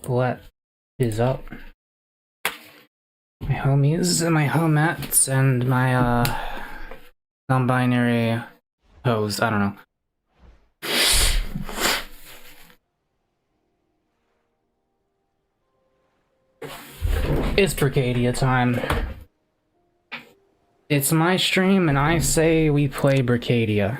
What is up? My homies and my homettes and my non-binary hoes, I don't know. It's Brickadia time. It's my stream and I say we play Brickadia.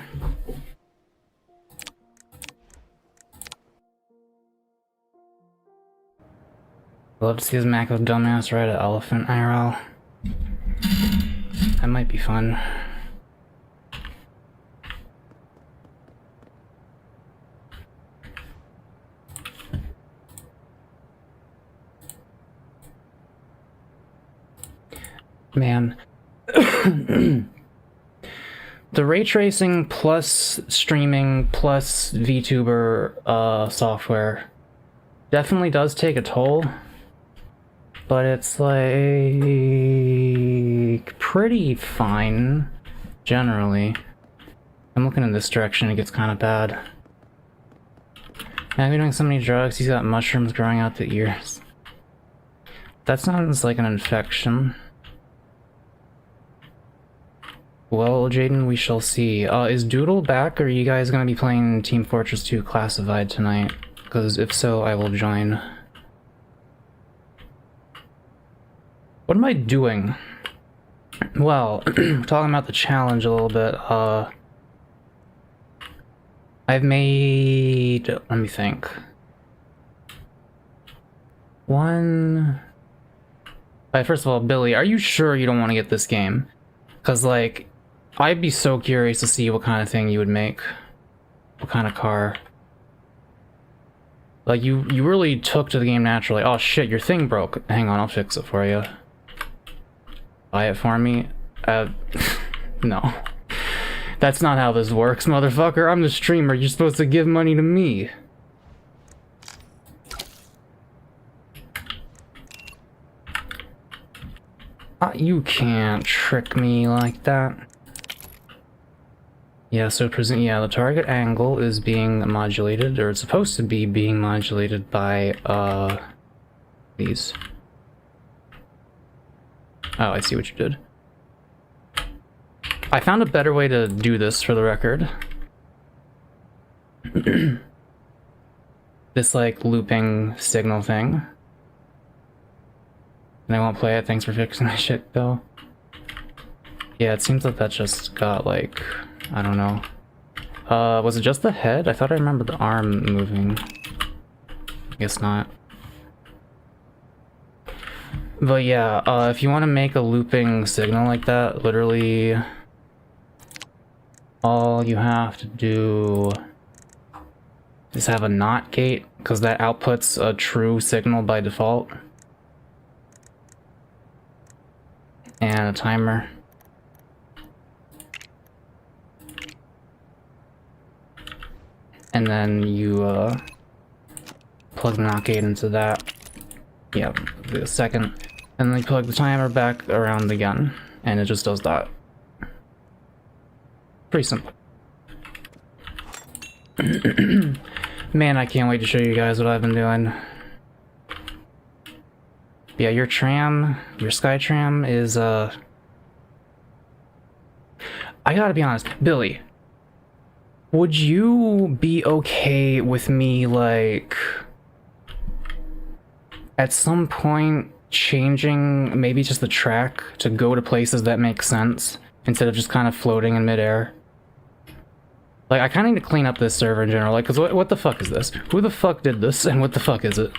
Love to see this Mako dumbass ride an elephant IRL. That might be fun. Man. The ray tracing plus streaming plus VTuber software definitely does take a toll. But it's like pretty fine, generally. I'm looking in this direction, it gets kind of bad. Now, doing so many drugs, he's got mushrooms growing out the ears. That sounds like an infection. Well, Jaden, we shall see. Is Doodle back, or are you guys gonna be playing Team Fortress 2 Classified tonight? Because if so, I will join. What am I doing? Well, talking about the challenge a little bit, I've made... let me think. Alright, first of all, Billy, are you sure you don't want to get this game? Because, like, I'd be so curious to see what kind of thing you would make. What kind of car. Like, you really took to the game naturally. Oh shit, your thing broke. Hang on, I'll fix it for you. Buy it for me? No. That's not how this works, motherfucker. I'm the streamer. You're supposed to give money to me. You can't trick me like that. Yeah, so the target angle is being modulated, or it's supposed to be being modulated by, these. Oh, I see what you did. I found a better way to do this, for the record. This, like, looping signal thing. And I won't play it, thanks for fixing my shit, though. Yeah, it seems like that just got, like, I don't know. Was it just the head? I thought I remembered the arm moving. I guess not. But yeah, if you want to make a looping signal like that, literally all you have to do is have a NOT gate, because that outputs a true signal by default. And a timer. And then you plug the NOT gate into that. Yeah, the second. And then you plug the timer back around again, and it just does that. Pretty simple. Man, I can't wait to show you guys what I've been doing. Yeah, your tram, your sky tram is, I gotta be honest, Billy, would you be okay with me, like, at some point changing maybe just the track to go to places that make sense instead of just kind of floating in midair? Like, I kind of need to clean up this server in general, like, because what the fuck is this? Who the fuck did this, and what the fuck is it?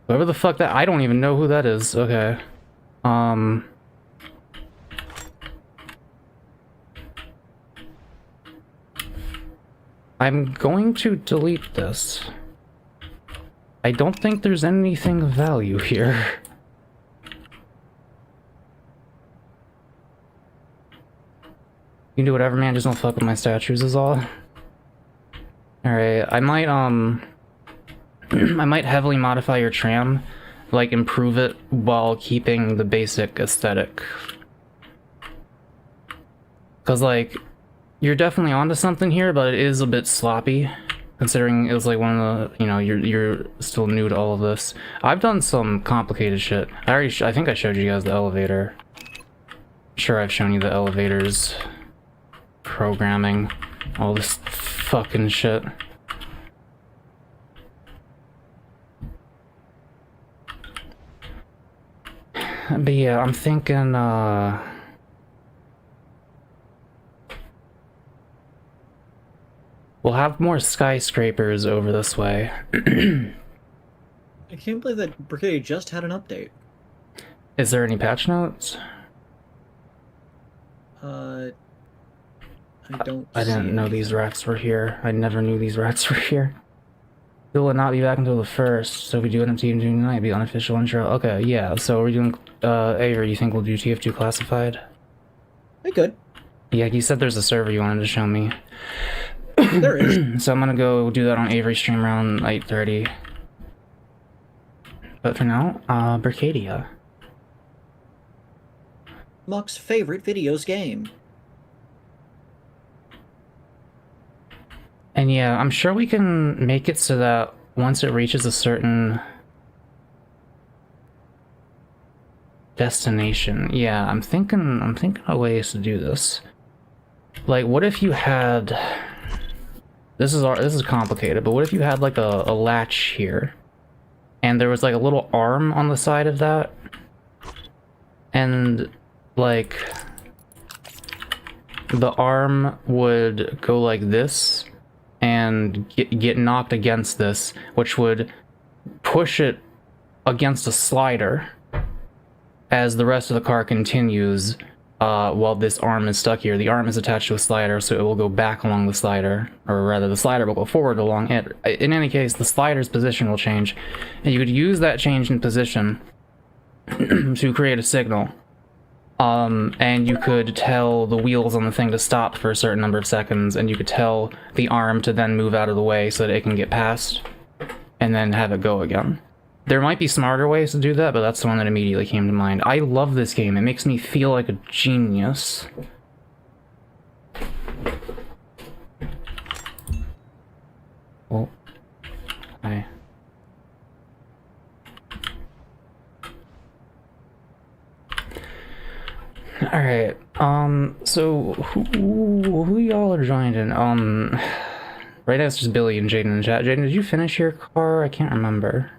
Whoever the fuck that- I don't even know who that is. Okay. I'm going to delete this. I don't think there's anything of value here. You can do whatever, man, just don't fuck with my statues is all. Alright, I might, I might heavily modify your tram, like improve it while keeping the basic aesthetic. Cause like, you're definitely onto something here, but it is a bit sloppy. considering it was like one of the, you know, you're still new to all of this. I've done some complicated shit. I think I showed you guys the elevator. Sure, I've shown you the elevators, programming, all this fucking shit. But yeah, I'm thinking, we'll have more skyscrapers over this way. I can't believe that Brickadia just had an update. Is there any patch notes? I don't. I didn't know these rats were here. I never knew these rats were here. It will not be back until the 1st, so if we do an TF2 tonight, it'll be unofficial intro. Okay, yeah, so we're doing, Avery, you think we'll do TF2 classified? I could. Yeah, you said there's a server you wanted to show me. There is. So I'm gonna go do that on Avery stream around 8:30. But for now, Brickadia. Mock's favorite videos game. And yeah, I'm sure we can make it so that once it reaches a certain destination. Yeah, I'm thinking of ways to do this. Like, what if you had, this is complicated, but what if you had like a latch here and there was like a little arm on the side of that, and like the arm would go like this and get knocked against this, which would push it against a slider as the rest of the car continues, while this arm is stuck here. The arm is attached to a slider, so it will go back along the slider, or rather the slider will go forward along it. In any case, the slider's position will change, and you could use that change in position to create a signal. And you could tell the wheels on the thing to stop for a certain number of seconds, and you could tell the arm to then move out of the way so that it can get past, and then have it go again. There might be smarter ways to do that, but that's the one that immediately came to mind. I love this game. It makes me feel like a genius. Oh. Hi. Alright, so who y'all are joined in? Right now it's just Billy and Jaden in the chat. Jaden, did you finish your car? I can't remember.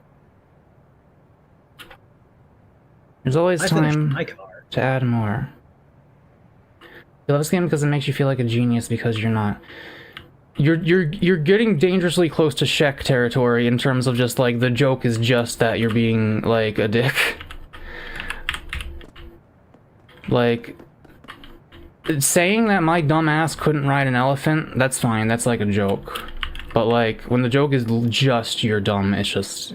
There's always time to add more. You love this game because it makes you feel like a genius, because you're not. You're getting dangerously close to Shek territory in terms of just like the joke is just that you're being like a dick. Like, saying that my dumb ass couldn't ride an elephant, that's fine, that's like a joke. But like, when the joke is just you're dumb, it's just,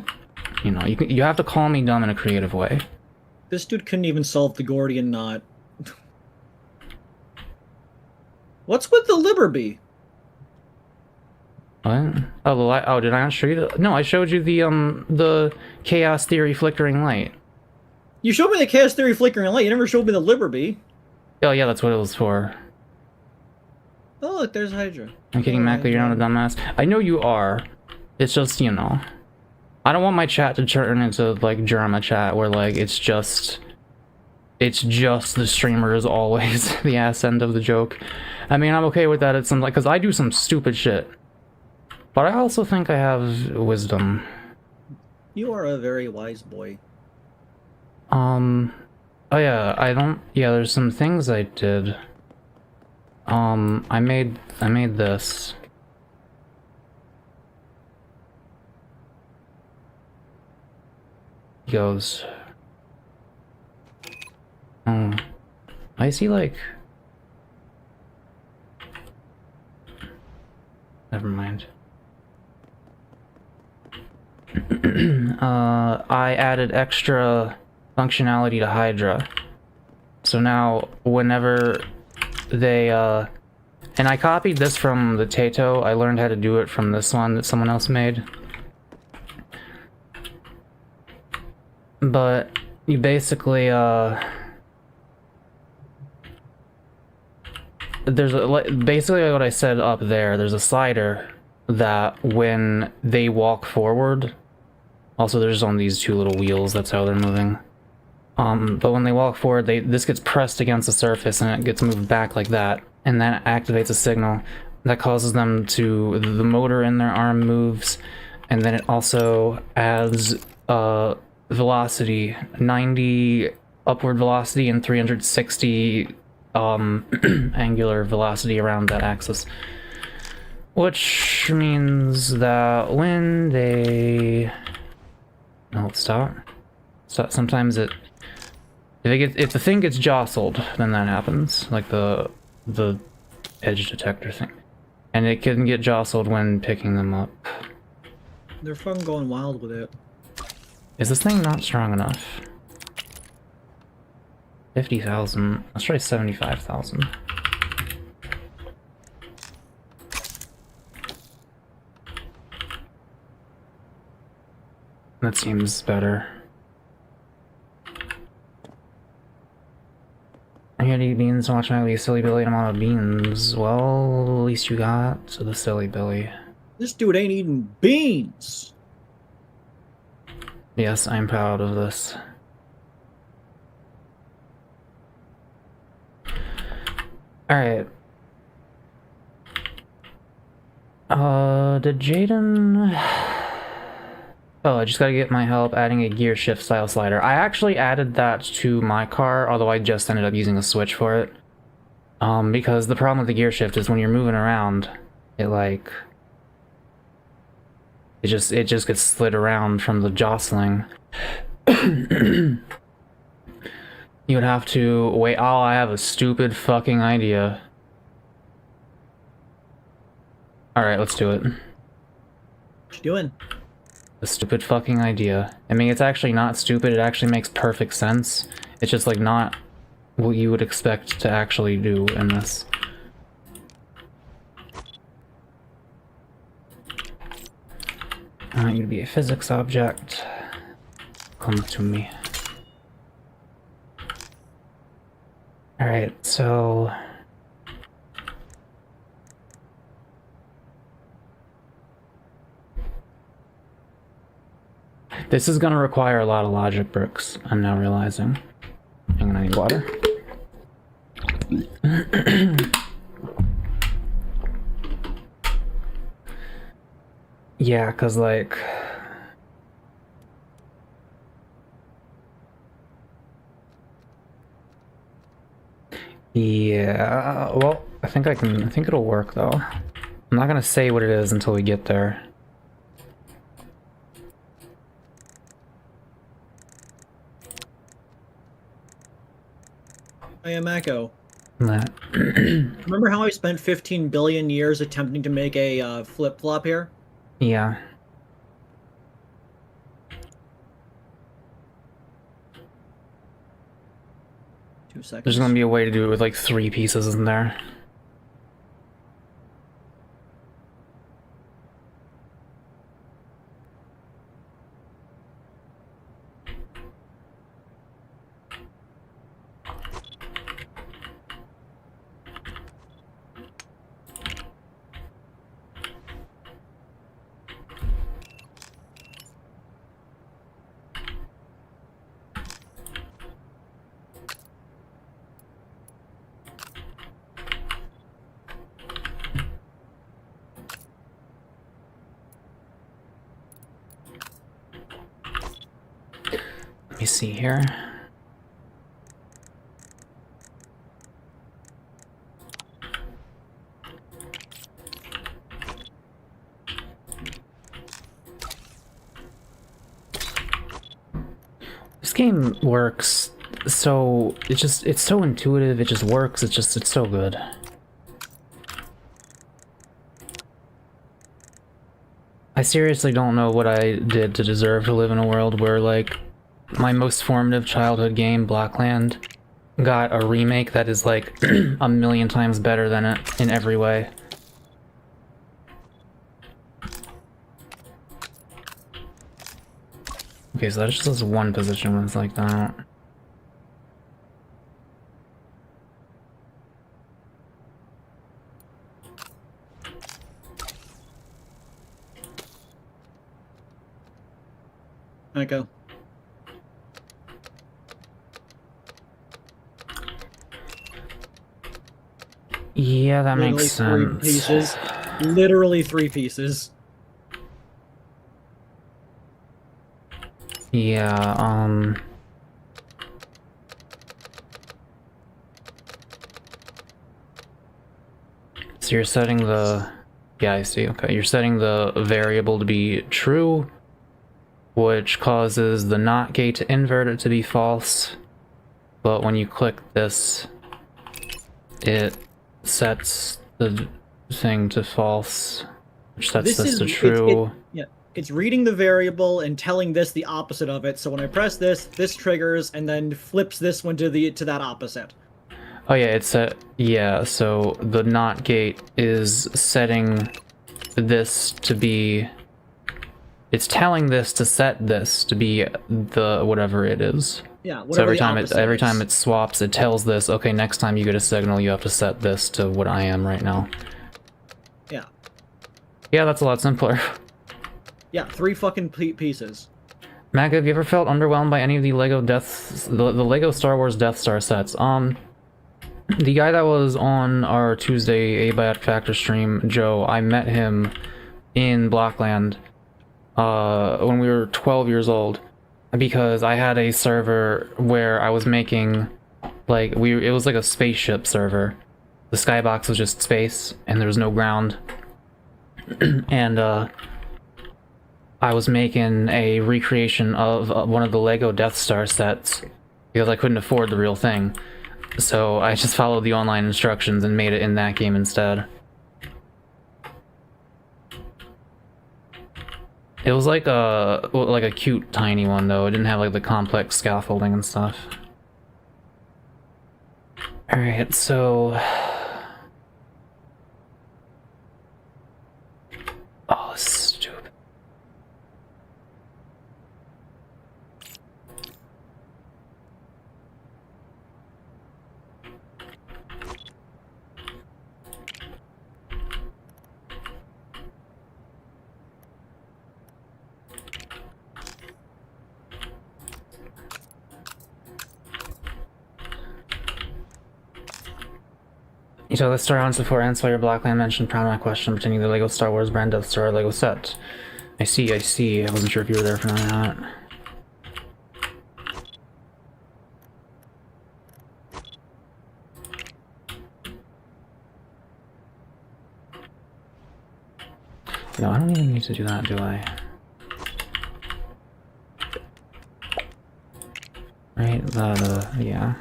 you know, you have to call me dumb in a creative way. This dude couldn't even solve the Gordian knot. What's with the Liberby? What? Oh, the light. Oh, did I not show you the? No, I showed you the chaos theory flickering light. You showed me the chaos theory flickering light. You never showed me the Liberby. Oh yeah, that's what it was for. Oh look, there's Hydra. I'm kidding, Mako. You're not a dumbass. I know you are. It's just, you know, I don't want my chat to turn into like Germa chat, where like it's just the streamer is always the ass end of the joke. I mean, I'm okay with that at some, like, because I do some stupid shit, but I also think I have wisdom. You are a very wise boy. Oh yeah, there's some things I did. I made this. He goes. Oh, I see, like. Never mind. I added extra functionality to Hydra. So now, whenever they, and I copied this from the Tato. I learned how to do it from this one that someone else made. But you basically, there's basically what I said up there. There's a slider that when they walk forward, also they're just on these two little wheels, that's how they're moving. But when they walk forward, this gets pressed against the surface and it gets moved back like that, and that activates a signal that causes them to, the motor in their arm moves, and then it also adds velocity, 90 upward velocity and 360 angular velocity around that axis. Which means that when they... No, stop. Sometimes it... If the thing gets jostled, then that happens. Like the edge detector thing. And it can get jostled when picking them up. They're fucking going wild with it. Is this thing not strong enough? 50,000. Let's try 75,000. That seems better. I had to eat beans and watch my silly Billy and I'm out of beans. Well, at least you got to the silly Billy. This dude ain't eating beans. Yes, I'm proud of this. Alright. Did Jaden... Oh, I just gotta get my help adding a gear shift style slider. I actually added that to my car, although I just ended up using a switch for it. Because the problem with the gear shift is when you're moving around, it like... It just gets slid around from the jostling. You would have to wait. Oh, I have a stupid fucking idea. Alright, let's do it. What you doing? A stupid fucking idea. I mean, it's actually not stupid, it actually makes perfect sense. It's just like not what you would expect to actually do in this. I want you to be a physics object. Come to me. Alright, so... This is gonna require a lot of logic bricks, I'm now realizing. Hang on, I need water. Yeah, cause like... Yeah, well, I think it'll work though. I'm not gonna say what it is until we get there. I am Mako. That. Remember how I spent 15 billion years attempting to make a flip-flop here? Yeah. Two seconds. There's gonna be a way to do it with like 3 pieces in there. Let me see here. This game works so it's so intuitive, it just works, it's so good. I seriously don't know what I did to deserve to live in a world where, like, my most formative childhood game, Blackland, got a remake that is, like, a million times better than it in every way. Okay, so that just has one position when it's like that. Mako. Yeah, that Literally makes 3 sense. pieces. Literally 3 pieces. Yeah, so you're setting the... Yeah, I see. Okay, you're setting the variable to be true, which causes the NOT gate to invert it to be false. But when you click this, it sets the thing to false, which sets this to true. Yeah, it's reading the variable and telling this the opposite of it. So when I press this, this triggers and then flips this one to that opposite. Oh yeah, it's set. Yeah, so the NOT gate is setting this to be. It's telling this to set this to be the whatever it is. Yeah, So whatever every time it swaps, it tells this, okay, next time you get a signal, you have to set this to what I am right now. Yeah. Yeah, that's a lot simpler. Yeah, 3 fucking pieces. Mako, have you ever felt underwhelmed by any of the the Lego Star Wars Death Star sets? The guy that was on our Tuesday A-Biotic Factor stream, Joe, I met him in Blockland when we were 12 years old, because I had a server where I was making, like, it was like a spaceship server. The skybox was just space, and there was no ground. And, I was making a recreation of one of the Lego Death Star sets, because I couldn't afford the real thing. So I just followed the online instructions and made it in that game instead. It was like a cute tiny one though. It didn't have like the complex scaffolding and stuff. Alright, so... Oh, stupid. So let's start on before answer your Blackland mentioned my question pertaining to the Lego Star Wars brand Death Star Lego set. I see, I see. I wasn't sure if you were there for that. No, I don't even need to do that, do I? Right, yeah.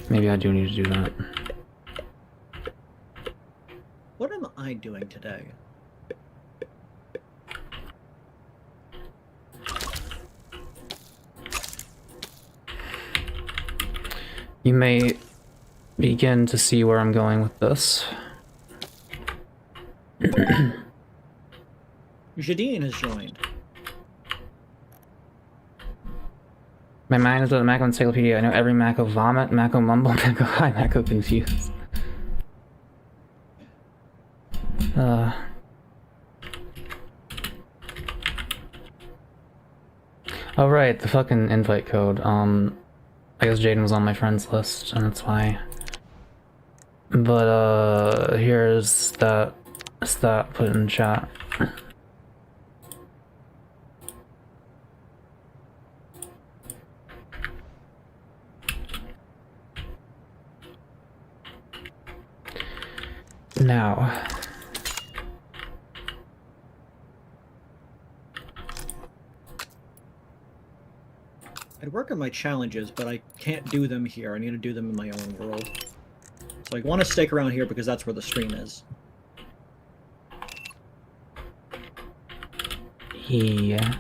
Maybe I do need to do that. What am I doing today? You may begin to see where I'm going with this. Jadine has joined. My mind is a Mako encyclopedia. I know every Mako vomit, Mako mumble, Mako high, Mako confused. Oh right, the fucking invite code. I guess Jaden was on my friends list, and that's why. But here's that. It's that put in chat. Now, I'd work on my challenges, but I can't do them here. I need to do them in my own world. So I want to stick around here because that's where the stream is. yeah.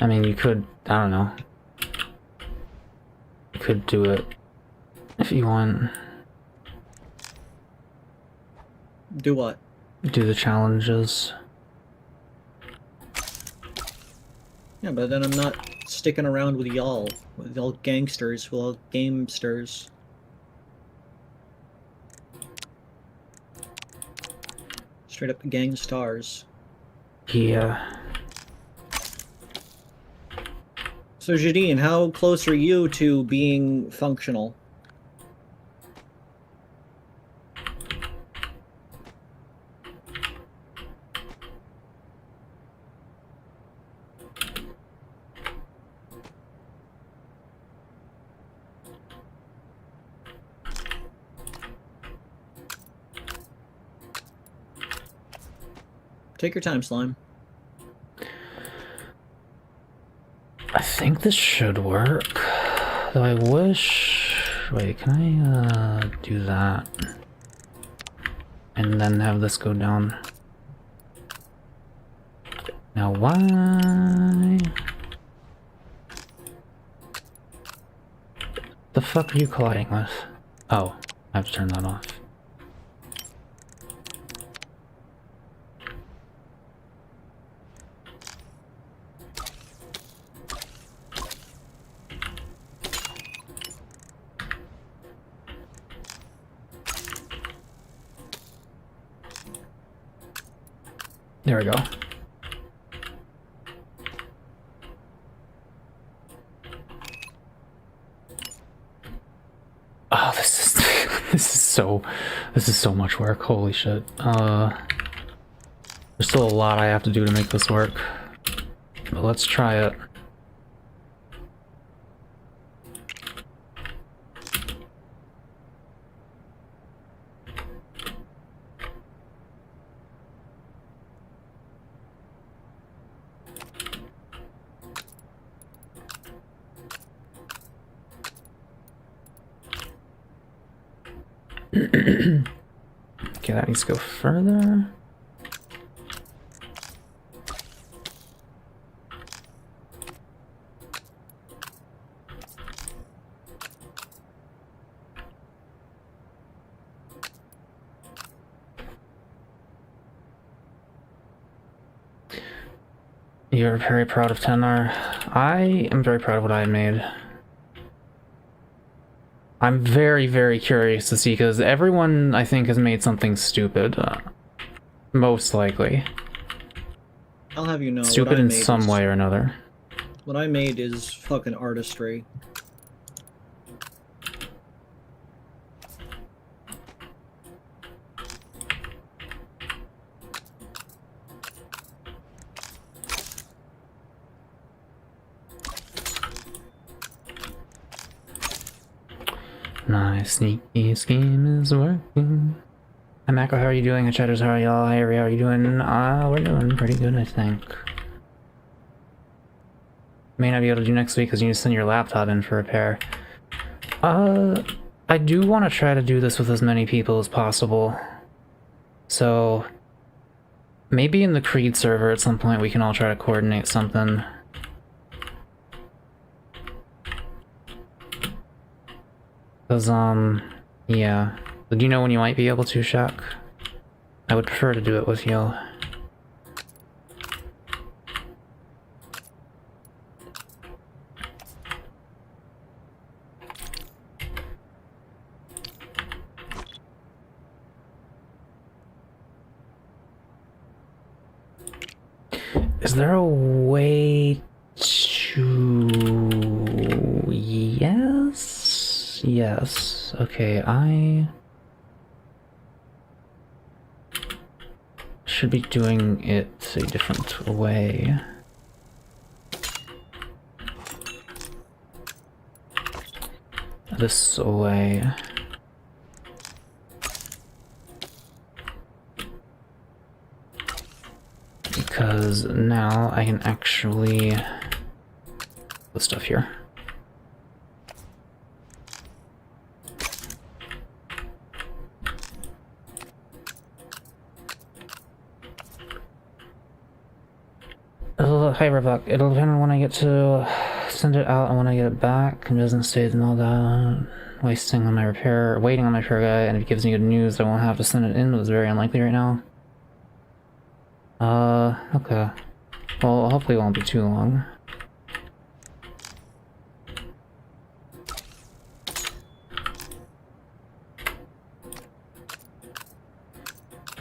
I mean, you could, I don't know. You could do it if you want. Do what? Do the challenges. Yeah, but then I'm not sticking around with y'all gangsters, with all gamesters. Straight up gang stars. Yeah. So Jadine, how close are you to being functional? Take your time, Slime. I think this should work. Though I wish... Wait, can I do that? And then have this go down. Now why... The fuck are you colliding with? Oh, I have to turn that off. There we go. Oh, this is so much work. Holy shit. There's still a lot I have to do to make this work. But let's try it. Okay, that needs to go further. You're very proud of Tenar. I am very proud of what I made. I'm very, very curious to see, because everyone, I think, has made something stupid. Most likely. I'll have you know. Stupid in some way or another. What I made is fucking artistry. My sneaky scheme is working. Hi Mako, how are you doing? Hi Chatters, how are y'all? Hi Ari, how are you doing? We're doing pretty good, I think. May not be able to do next week because you need to send your laptop in for repair. I do want to try to do this with as many people as possible. So, maybe in the Creed server at some point we can all try to coordinate something. Cause, yeah. Do you know when you might be able to, Shaq? I would prefer to do it with you. Is there a way to... Yes? Yes. Okay, I... should be doing it a different way. This way. Because now I can actually put stuff here. Hi Rebecca, it'll depend on when I get to send it out and when I get it back and doesn't save and all that. Waiting on my repair guy, and if it gives me good news I won't have to send it in, but it's very unlikely right now. Okay. Well, hopefully it won't be too long.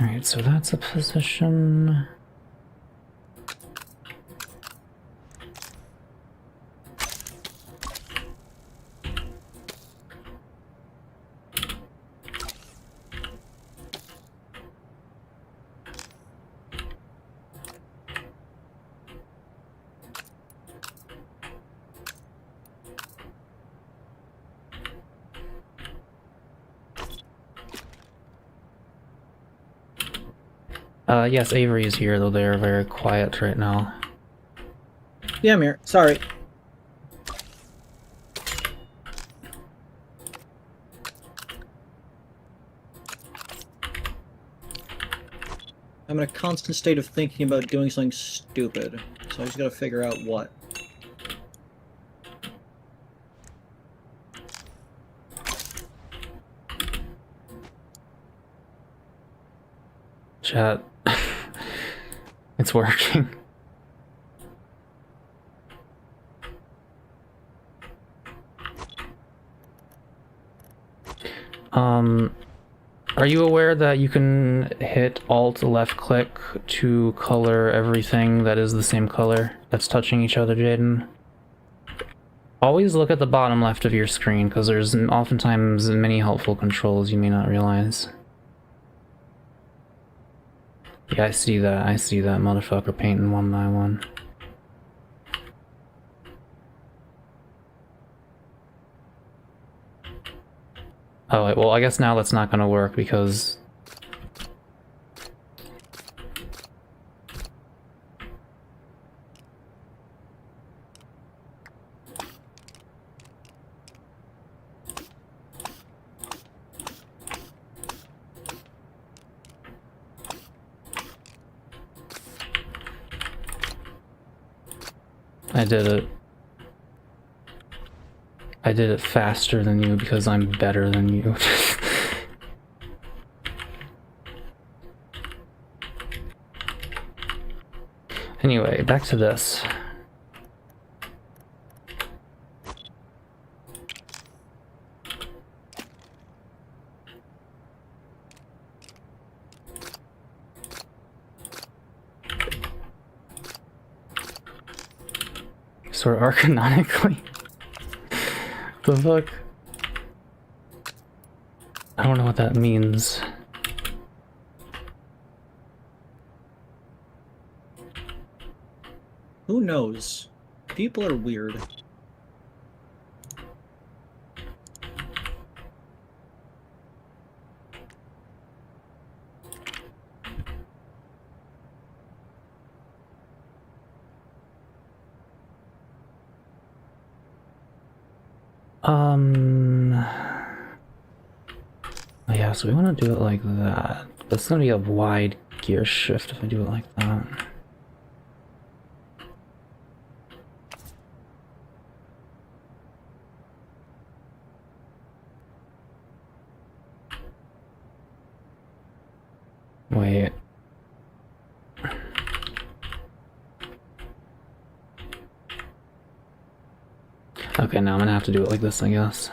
Alright, so that's a position. Yes, Avery's here, though they are very quiet right now. Yeah, I'm here. Sorry. I'm in a constant state of thinking about doing something stupid, so I just gotta figure out what. Chat. It's working. Are you aware that you can hit Alt left click to color everything that is the same color that's touching each other, Jaden? Always look at the bottom left of your screen, because there's oftentimes many helpful controls you may not realize. Yeah, I see that motherfucker painting one by one. Oh, wait, well, I guess now that's not gonna work because... I did it. I did it faster than you because I'm better than you. Anyway, back to this. Sort of arcanonically. The fuck? I don't know what that means. Who knows? People are weird. Yeah, so we want to do it like that. That's gonna be a wide gear shift if I do it like that. Wait. Okay, now I'm gonna have to do it like this, I guess.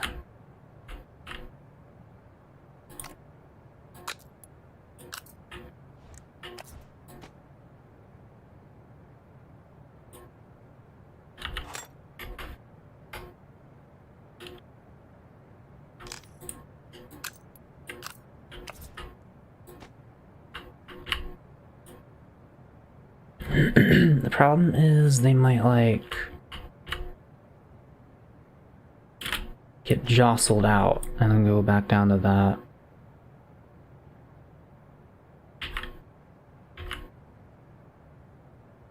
The problem is they might, like, get jostled out and then go back down to that.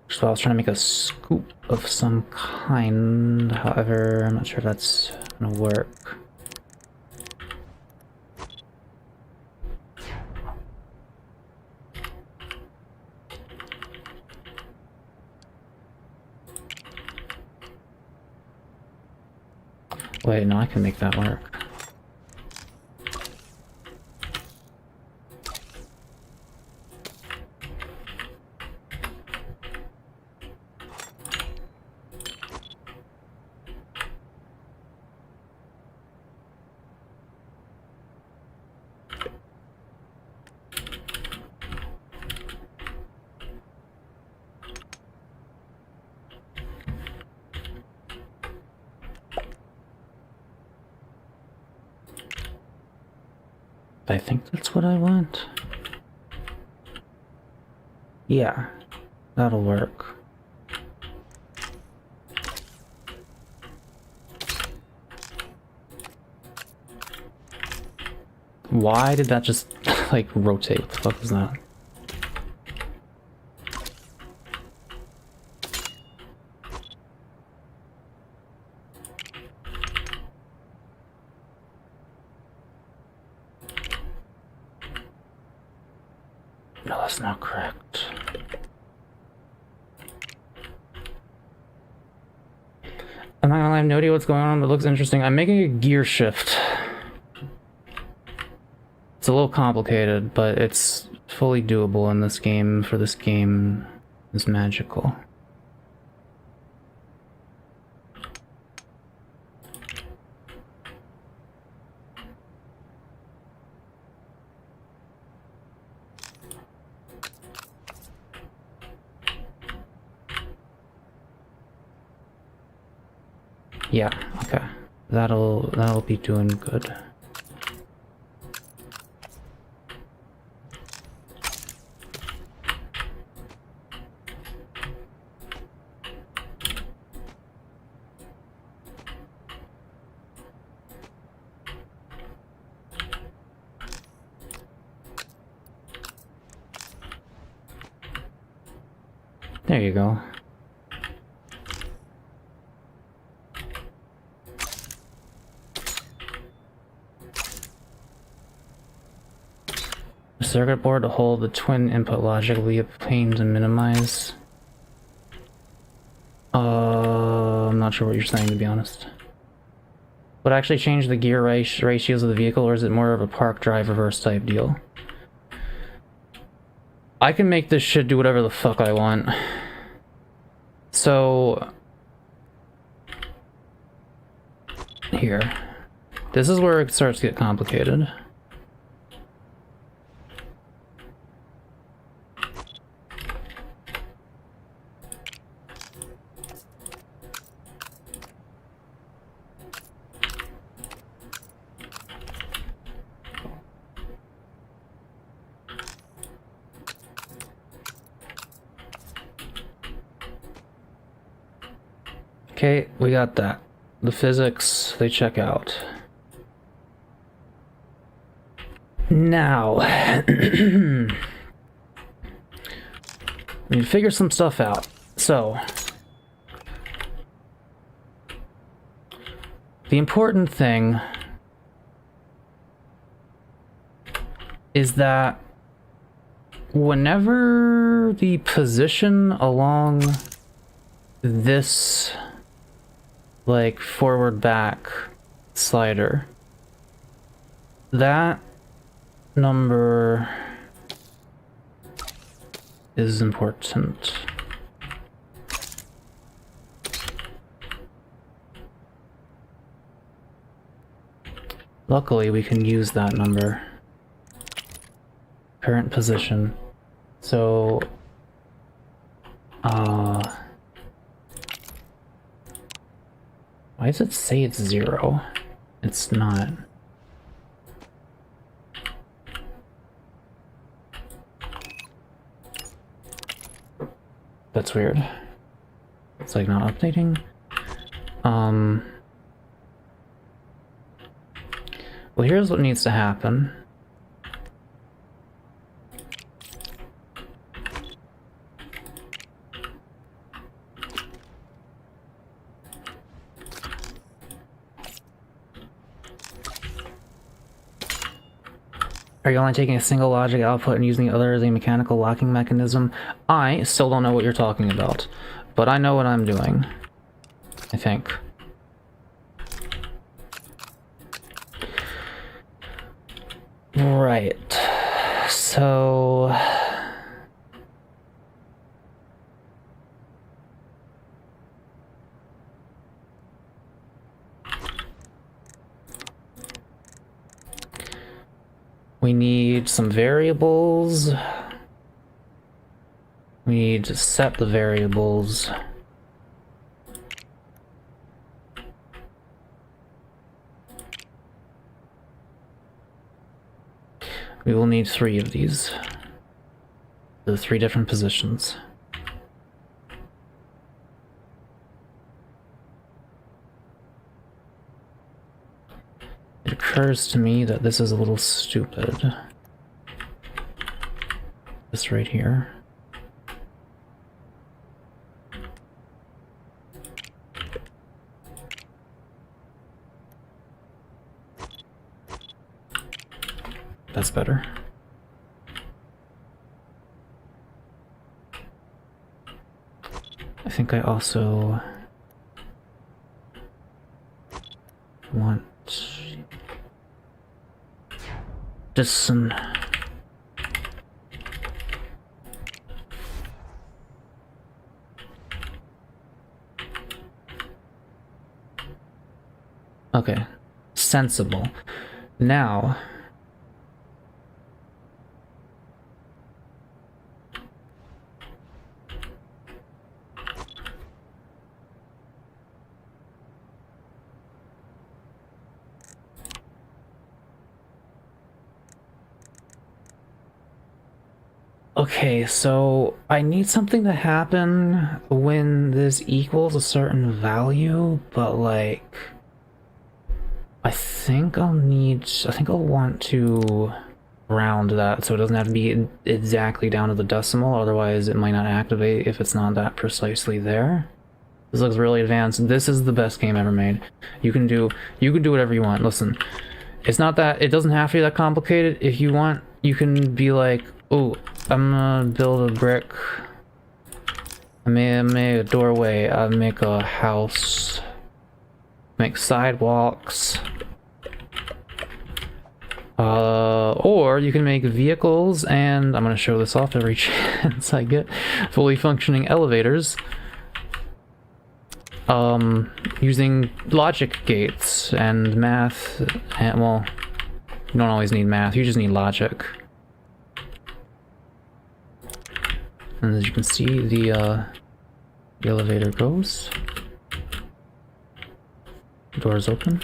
So I was trying to make a scoop of some kind, however, I'm not sure if that's gonna work. Wait, no, I can make that work. I think that's what I want. Yeah, that'll work. Why did that just, like, rotate? What the fuck was that? No, that's not correct. I'm not gonna lie, I have no idea what's going on, but it looks interesting. I'm making a gear shift. It's a little complicated, but it's fully doable in this game, for this game is magical. Yeah, okay. That'll be doing good. There you go. The circuit board to hold the twin input logic will be obtained and minimize. I'm not sure what you're saying, to be honest. Would it actually change the gear ratios of the vehicle, or is it more of a park drive reverse type deal? I can make this shit do whatever the fuck I want. So... here. This is where it starts to get complicated. Okay, we got that. The physics, they check out. Now, we need to figure some stuff out. So, the important thing is that whenever the position along this, like, forward back slider, that number is important. Luckily, we can use that number. Current position. So, why does it say it's 0? It's not. That's weird. It's like not updating. Well, here's what needs to happen. Are you only taking a single logic output and using the other as a mechanical locking mechanism? I still don't know what you're talking about, but I know what I'm doing, I think. Right. So... we need some variables. We need to set the variables. We will need 3 of these. The 3 different positions. It occurs to me that this is a little stupid. This right here. That's better. I think I also want this one. Okay, sensible. Now, okay, so I need something to happen when this equals a certain value, but like, I think I'll want to round that so it doesn't have to be exactly down to the decimal, otherwise it might not activate if it's not that precisely there. This looks really advanced. This is the best game ever made. You can do whatever you want. Listen, it's not that, it doesn't have to be that complicated. If you want, you can be like, oh, I'm gonna build a brick. I make a doorway. I make a house. Make sidewalks. Or you can make vehicles, and I'm gonna show this off every chance I get. Fully functioning elevators. Using logic gates and math, and well, you don't always need math, you just need logic. And as you can see, the elevator goes. Doors open.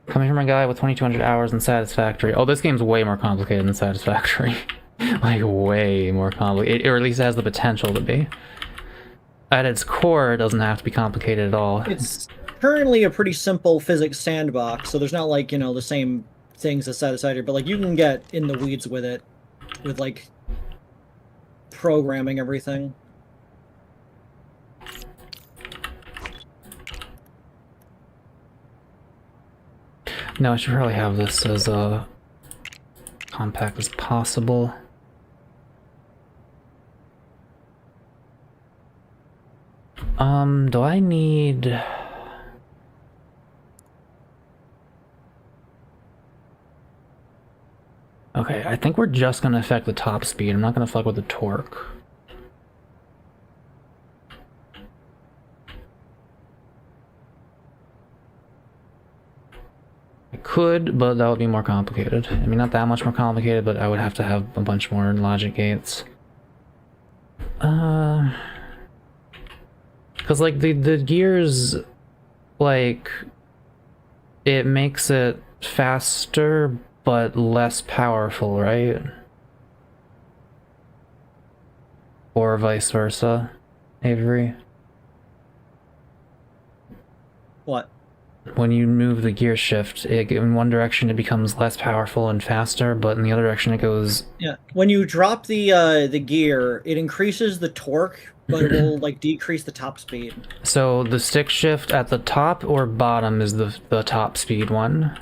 Coming from a guy with 2,200 hours in Satisfactory. Oh, this game's way more complicated than Satisfactory. Like, way more complicated. Or at least it has the potential to be. At its core, it doesn't have to be complicated at all. It's currently a pretty simple physics sandbox, so there's not, like, you know, the same things as Satisfactory, but, like, you can get in the weeds with it. With, like, programming everything. No, I should probably have this as compact as possible. Do I need... Okay, I think we're just gonna affect the top speed. I'm not gonna fuck with the torque. I could, but that would be more complicated. I mean, not that much more complicated, but I would have to have a bunch more logic gates. Because, like, the gears, like, it makes it faster, but less powerful, right? Or vice versa, Avery? What? When you move the gear shift, in one direction it becomes less powerful and faster, but in the other direction it goes... Yeah, when you drop the gear, it increases the torque, but it will, like, decrease the top speed. So the stick shift at the top or bottom is the top speed one?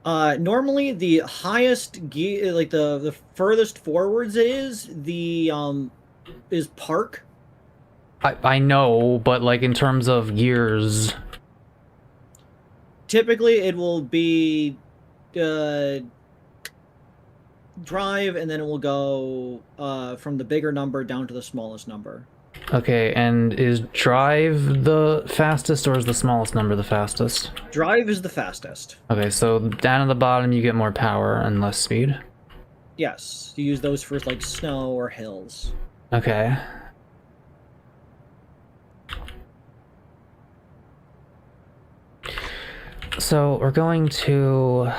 Normally the highest gear, like the furthest forwards it is park. I know, but like in terms of gears... Typically it will be drive, and then it will go from the bigger number down to the smallest number. Okay, and is drive the fastest, or is the smallest number the fastest? Drive is the fastest. Okay, so down at the bottom you get more power and less speed? Yes, you use those for, like, snow or hills. Okay. So we're going to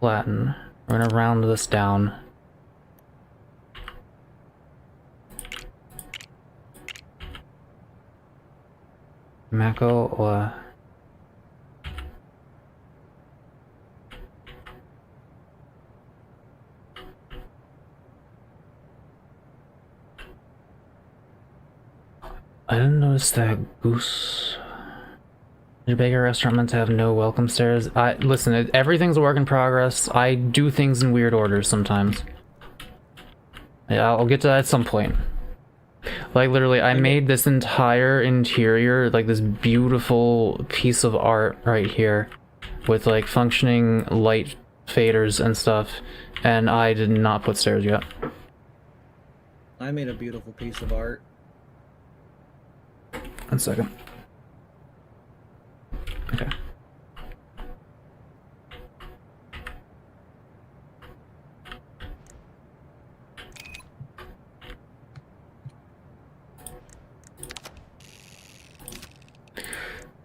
flatten. We're gonna round this down. Mako or... I didn't notice that Goose... Your baker restaurant meant to have no welcome stairs. Listen, everything's a work in progress. I do things in weird orders sometimes. Yeah, I'll get to that at some point. Like, literally, I made this entire interior, like, this beautiful piece of art right here. With, like, functioning light faders and stuff. And I did not put stairs yet. I made a beautiful piece of art. 1 second. Okay.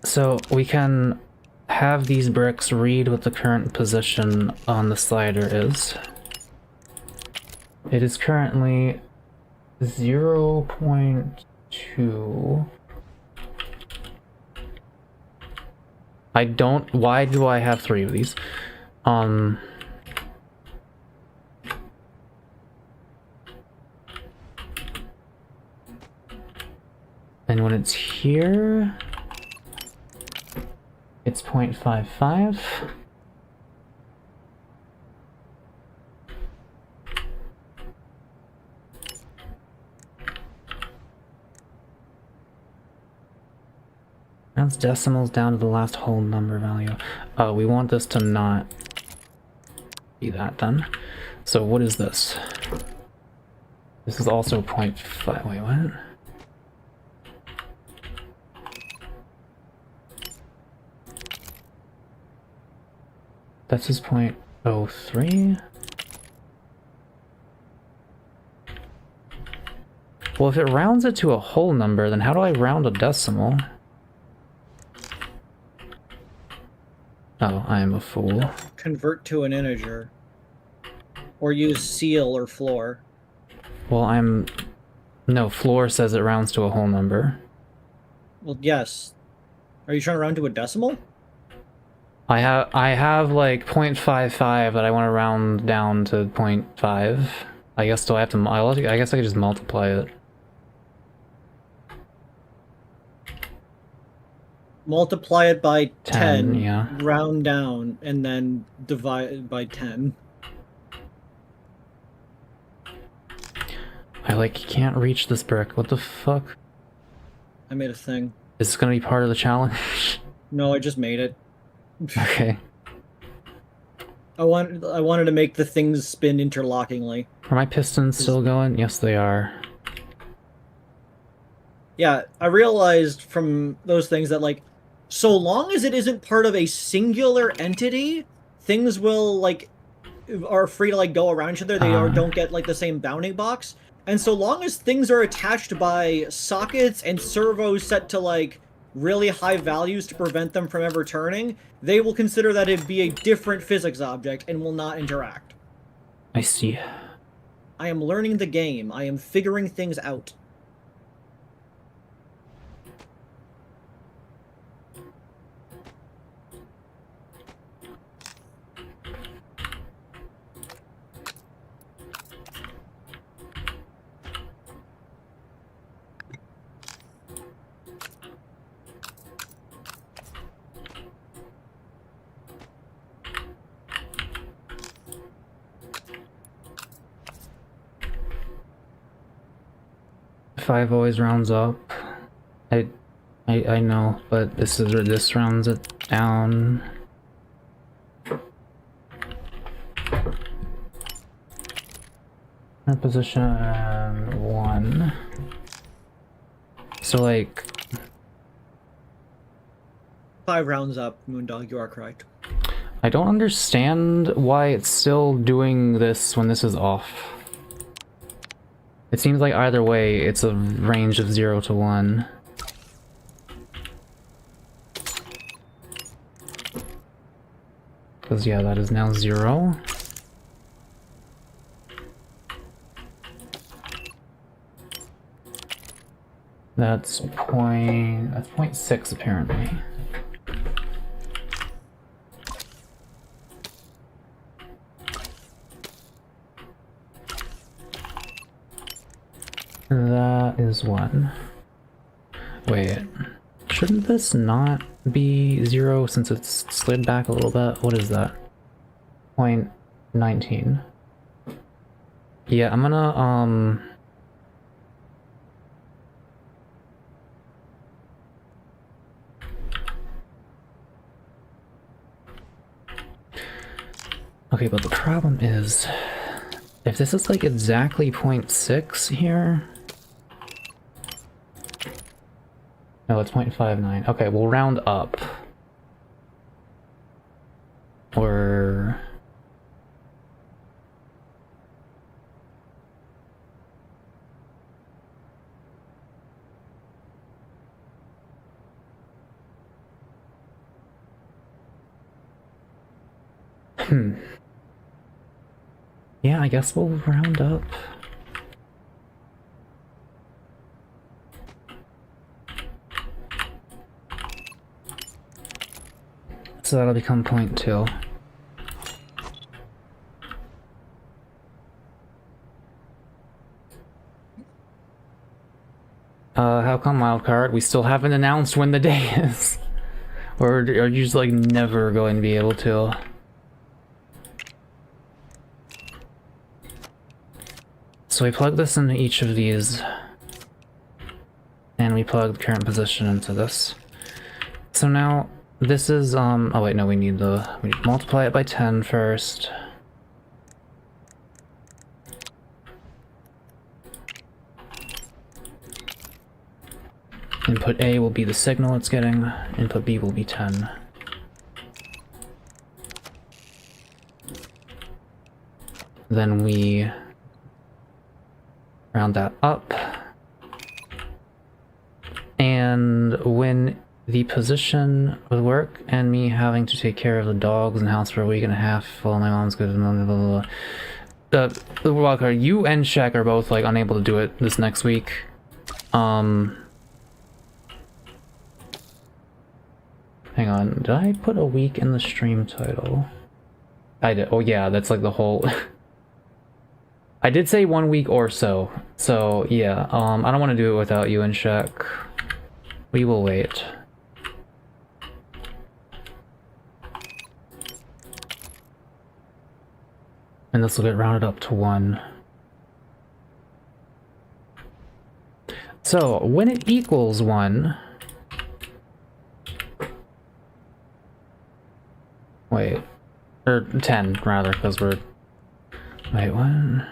So we can have these bricks read what the current position on the slider is. It is currently 0.2. Why do I have 3 of these? And when it's here, it's 0.55. Rounds decimals down to the last whole number value. Oh, we want this to not be that then. So what is this? This is also 0.5. Wait, what? That's just 0.03. Well, if it rounds it to a whole number, then how do I round a decimal? Oh, I am a fool. Convert to an integer. Or use seal or floor. Well, no, floor says it rounds to a whole number. Well, yes. Are you trying to round to a decimal? I have like 0.55 that I want to round down to 0.5. I guess do I have to? I guess I could just multiply it. Multiply it by 10, yeah. Round down, and then divide by 10. I can't reach this brick. What the fuck? I made a thing. Is this gonna be part of the challenge? No, I just made it. Okay. I wanted to make the things spin interlockingly. Are my pistons still going? Yes, they are. Yeah, I realized from those things that, like, so long as it isn't part of a singular entity, things will, are free to, go around each other. They don't get, the same bounding box. And so long as things are attached by sockets and servos set to, really high values to prevent them from ever turning, they will consider that it be a different physics object and will not interact. I see. I am learning the game. I am figuring things out. Five always rounds up. I know, but this rounds it down. Position 1. So 5 rounds up, Moondog, you are correct. I don't understand why it's still doing this when this is off. It seems like either way, it's a range of 0 to 1. Because, yeah, that is now 0. That's 0.6 apparently. That is 1. Wait, shouldn't this not be 0 since it's slid back a little bit? What is that? 0.19. Yeah, I'm gonna, okay, but the problem is, if this is like exactly 0.6 here... No, it's 0.59. Okay, we'll round up. Or... Yeah, I guess we'll round up. So that'll become 0.2. How come, wildcard? We still haven't announced when the day is. Or are you just like never going to be able to? So we plug this into each of these, and we plug the current position into this. So now this is oh wait, no, we need to multiply it by 10 first. Input A will be the signal it's getting, input B will be 10. Then we round that up. And when the position would work, and me having to take care of the dogs in the house for a week and a half while my mom's good, blah, blah, blah, blah. The wildcard, you and Shaq are both like unable to do it this next week. Hang on, did I put a week in the stream title? I did. Oh yeah, that's like the whole... I did say 1 week or so. So yeah, I don't want to do it without you and Shaq. We will wait. And this will get rounded up to 1. So when it equals 1... Wait, or 10 rather, because we're... Wait, what?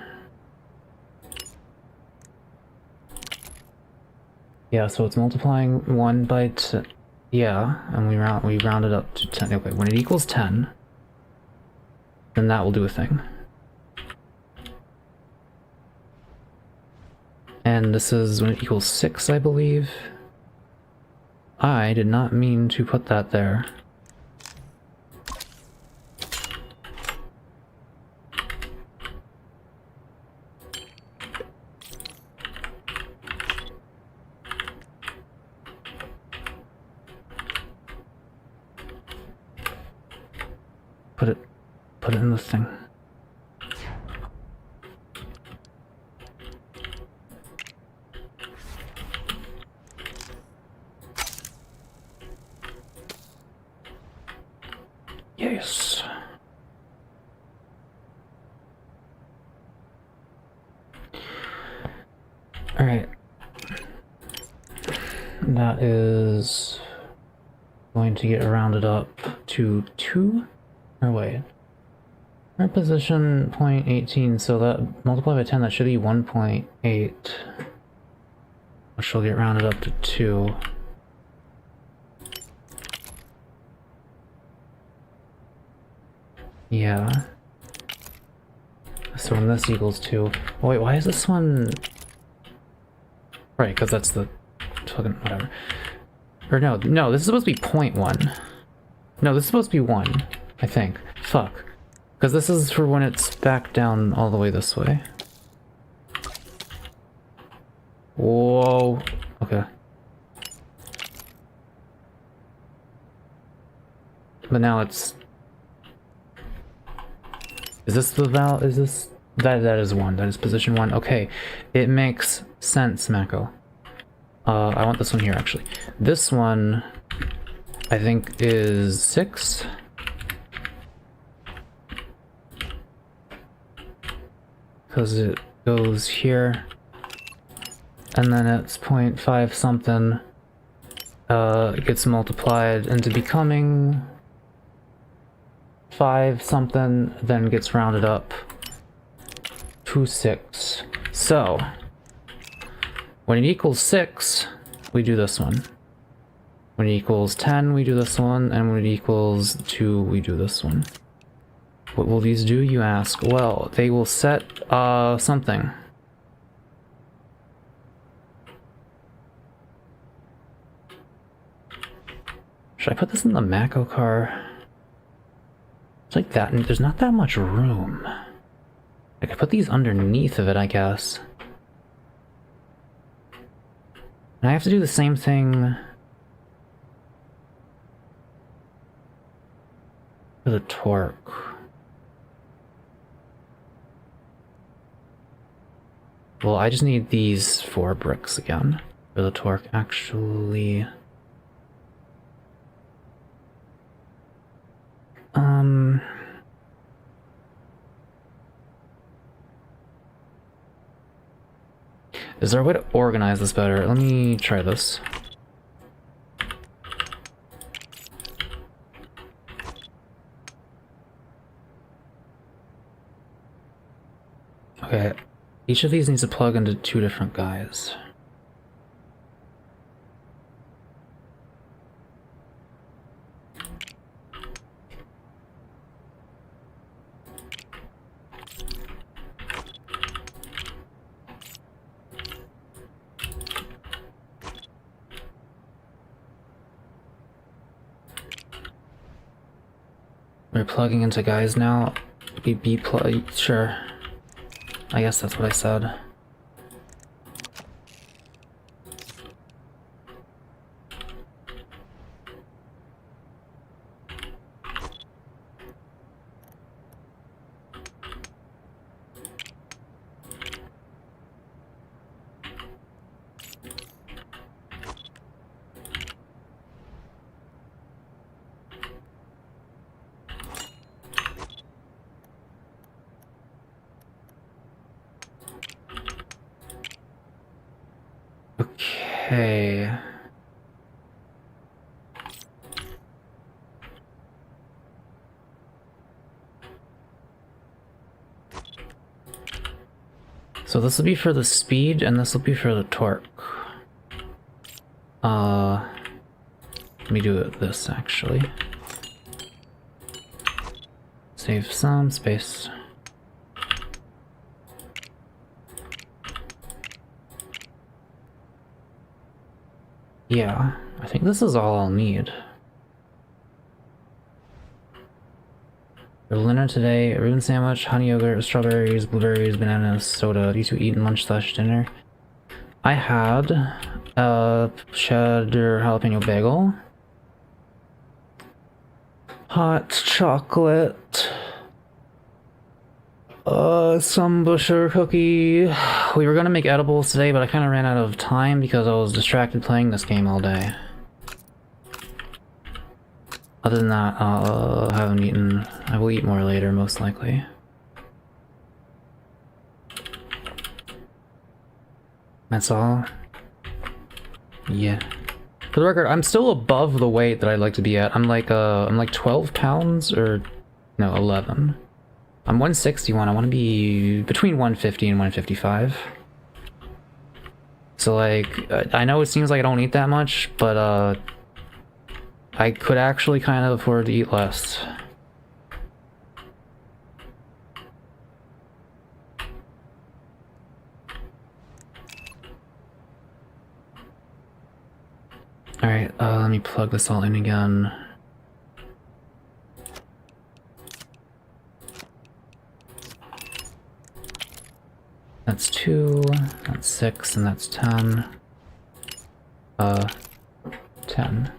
Yeah, so it's multiplying 1 by yeah, and we round it up to 10. Okay, when it equals 10, then that will do a thing. And this is when it equals 6, I believe. I did not mean to put that there. Put it in this thing. Yes. All right. That is going to get rounded up to 2. Or wait. Current position 0.18, so that multiplied by 10, that should be 1.8. Which will get rounded up to 2. Yeah. So when this equals 2... Oh, wait, why is this one... Right, because that's the... fucking... whatever. Or no, this is supposed to be 0.1. No, this is supposed to be 1. I think. Fuck. Because this is for when it's back down all the way this way. Whoa. Okay. But now it's... Is this the val? Is this... That is 1. That is position 1. Okay. It makes sense, Mako. I want this one here, actually. This one, I think, is 6. Because it goes here. And then it's 0.5 something. It gets multiplied into becoming 5 something, then gets rounded up to 6. So, when it equals 6, we do this one. When it equals 10, we do this one, and when it equals 2, we do this one. What will these do, you ask? Well, they will set, something. Should I put this in the Mako car? It's like that, and there's not that much room. I could put these underneath of it, I guess. And I have to do the same thing for the torque. Well, I just need these 4 bricks again for the torque, actually. Is there a way to organize this better? Let me try this. Okay, each of these needs to plug into 2 different guys. We're plugging into guys now. Be plug. Sure. I guess that's what I said. Okay. So this will be for the speed, and this will be for the torque. Let me do this actually. Save some space. Yeah, I think this is all I'll need. For dinner today, a reuben sandwich, honey yogurt, strawberries, blueberries, bananas, soda. These you eat in lunch/dinner. I had a cheddar jalapeno bagel, hot chocolate, some Busher cookie. We were gonna make edibles today, but I kind of ran out of time because I was distracted playing this game all day. Other than that, I haven't eaten. I will eat more later, most likely. That's all. Yeah. For the record, I'm still above the weight that I'd like to be at. I'm like 12 pounds, or no, 11. I'm 161. I want to be between 150 and 155. So like, I know it seems like I don't eat that much, but I could actually kind of afford to eat less. Alright, let me plug this all in again. 2, that's 6, and that's 10. 10.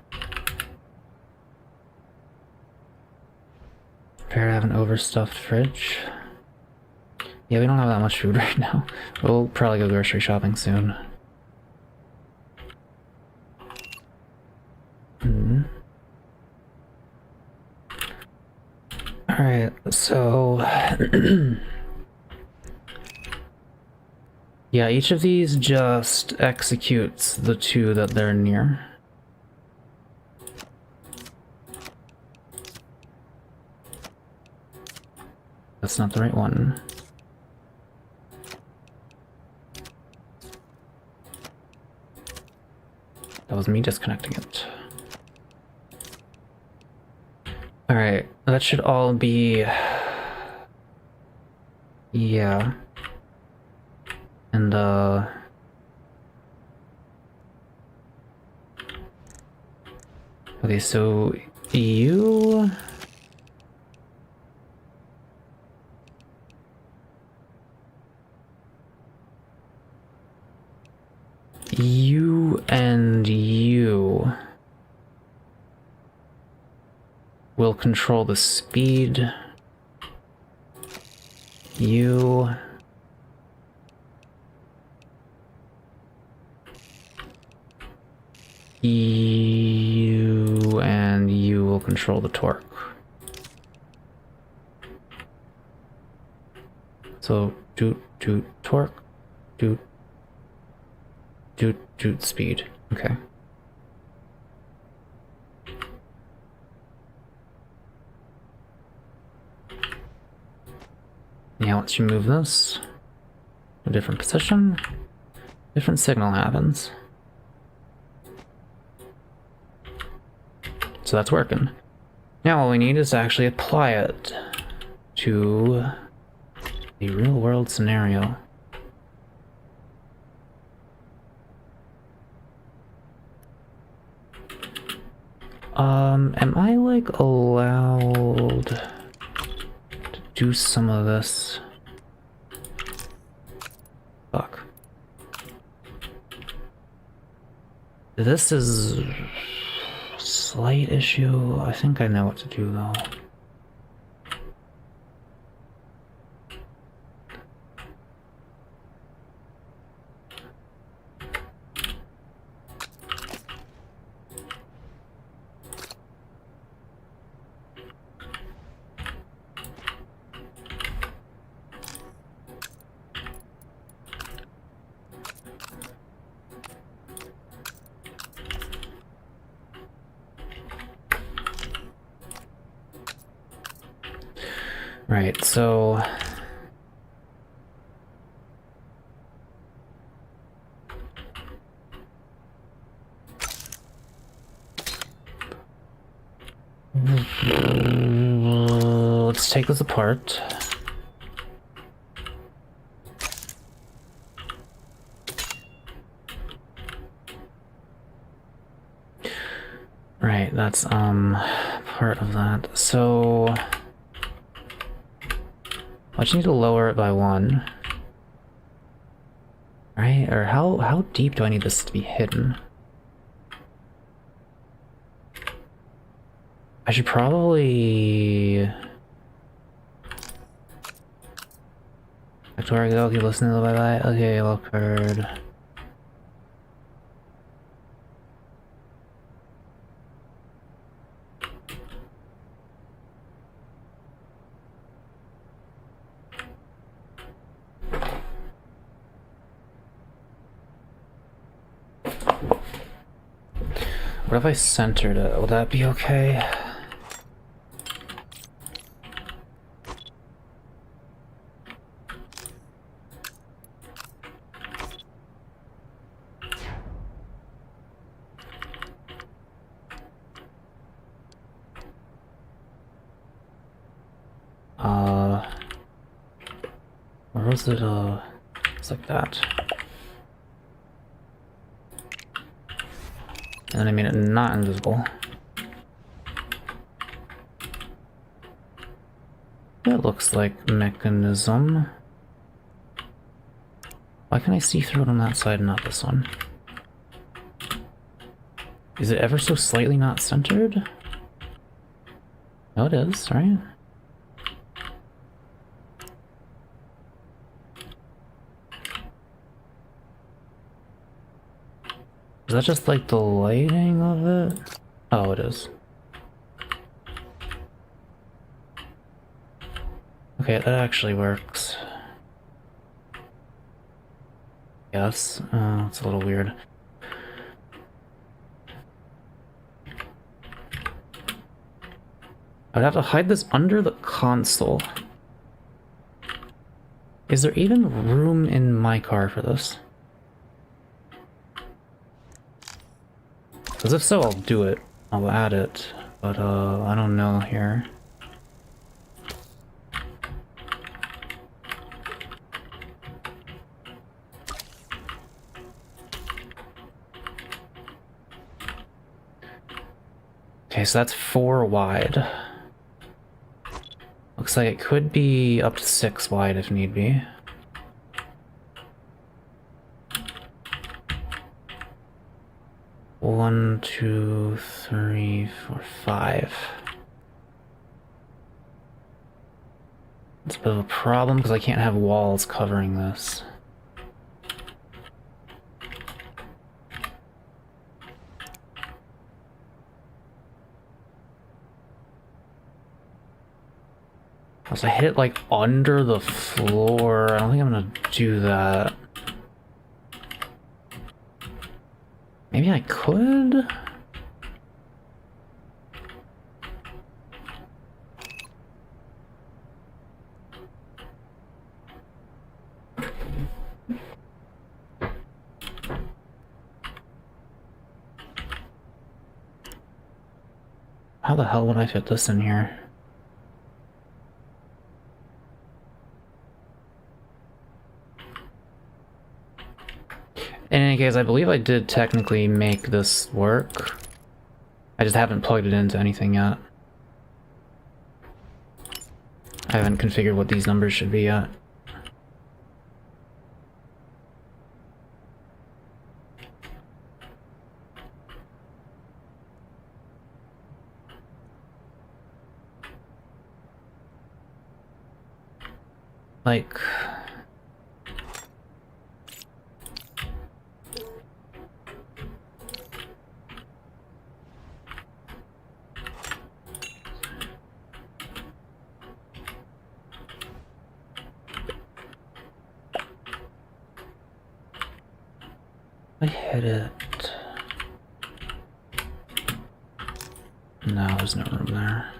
Prepare to have an overstuffed fridge. Yeah, we don't have that much food right now. We'll probably go grocery shopping soon. Alright, so... yeah, each of these just executes the 2 that they're near. That's not the right one. That was me disconnecting it. Alright, that should all be... yeah. And, okay, so... you... you and you... will control the speed. You... you and you will control the torque. So, doot, doot, torque, doot, doot, doot, speed. Okay. Now once you move this to a different position, different signal happens. So that's working. Now all we need is to actually apply it to a real world scenario. Am I like allowed to do some of this? Fuck. This is a slight issue. I think I know what to do though. Right, so... let's take this apart. Right, that's part of that. So I just need to lower it by 1. Right? Or how deep do I need this to be hidden? I should probably... back to where I go. Okay, listen to the bye-bye. Okay, look heard. What if I centered it? Will that be okay? Where was it? It's like that. And then I made it not invisible. It looks like mechanism. Why can I see through it on that side and not this one? Is it ever so slightly not centered? No, it is, right? Is that just like the lighting of it? Oh, it is. Okay, that actually works. Yes, it's a little weird. I'd have to hide this under the console. Is there even room in my car for this? Because if so, I'll do it. I'll add it. But, I don't know here. Okay, so that's 4 wide. Looks like it could be up to 6 wide if need be. One, 2, 3, 4, 5. It's a bit of a problem because I can't have walls covering this. Also, I hit it like under the floor. I don't think I'm gonna do that. Maybe I could? How the hell would I fit this in here? In any case, I believe I did technically make this work. I just haven't plugged it into anything yet. I haven't configured what these numbers should be yet. Like... I hit it. No, there's no room there.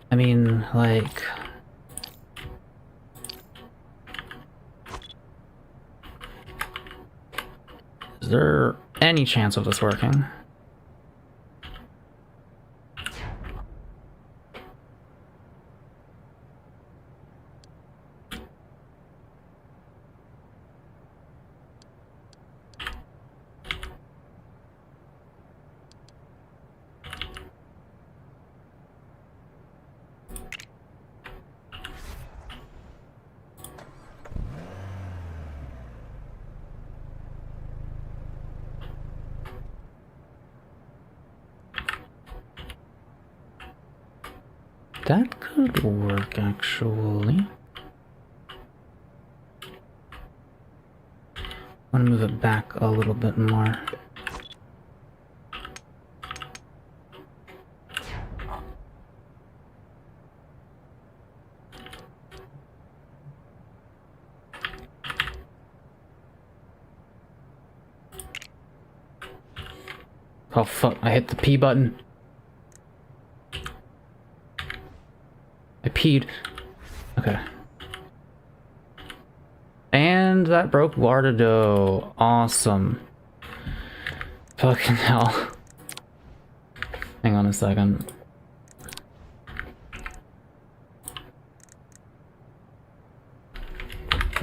I mean, like... Is there any chance of this working? That could work, actually. I want to move it back a little bit more. Oh fuck, I hit the P button. I peed. Okay. And that broke Lardo. Awesome. Fucking hell. Hang on a second.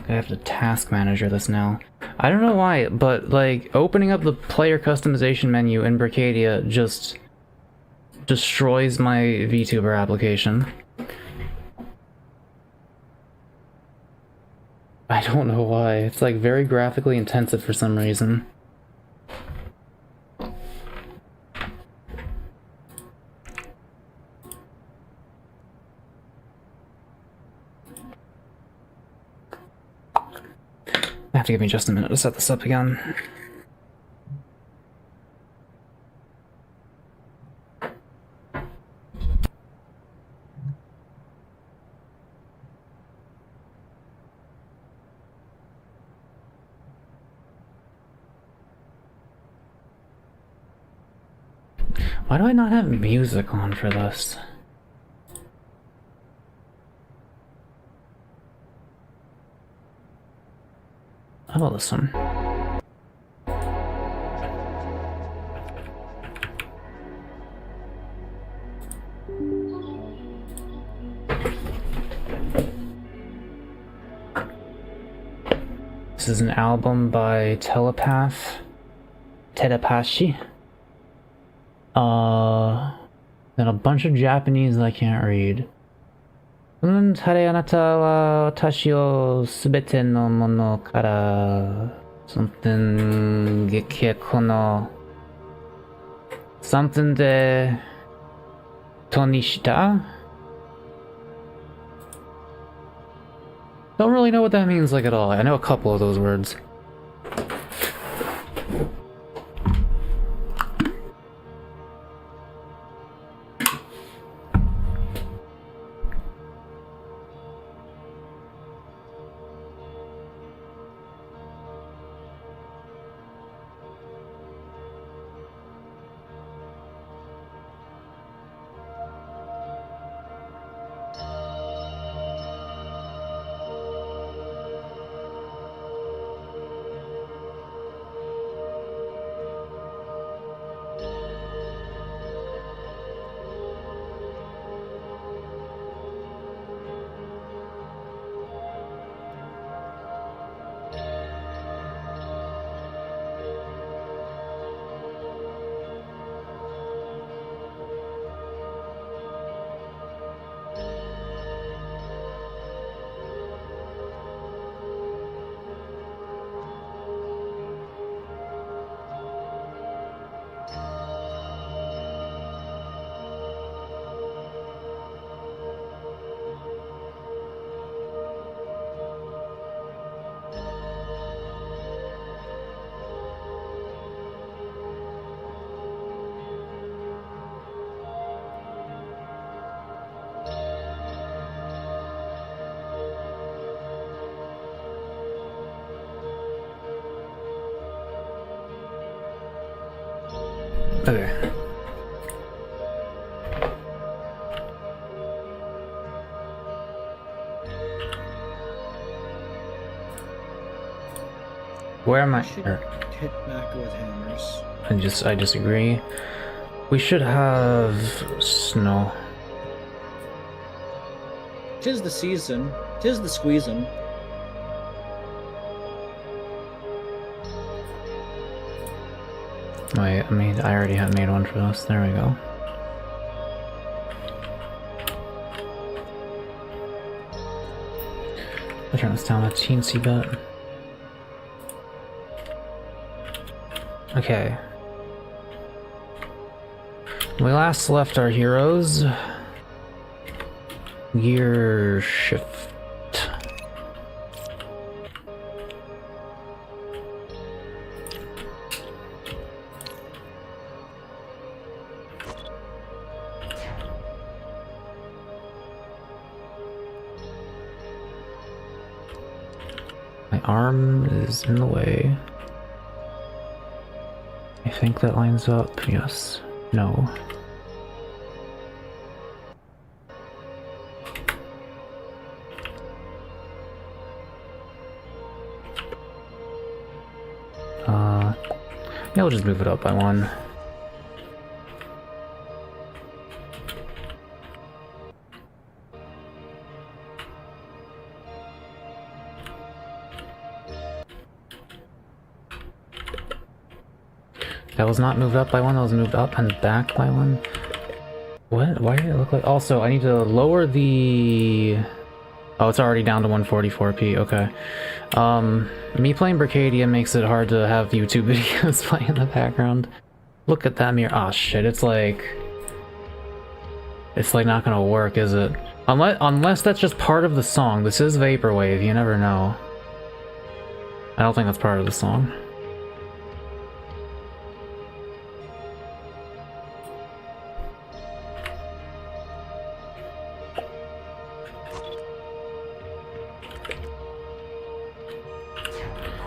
I have to task manager this now. I don't know why, but like opening up the player customization menu in Brickadia just destroys my VTuber application. I don't know why. It's like very graphically intensive for some reason. Have to give me just a minute to set this up again. Why do I not have music on for this? How about this one? This is an album by Telepathy. Then a bunch of Japanese that I can't read. Something de Tonishita? Don't really know what that means like at all. I know a couple of those words. Okay. Where am I? Should hit Mako with hammers. I disagree. We should have snow. 'Tis the season. 'Tis the squeezin'. Wait, I already had made one for this. There we go. I'll turn this down a teensy bit. Okay. When we last left our heroes, gear shift. My arm is in the way. I think that lines up. Yes. No. Yeah, we'll just move it up by one. That was not moved up by one, that was moved up and back by one. What? Why did it look like... Also, I need to lower the... Oh, it's already down to 144p, okay. Me playing Brickadia makes it hard to have YouTube videos playing in the background. Look at that mirror. Oh shit, it's like not gonna work, is it? Unless that's just part of the song. This is Vaporwave, you never know. I don't think that's part of the song.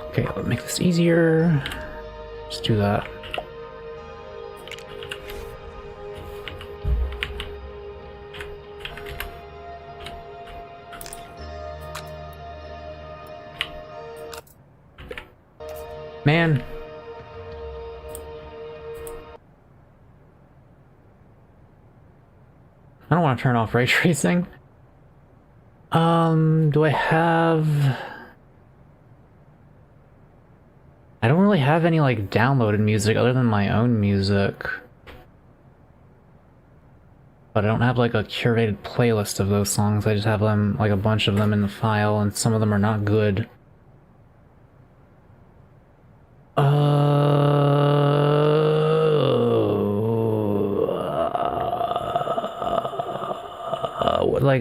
Okay, I'll make this easier. Just do that. Man. I don't want to turn off ray tracing. Do I have... I don't really have any, like, downloaded music other than my own music. But I don't have, like, a curated playlist of those songs. I just have them, like, a bunch of them in the file, and some of them are not good.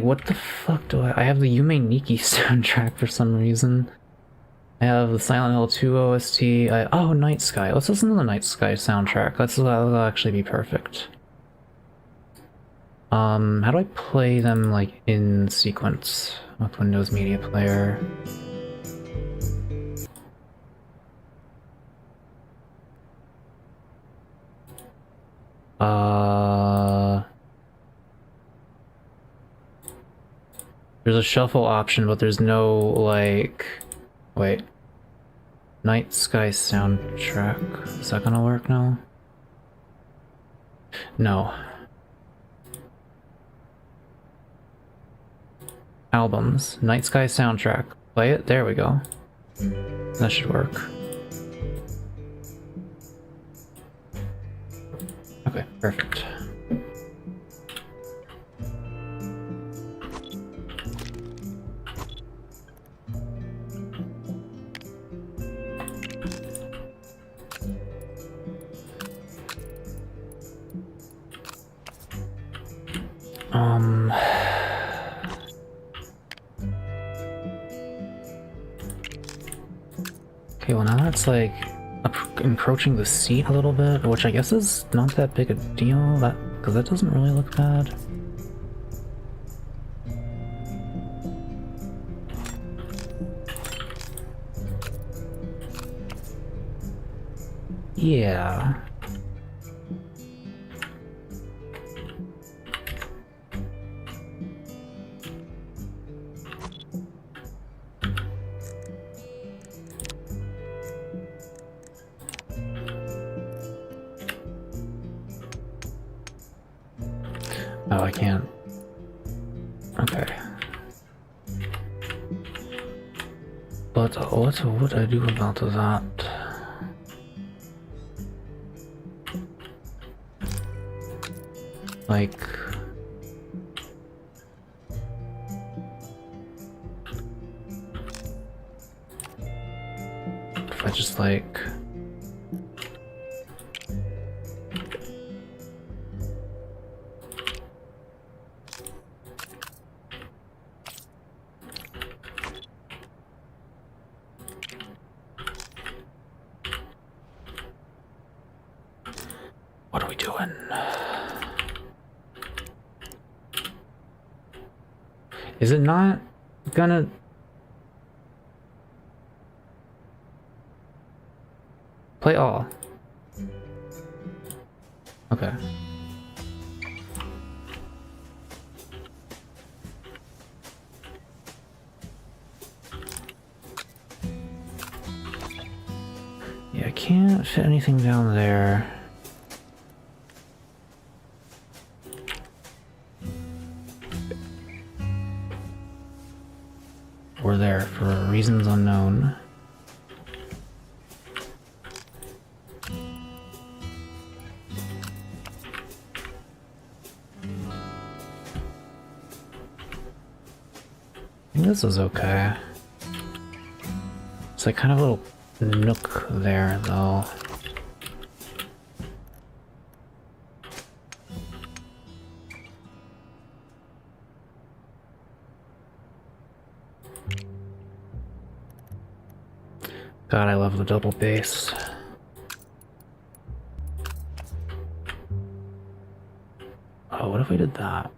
What the fuck do I have the Yume Nikki soundtrack for some reason. I have the Silent Hill 2 OST. Oh, Night Sky. Let's listen to the Night Sky soundtrack. That'll actually be perfect. How do I play them, like, in sequence with Windows Media Player? There's a shuffle option, but there's no, like... Wait. Night Sky soundtrack. Is that gonna work now? No. Albums. Night Sky soundtrack. Play it? There we go. That should work. Okay, perfect. Okay, well now that's like encroaching the seat a little bit, which I guess is not that big a deal, because that doesn't really look bad. Yeah. Oh, I can't. Okay. But what would I do about that? Like... if I just like... What are we doing? Is it not gonna... play all? Okay. Yeah, I can't fit anything down there. Or there, for reasons unknown. I think this is okay. It's like kind of a little nook there, though. God, I love the double bass. Oh, what if we did that?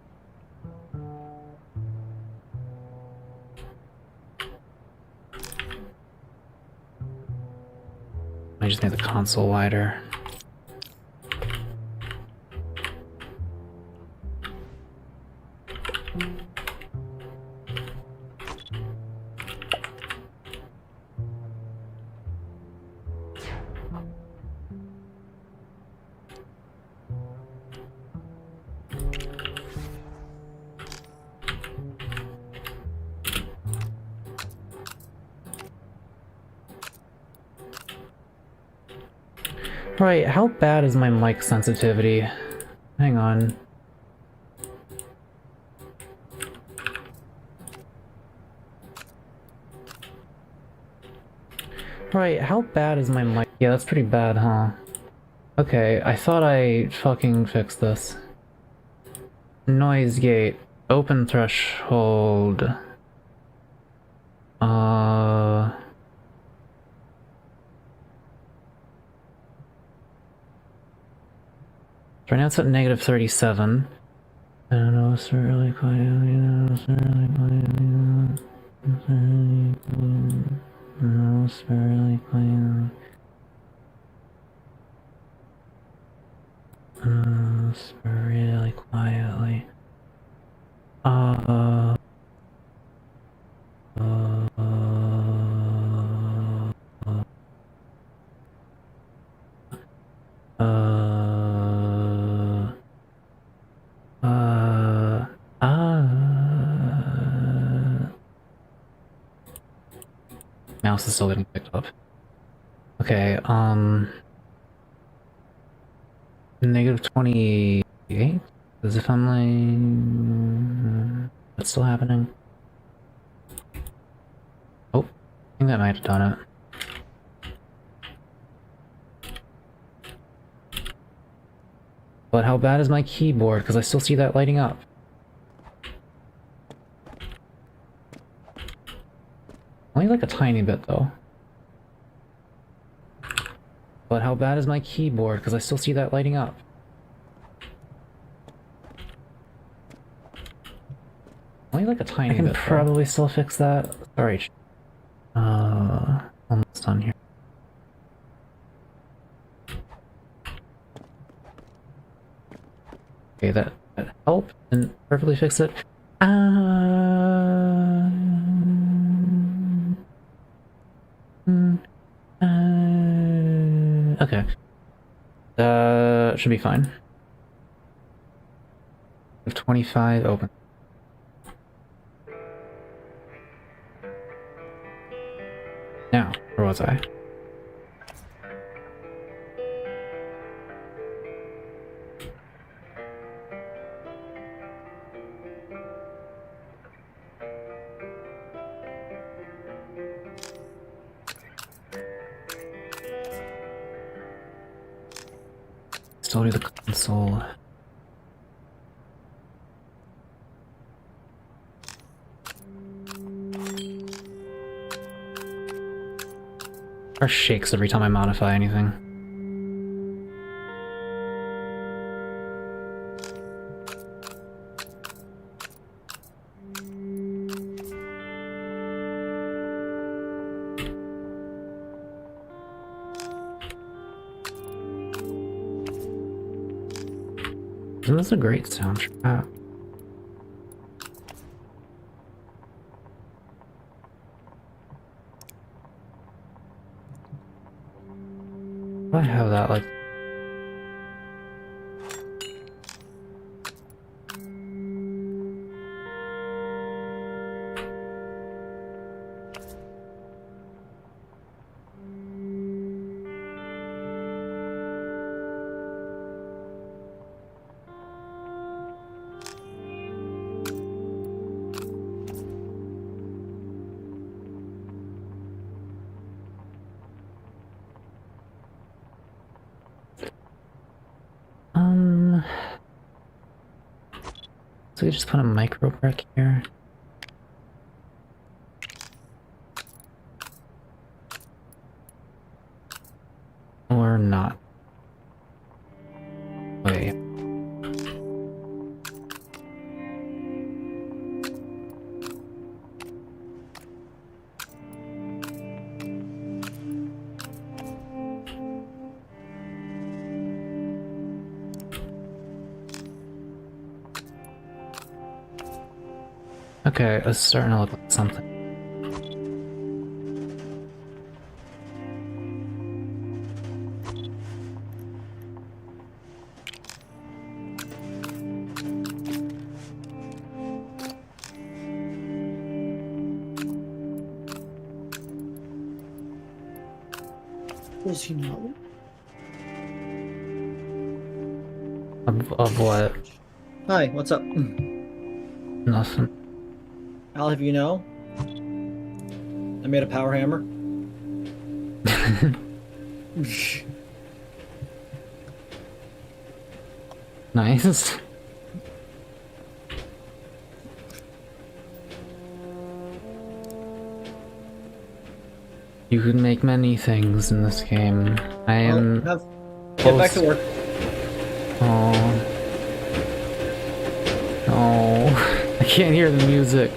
I just made the console wider. Right, how bad is my mic sensitivity? Hang on. Right, how bad is my mic? Yeah, that's pretty bad, huh? Okay, I thought I fucking fixed this. Noise gate. Open threshold. Right now it's at negative 37. I don't know, it's really quiet. It's really quiet. It's really quiet. It's really quiet. Really quietly. Mouse is still getting picked up. Okay, negative 28? As if I'm like... That's still happening? Oh, I think that might have done it. But how bad is my keyboard? Because I still see that lighting up. Only like a tiny bit, though. But how bad is my keyboard? Because I still see that lighting up. Only like a tiny bit. I can probably still fix that. Sorry. Almost done here. Okay, that helped and perfectly fix it. Okay. Should be fine. 25 open. Now, where was I? Still do the console. Or shakes every time I modify anything. Isn't this a great soundtrack? I have that like basically just put a micro brick here. Or not. Wait. Okay, it's starting to look like something. Does he know? Of what? Hi, what's up? Nothing. I'll have you know, I made a power hammer. Nice. You can make many things in this game. I am. Get back to work. Oh. Oh. I can't hear the music.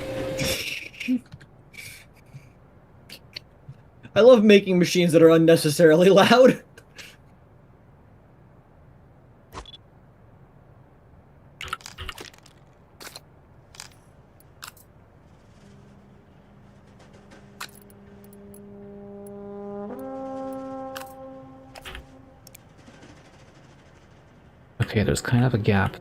I love making machines that are unnecessarily loud. Okay, there's kind of a gap.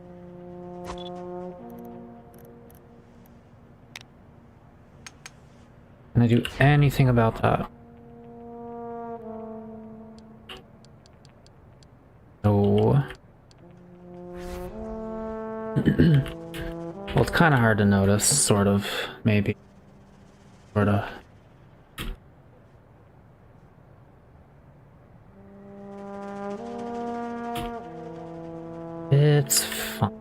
Can I do anything about that? No. Well, it's kind of hard to notice, sort of, maybe. Sort of. It's fine.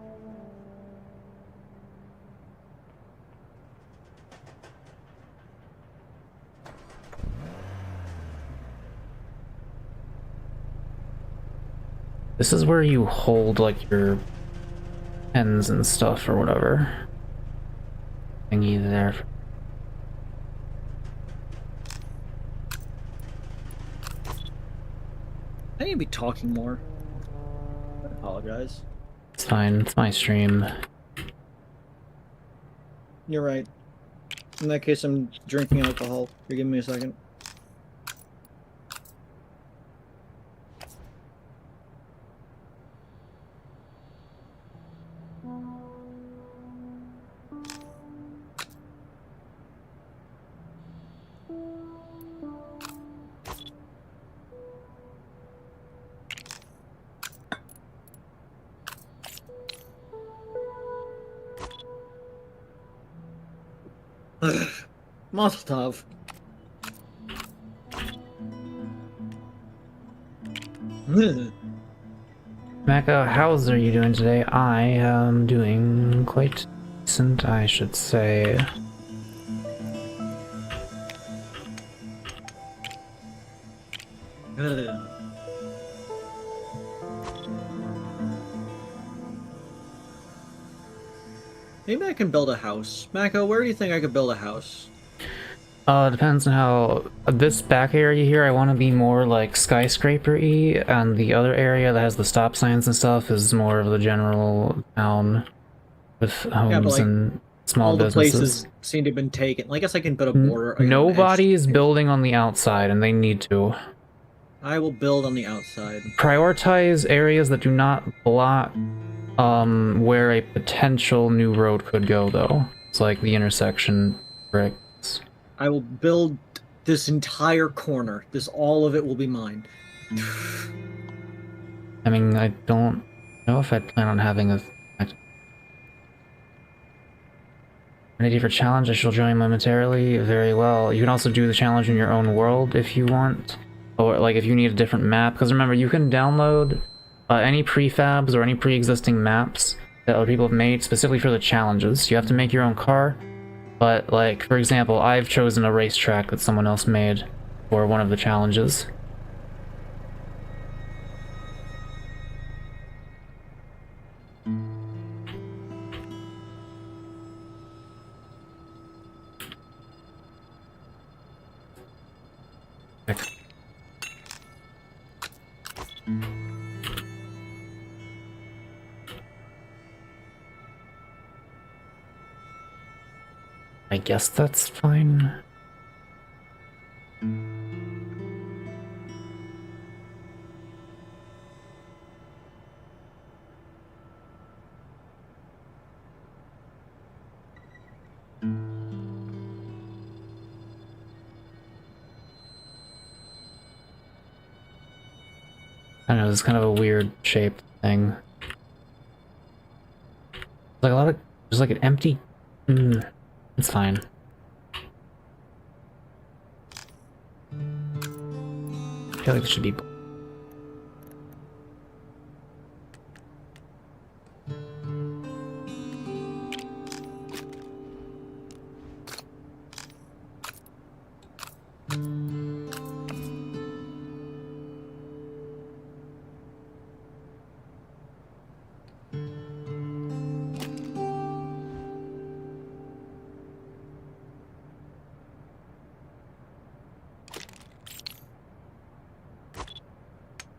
This is where you hold, like, your pens and stuff or whatever. Thingy there. I need to be talking more. I apologize. It's fine, it's my stream. You're right. In that case, I'm drinking alcohol. Give me a second. Mazel tov. Mako, how's are you doing today? I am doing quite decent, I should say. Maybe I can build a house. Mako, where do you think I could build a house? Depends on how... This back area here, I want to be more like skyscraper-y, and the other area that has the stop signs and stuff is more of the general town with homes like, and small all the businesses. places seem to have been taken. Like, I guess I can put a border. Nobody is building on the outside, and they need to. I will build on the outside. Prioritize areas that do not block where a potential new road could go, though. It's like the intersection bricks. I will build this entire corner. All of it will be mine. I mean, I don't know if I plan on having a... Ready for challenge? I shall join momentarily. Very well. You can also do the challenge in your own world if you want. Or, like, if you need a different map. Because remember, you can download any prefabs or any pre-existing maps that other people have made specifically for the challenges. You have to make your own car, but like, for example, I've chosen a racetrack that someone else made for one of the challenges. I guess that's fine. I don't know, it's kind of a weird shaped thing. Like a lot of, there's like an empty, it's fine. I feel like it should be.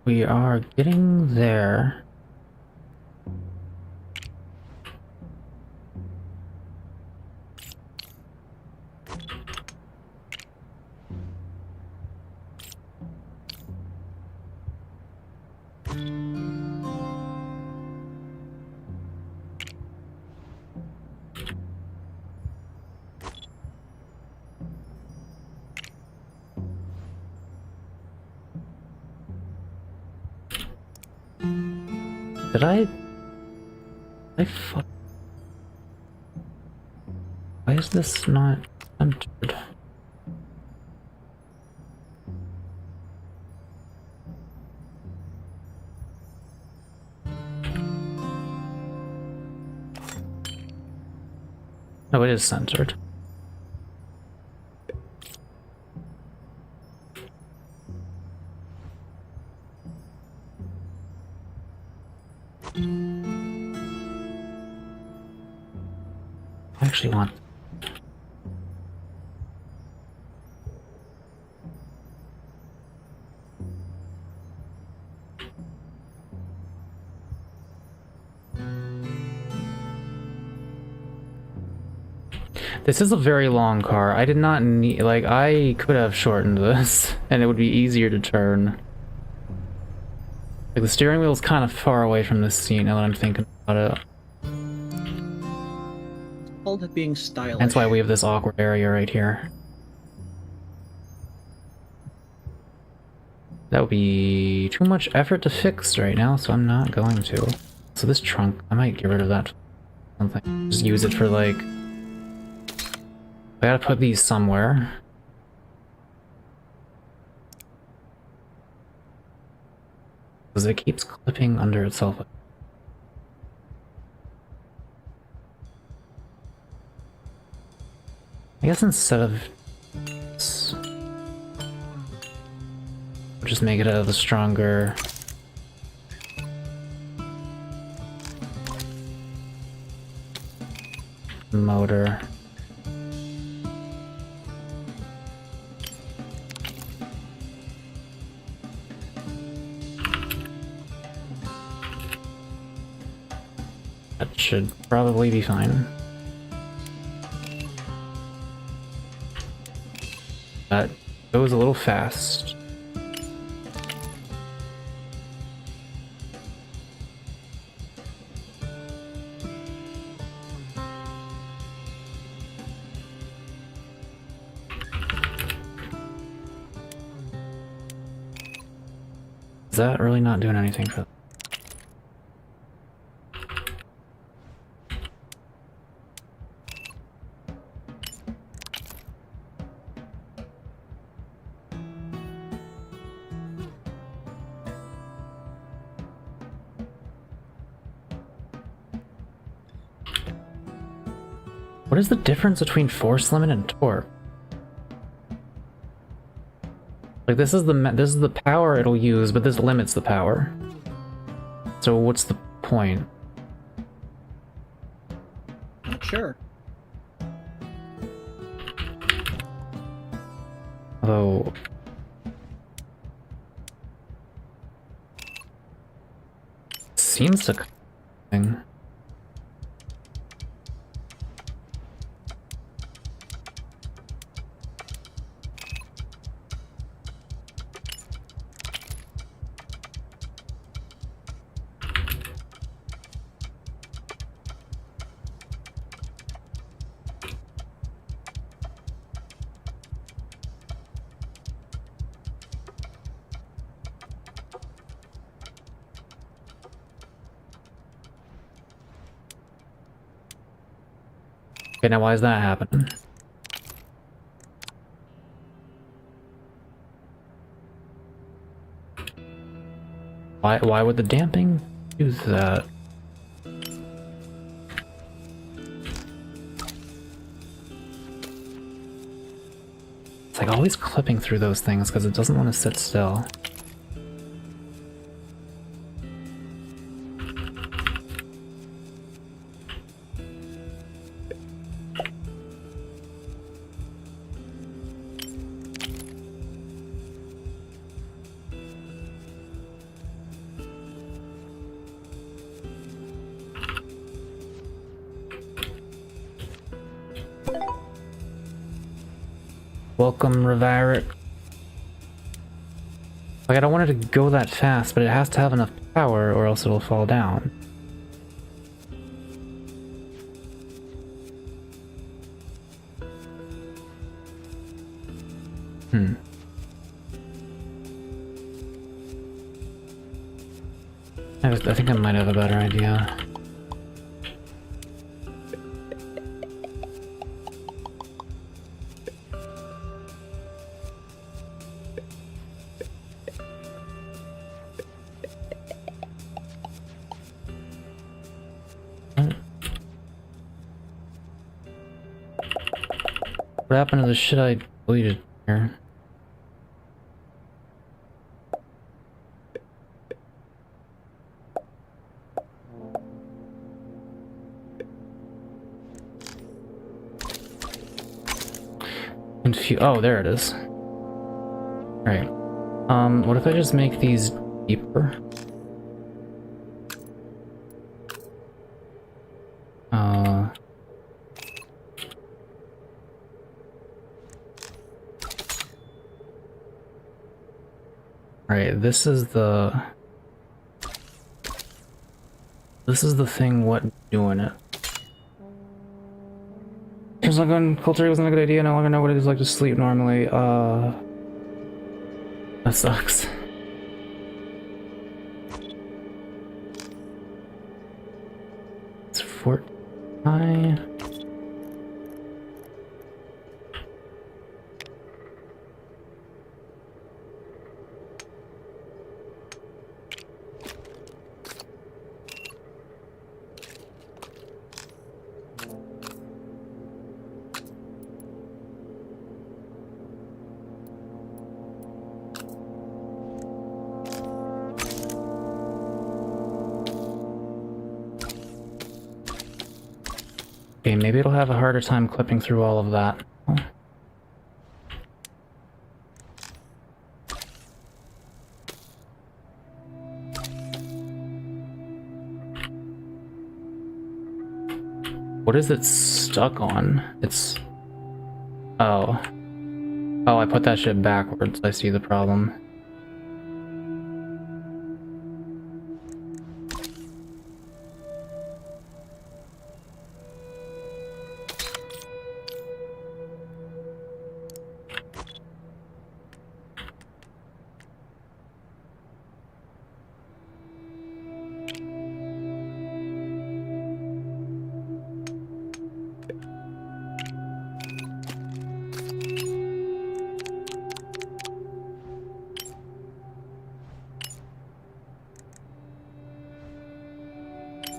We are getting there. Did I fuck? Why is this not entered? No, it is centered. I actually want. This is a very long car. I did not need, like, I could have shortened this, and it would be easier to turn. Like, the steering wheel is kind of far away from this seat now that I'm thinking about it. It's called it being stylish. That's why we have this awkward area right here. That would be too much effort to fix right now, so I'm not going to. So this trunk, I might get rid of that. Something. Just use it for, like... I gotta put these somewhere. Because it keeps clipping under itself. I guess instead of this, we'll just make it a stronger motor. That should probably be fine. That goes a little fast. Is that really not doing anything for that? What is the difference between force limit and torque? Like this is the power it'll use, but this limits the power. So what's the point? Not sure. Although seems to thing. Okay, now why is that happening? Why would the damping do that? It's like always clipping through those things because it doesn't want to sit still. Welcome, Revaric. Like, I don't want it to go that fast, but it has to have enough power or else it'll fall down. I think I might have a better idea. What happened to the shit I deleted here? Oh, there it is. Right. What if I just make these deeper? Right, this is the thing what doing it. Just like when culture wasn't a good idea, no longer know what it is like to sleep normally. That sucks. It's 14. Okay, maybe it'll have a harder time clipping through all of that. What is it stuck on? It's... Oh. Oh, I put that shit backwards. I see the problem.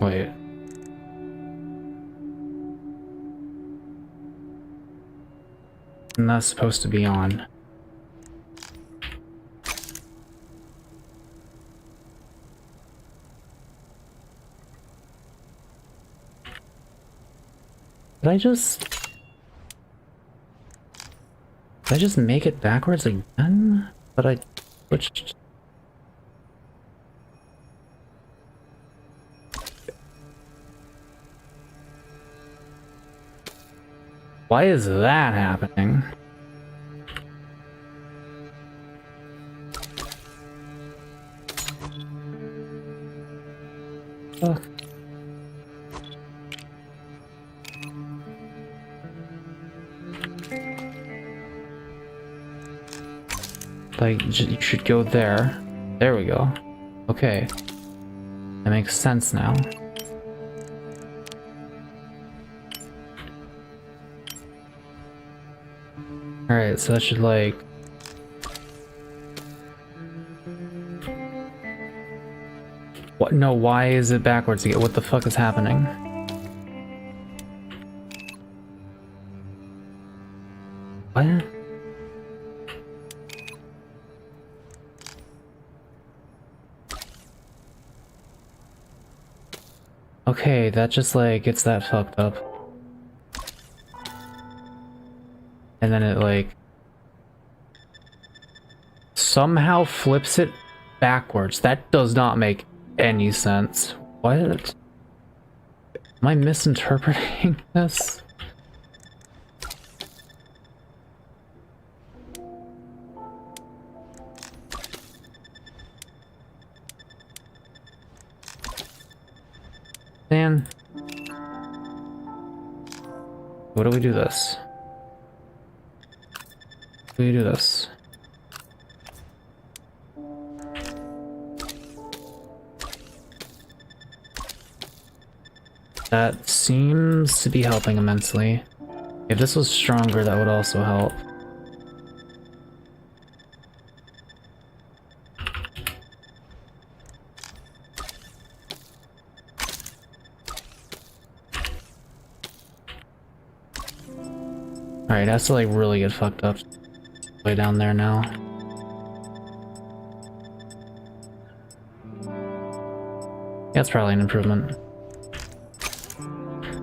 Wait. button that's supposed to be on? Did I just make it backwards again? But I switched. Why is that happening? Fuck. Like, you should go there. There we go. Okay. That makes sense now. Alright, so that should like... What? No, why is it backwards again? What the fuck is happening? What? Okay, that just like gets that fucked up. And then it like somehow flips it backwards. That does not make any sense. What? Am I misinterpreting this? Man. What do we do this? How do we do this? That seems to be helping immensely. If this was stronger, that would also help. Alright, it has to like really get fucked up. Way down there now. That's probably an improvement.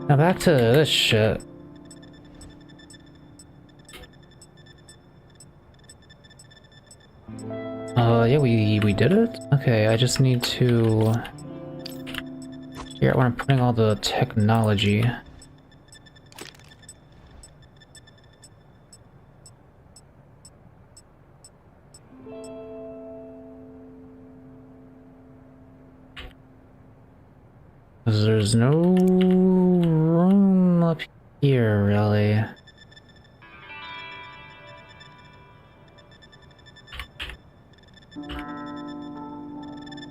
Now back to this shit. Yeah, we did it? Okay, I just need to figure out where I'm putting all the technology. Because there's no room up here, really.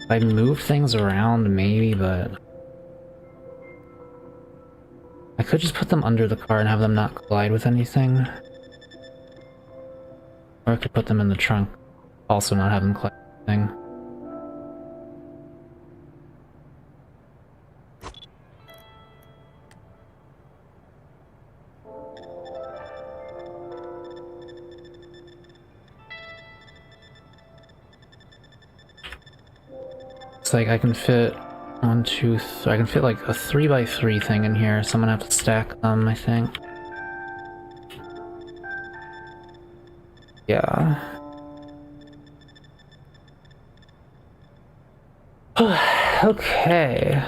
I move things around, maybe, but... I could just put them under the car and have them not collide with anything. Or I could put them in the trunk, also not have them collide with anything. It's like I can fit one, two, I can fit like a 3x3 thing in here, so I'm gonna have to stack them, I think. Yeah. Okay.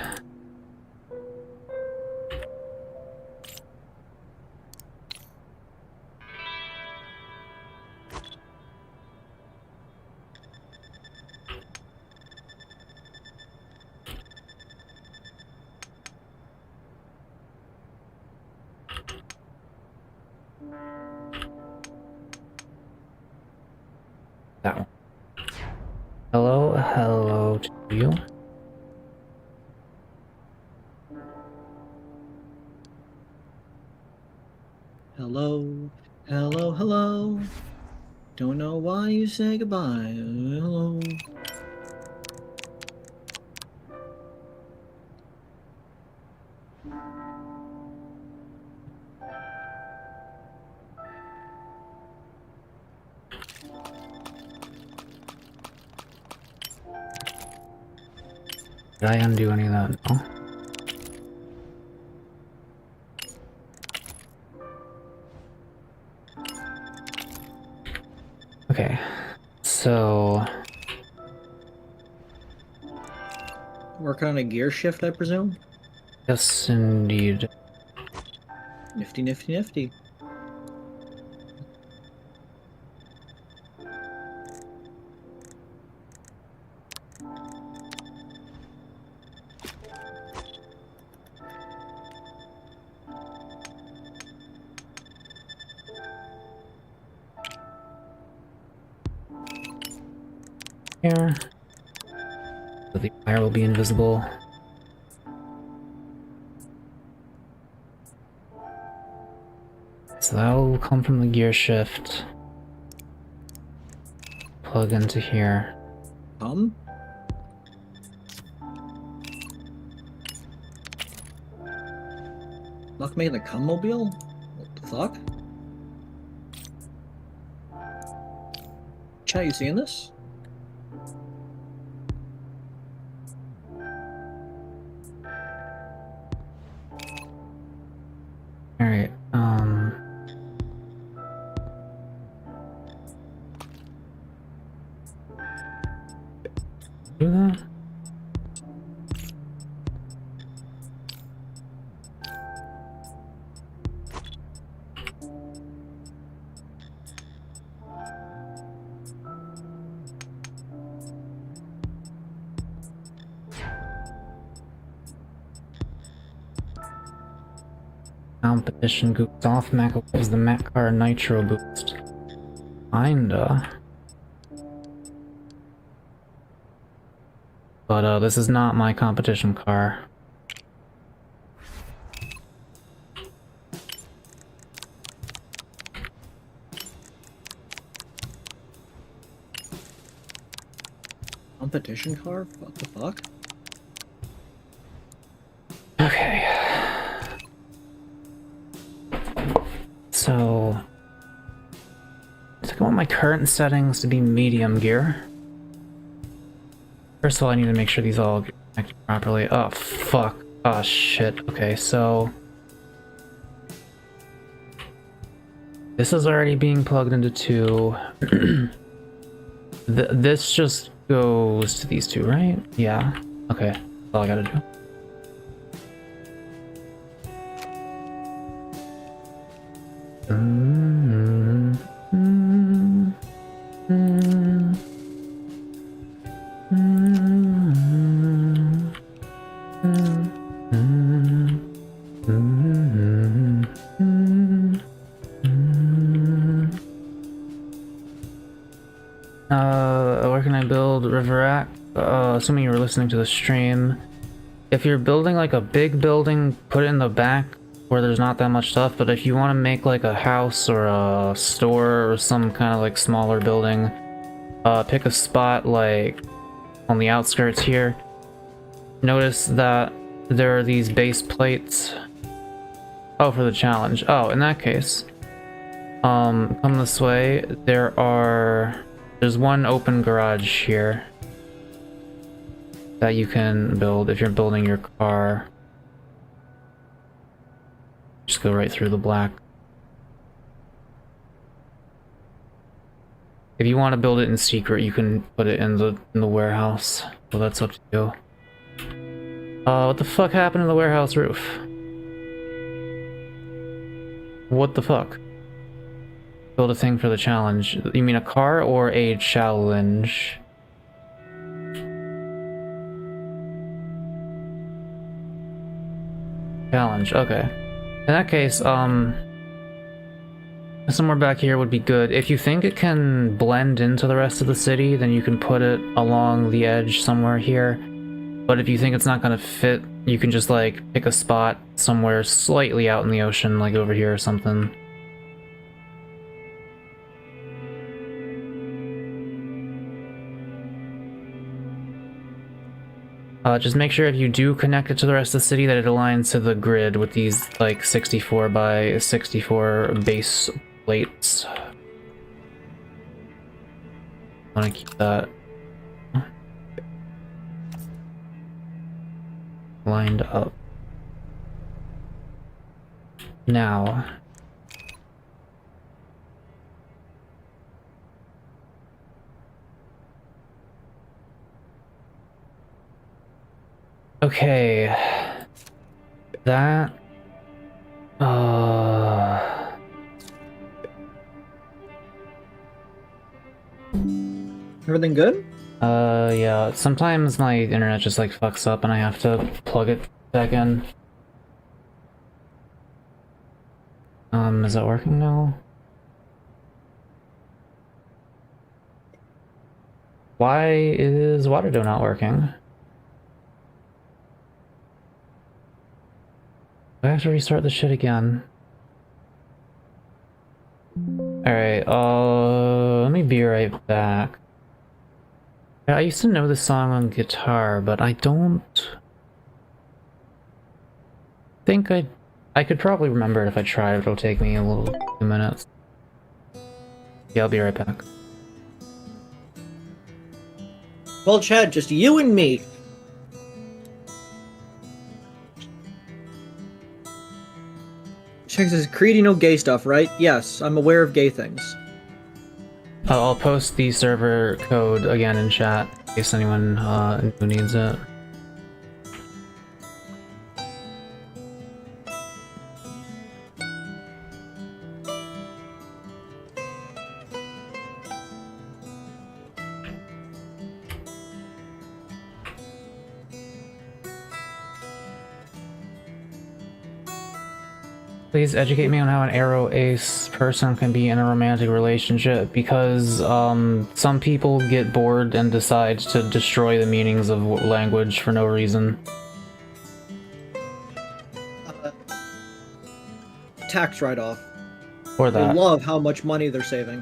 That one. Hello to you. Hello. Don't know why you say goodbye. Hello. Did I undo any of that? No. Okay, so Working on a gear shift, I presume? yes, indeed. Nifty, nifty, nifty. Here, so the fire will be invisible. So that will come from the gear shift. Plug into here. Luck making a cum mobile? What the fuck? Chat, you seeing this? Alright, do that? Competition goops off. Mako gives the Mac car nitro boost. Kinda. But this is not my competition car. Competition car? What the fuck? Okay. So I want my current settings to be medium gear. First of all, I need to make sure these all get connected properly. Oh, fuck. Oh, shit. Okay, so this is already being plugged into 2. This just goes to these 2, right? Yeah. Okay, that's all I gotta do. Where can I build Riverac? Assuming you were listening to the stream. If you're building like a big building, put it in the back where there's not that much stuff, but if you want to make like a house or a store or some kind of like smaller building, pick a spot like on the outskirts here. Notice that there are these base plates. Oh, for the challenge. Oh, in that case, come this way. There's one open garage here that you can build if you're building your car. Just go right through the black. If you want to build it in secret, you can put it in the warehouse. Well, that's up to you. What the fuck happened to the warehouse roof? What the fuck? Build a thing for the challenge. You mean a car or a challenge? Challenge, okay. In that case, somewhere back here would be good. If you think it can blend into the rest of the city, then you can put it along the edge somewhere here. But if you think it's not gonna fit, you can just like pick a spot somewhere slightly out in the ocean, like over here or something. Just make sure if you do connect it to the rest of the city that it aligns to the grid with these like 64 by 64 base plates. I want to keep that. lined up. Now. Okay. That. Everything good? Yeah. Sometimes my internet just like fucks up and I have to plug it back in. Is that working now? Why is Waterdo not working? I have to restart the shit again. Alright, let me be right back. I used to know this song on guitar, but I don't think I could probably remember it if I tried. It'll take me a few minutes. Yeah, I'll be right back. Well, Chad, just you and me. Check this. Creed, you know gay stuff, right? Yes, I'm aware of gay things. I'll post the server code again in chat in case anyone who needs it. Please educate me on how an aro ace person can be in a romantic relationship, because some people get bored and decide to destroy the meanings of language for no reason. Tax write-off. Or that. I love how much money they're saving.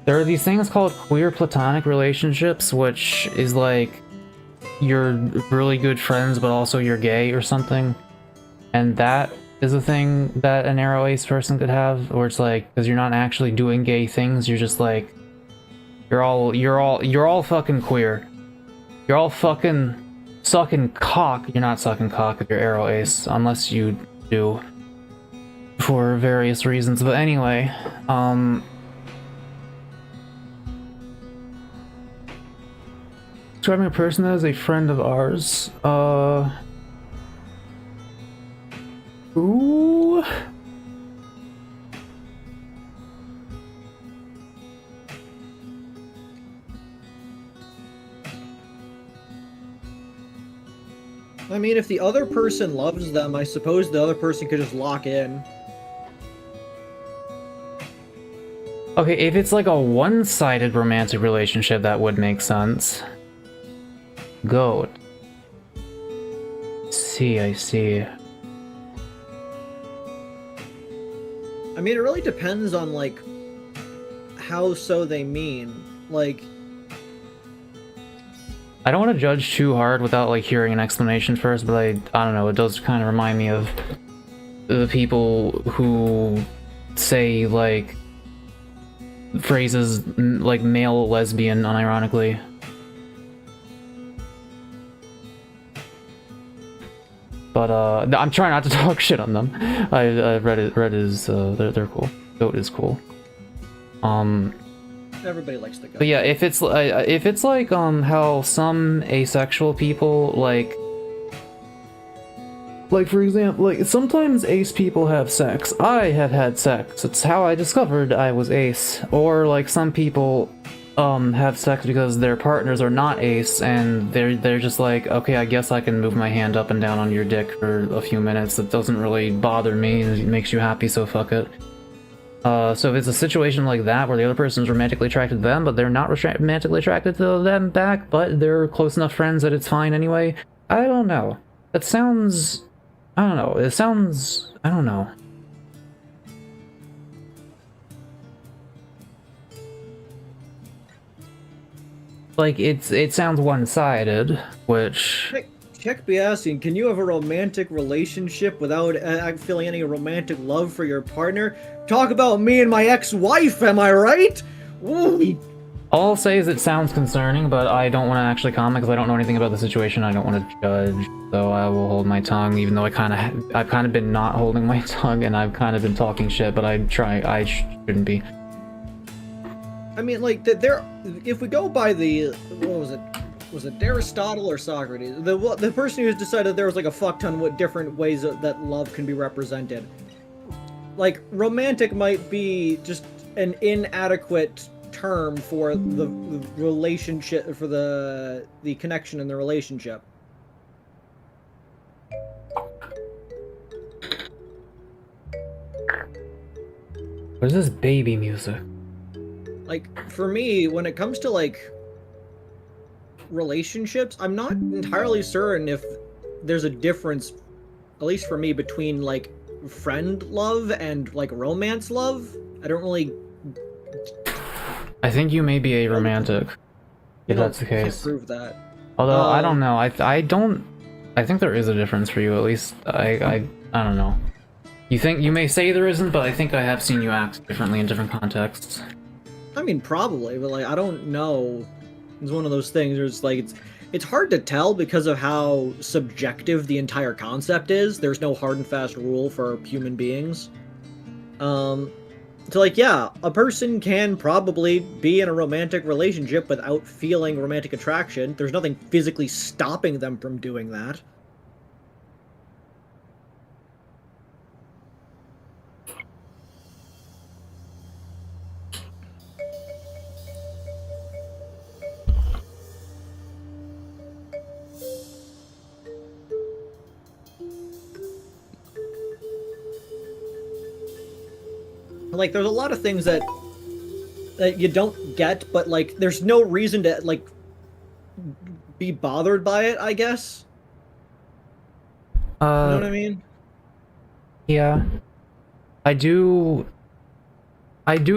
There are these things called queer platonic relationships, which is like you're really good friends but also you're gay or something, and that is a thing that an aro ace person could have, where it's like, because you're not actually doing gay things, you're just like, you're all fucking queer. You're all fucking sucking cock. You're not sucking cock if you're aro ace, unless you do, for various reasons. But anyway, describing a person that is a friend of ours, Ooh. I mean, if the other person loves them, I suppose the other person could just lock in. Okay, if it's like a one-sided romantic relationship, that would make sense. Goat. I see. I mean, it really depends on, like, how so they mean. Like, I don't want to judge too hard without, like, hearing an explanation first, but I don't know, it does kind of remind me of the people who say, like, phrases like male lesbian unironically. But I'm trying not to talk shit on them. I Red is they're cool. Goat is cool. everybody likes the goat. But yeah, if it's like how some asexual people like for example, like sometimes ace people have sex. I have had sex. It's how I discovered I was ace. Or like some people have sex because their partners are not ace, and they're just like, okay, I guess I can move my hand up and down on your dick for a few minutes. It doesn't really bother me. It makes you happy, so fuck it. So if it's a situation like that where the other person's romantically attracted to them, but they're not romantically attracted to them back, but they're close enough friends that it's fine anyway, I don't know. That sounds... I don't know. It sounds... I don't know. Like, it sounds one-sided, which... Check be asking, can you have a romantic relationship without feeling any romantic love for your partner? Talk about me and my ex-wife, am I right? Ooh. All I'll say is it sounds concerning, but I don't want to actually comment because I don't know anything about the situation. I don't want to judge, so I will hold my tongue. Even though I've kind of been not holding my tongue, and I've kind of been talking shit, but I shouldn't be. I mean, like, if we go by the, what was it? Was it Aristotle or Socrates? The person who's decided there was like a fuck ton of different ways that love can be represented. Like, romantic might be just an inadequate term for the relationship, for the connection in the relationship. What is this baby music? Like, for me, when it comes to like relationships, I'm not entirely certain if there's a difference, at least for me, between like friend love and like romance love. I don't really. I think you may be a romantic, if that's the Can't case. prove that. Although I don't know, I don't. I think there is a difference for you. At least I don't know. You may say there isn't, but I think I have seen you act differently in different contexts. I mean, probably, but like I don't know. It's one of those things where it's like it's hard to tell because of how subjective the entire concept is. There's no hard and fast rule for human beings. So like, yeah, a person can probably be in a romantic relationship without feeling romantic attraction. There's nothing physically stopping them from doing that. Like, there's a lot of things that you don't get, but like, there's no reason to like be bothered by it, I guess. You know what I mean? Yeah. I do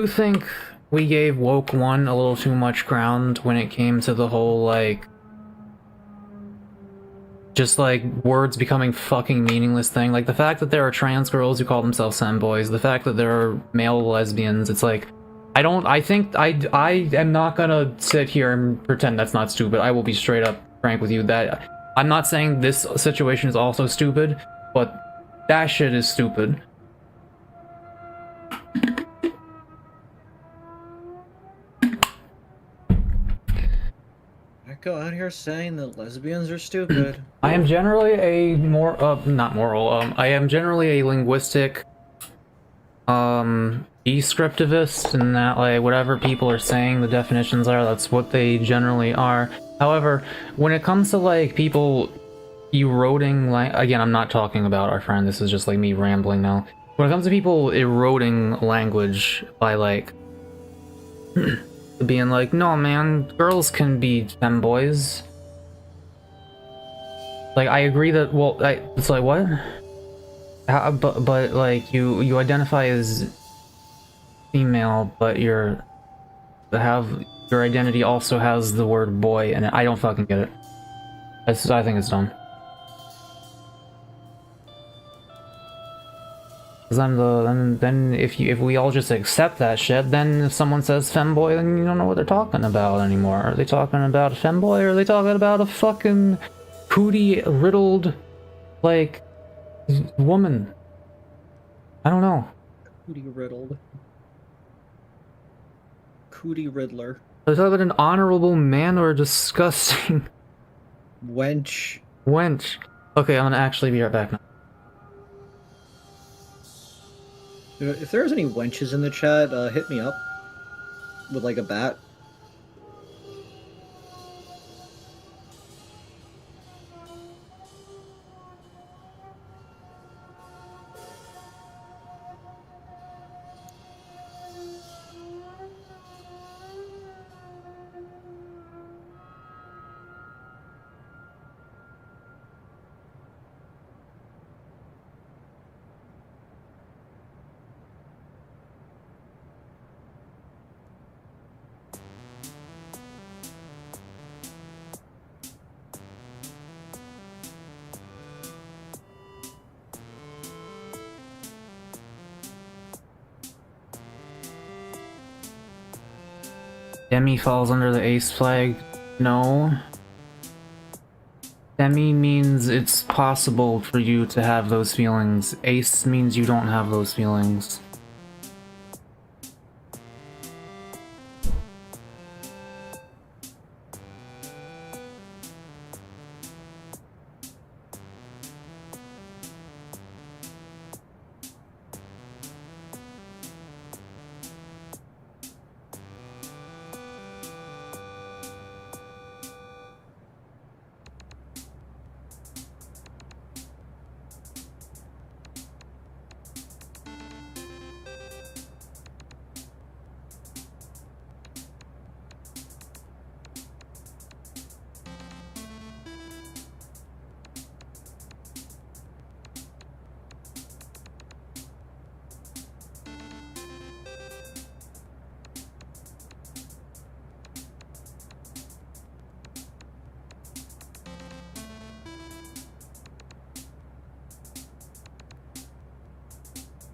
think we gave Woke 1 a little too much ground when it came to the whole, like, just, like, words becoming fucking meaningless thing. Like, the fact that there are trans girls who call themselves femboys, the fact that there are male lesbians, it's like, I am not gonna sit here and pretend that's not stupid. I will be straight up frank with you that I'm not saying this situation is also stupid, but that shit is stupid. Go out here saying that lesbians are stupid. I am generally a not moral, I am generally a linguistic, descriptivist, in that, like, whatever people are saying, the definitions are, that's what they generally are. However, when it comes to, like, people eroding, like, again, I'm not talking about our friend, this is just, like, me rambling now. When it comes to people eroding language by, like, being like, no man, girls can be femboys. Like, I agree that, well, it's like, what? But like, you identify as female, but your identity also has the word boy, and I don't fucking get it. I think it's dumb. Then if we all just accept that shit, then if someone says femboy, then you don't know what they're talking about anymore. Are they talking about a femboy, or are they talking about a fucking cootie riddled, like, woman? I don't know. Cootie riddled. Cootie riddler. Are they talking about an honorable man or a disgusting wench? Wench. Okay, I'm gonna actually be right back now. If there's any wenches in the chat, hit me up with like a bat. Demi falls under the ace flag. No. Demi means it's possible for you to have those feelings. Ace means you don't have those feelings.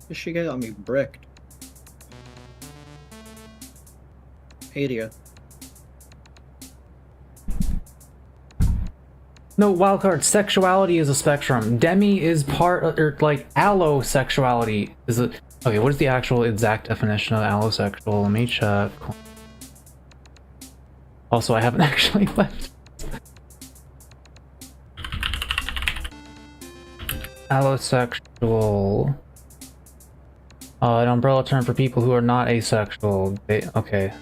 This shit got me bricked. Adia. No, wildcard, sexuality is a spectrum. Demi is part of, or like, allosexuality is a... Okay, what is the actual exact definition of allosexual? Let me check. Also, I haven't actually left. Allosexual. An umbrella term for people who are not asexual. Okay.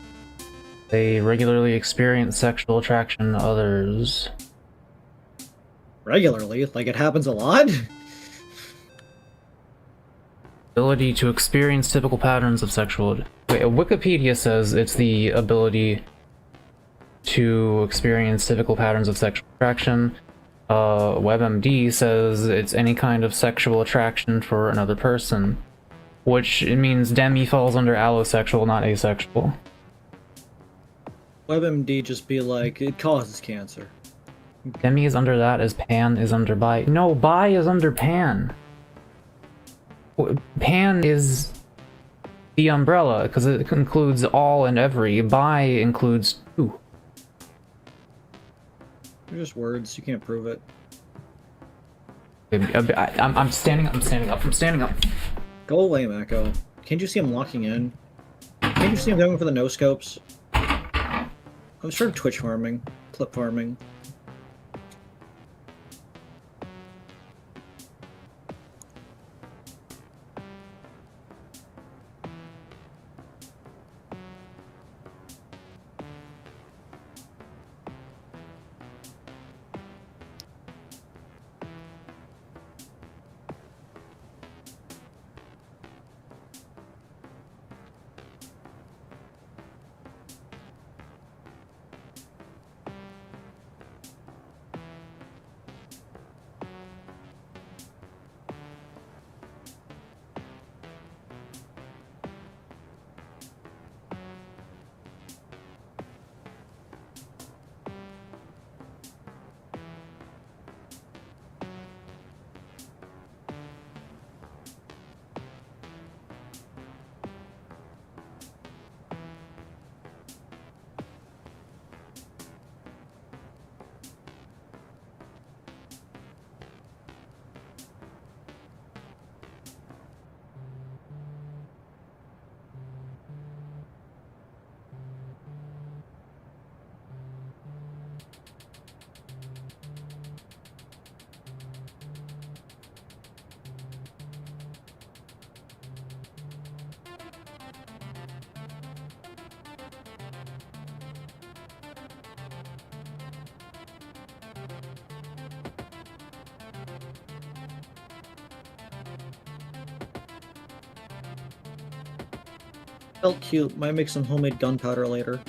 They regularly experience sexual attraction to others. Regularly? Like, it happens a lot? Ability to experience typical patterns of sexual... Wait, Wikipedia says it's the ability to experience typical patterns of sexual attraction. WebMD says it's any kind of sexual attraction for another person. Which it means Demi falls under allosexual, not asexual. WebMD just be like, it causes cancer. Demi is under that as Pan is under Bi. No, Bi is under Pan. Pan is the umbrella, because it includes all and every. Bi includes two. They're just words, you can't prove it. I'm standing up. Go away, Mako. Can't you see him locking in? Can't you see him going for the no-scopes? I'm sure Twitch farming. Clip farming. Felt cute. Might make some homemade gunpowder later.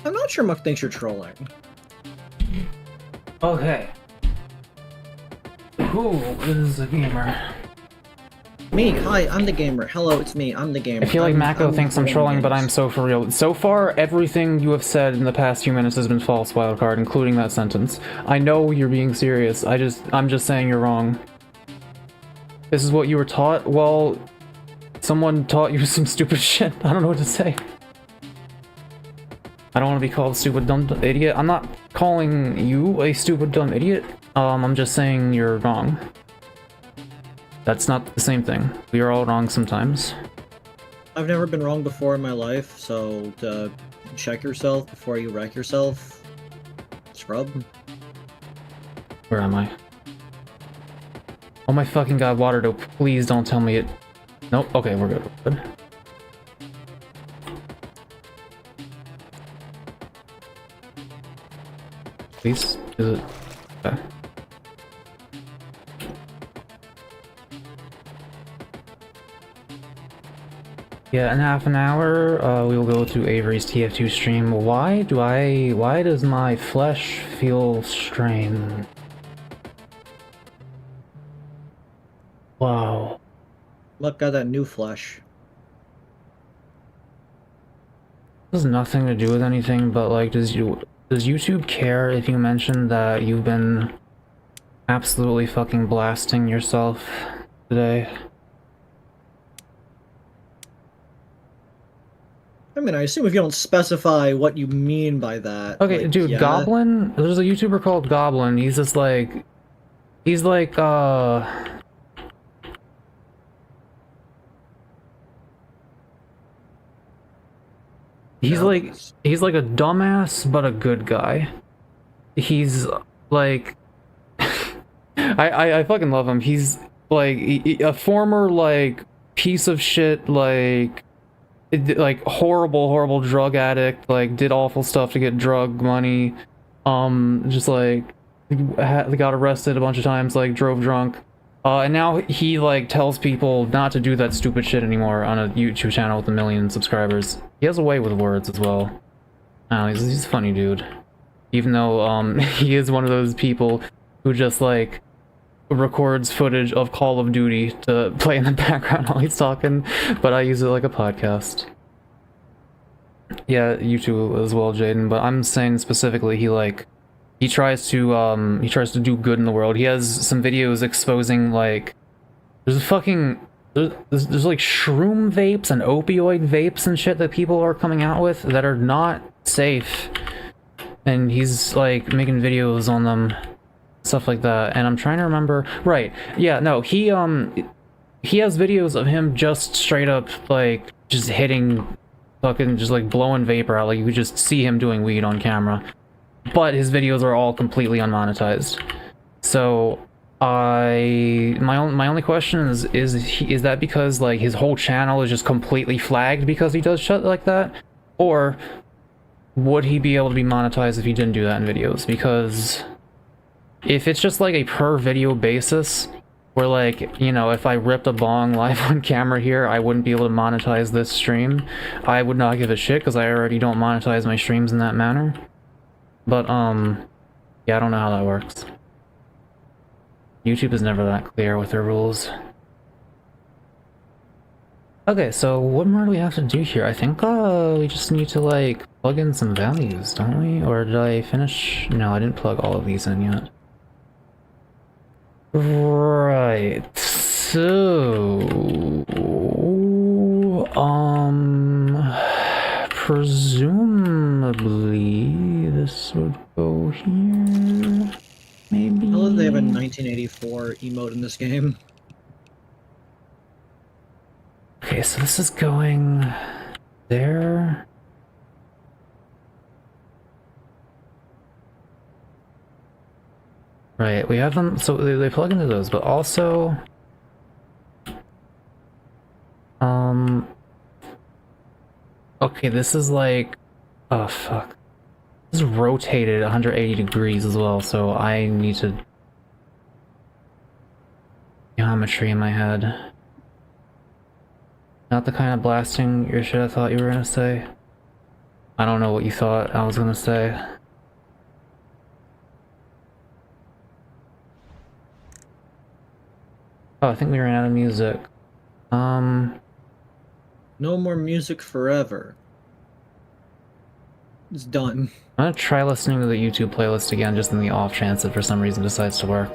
I'm not sure Muck thinks you're trolling. Okay. Who is a gamer? Me, hi, I'm the gamer. Hello, it's me, I'm the gamer. I feel like Mako thinks I'm trolling, but I'm games. so for real. So far, everything you have said in the past few minutes has been false, Wildcard, including that sentence. I know you're being serious. I'm just saying you're wrong. This is what you were taught? Well, someone taught you some stupid shit. I don't know what to say. I don't want to be called stupid dumb idiot. I'm not calling you a stupid dumb idiot. I'm just saying you're wrong. That's not the same thing. We are all wrong sometimes. I've never been wrong before in my life, so check yourself before you wreck yourself. Scrub. Where am I? Oh my fucking god, water dope. Please don't tell me it. Nope. Okay, we're good. We're good. Please? Is it? Okay. Yeah, in half an hour, we will go to Avery's TF2 stream. Why does my flesh feel strained? Wow. Look, got that new flesh. This has nothing to do with anything, but like, does YouTube care if you mention that you've been absolutely fucking blasting yourself today? I mean, I assume if you don't specify what you mean by that. Okay, like, dude, yeah. Goblin? There's a YouTuber called Goblin. He's just like... He's like, He's like a dumbass, but a good guy. He's like... I fucking love him. He's like a former like piece of shit, like horrible drug addict, like did awful stuff to get drug money, just like got arrested a bunch of times, like drove drunk, and now he like tells people not to do that stupid shit anymore on a YouTube channel with 1 million subscribers. He has a way with words as well. He's a funny dude, even though he is one of those people who just like records footage of Call of Duty to play in the background while he's talking, but I use it like a podcast. Yeah, you too as well, Jaden, but I'm saying specifically he tries to do good in the world. He has some videos exposing like there's like shroom vapes and opioid vapes and shit that people are coming out with that are not safe, and he's like making videos on them, stuff like that. And I'm trying to remember, right, yeah, no, he has videos of him just straight up like just hitting fucking just like blowing vapor out, like you could just see him doing weed on camera, but his videos are all completely unmonetized. So my only question is that because like his whole channel is just completely flagged because he does shit like that, or would he be able to be monetized if he didn't do that in videos? Because if it's just like a per video basis, where like, you know, if I ripped a bong live on camera here, I wouldn't be able to monetize this stream, I would not give a shit because I already don't monetize my streams in that manner. But yeah, I don't know how that works. YouTube is never that clear with their rules. Okay, so what more do we have to do here? I think we just need to like plug in some values, don't we? Or did I finish? No, I didn't plug all of these in yet. Right, so presumably this would go here, maybe. I love they have a 1984 emote in this game. Okay, so this is going there. Right, we have them, so they plug into those, but also... Okay, this is like... Oh, fuck. This is rotated 180 degrees as well, so I need to... Geometry in my head. Not the kind of blasting your shit I thought you were gonna say. I don't know what you thought I was gonna say. Oh, I think we ran out of music. No more music forever. It's done. I'm gonna try listening to the YouTube playlist again, just in the off chance it for some reason decides to work.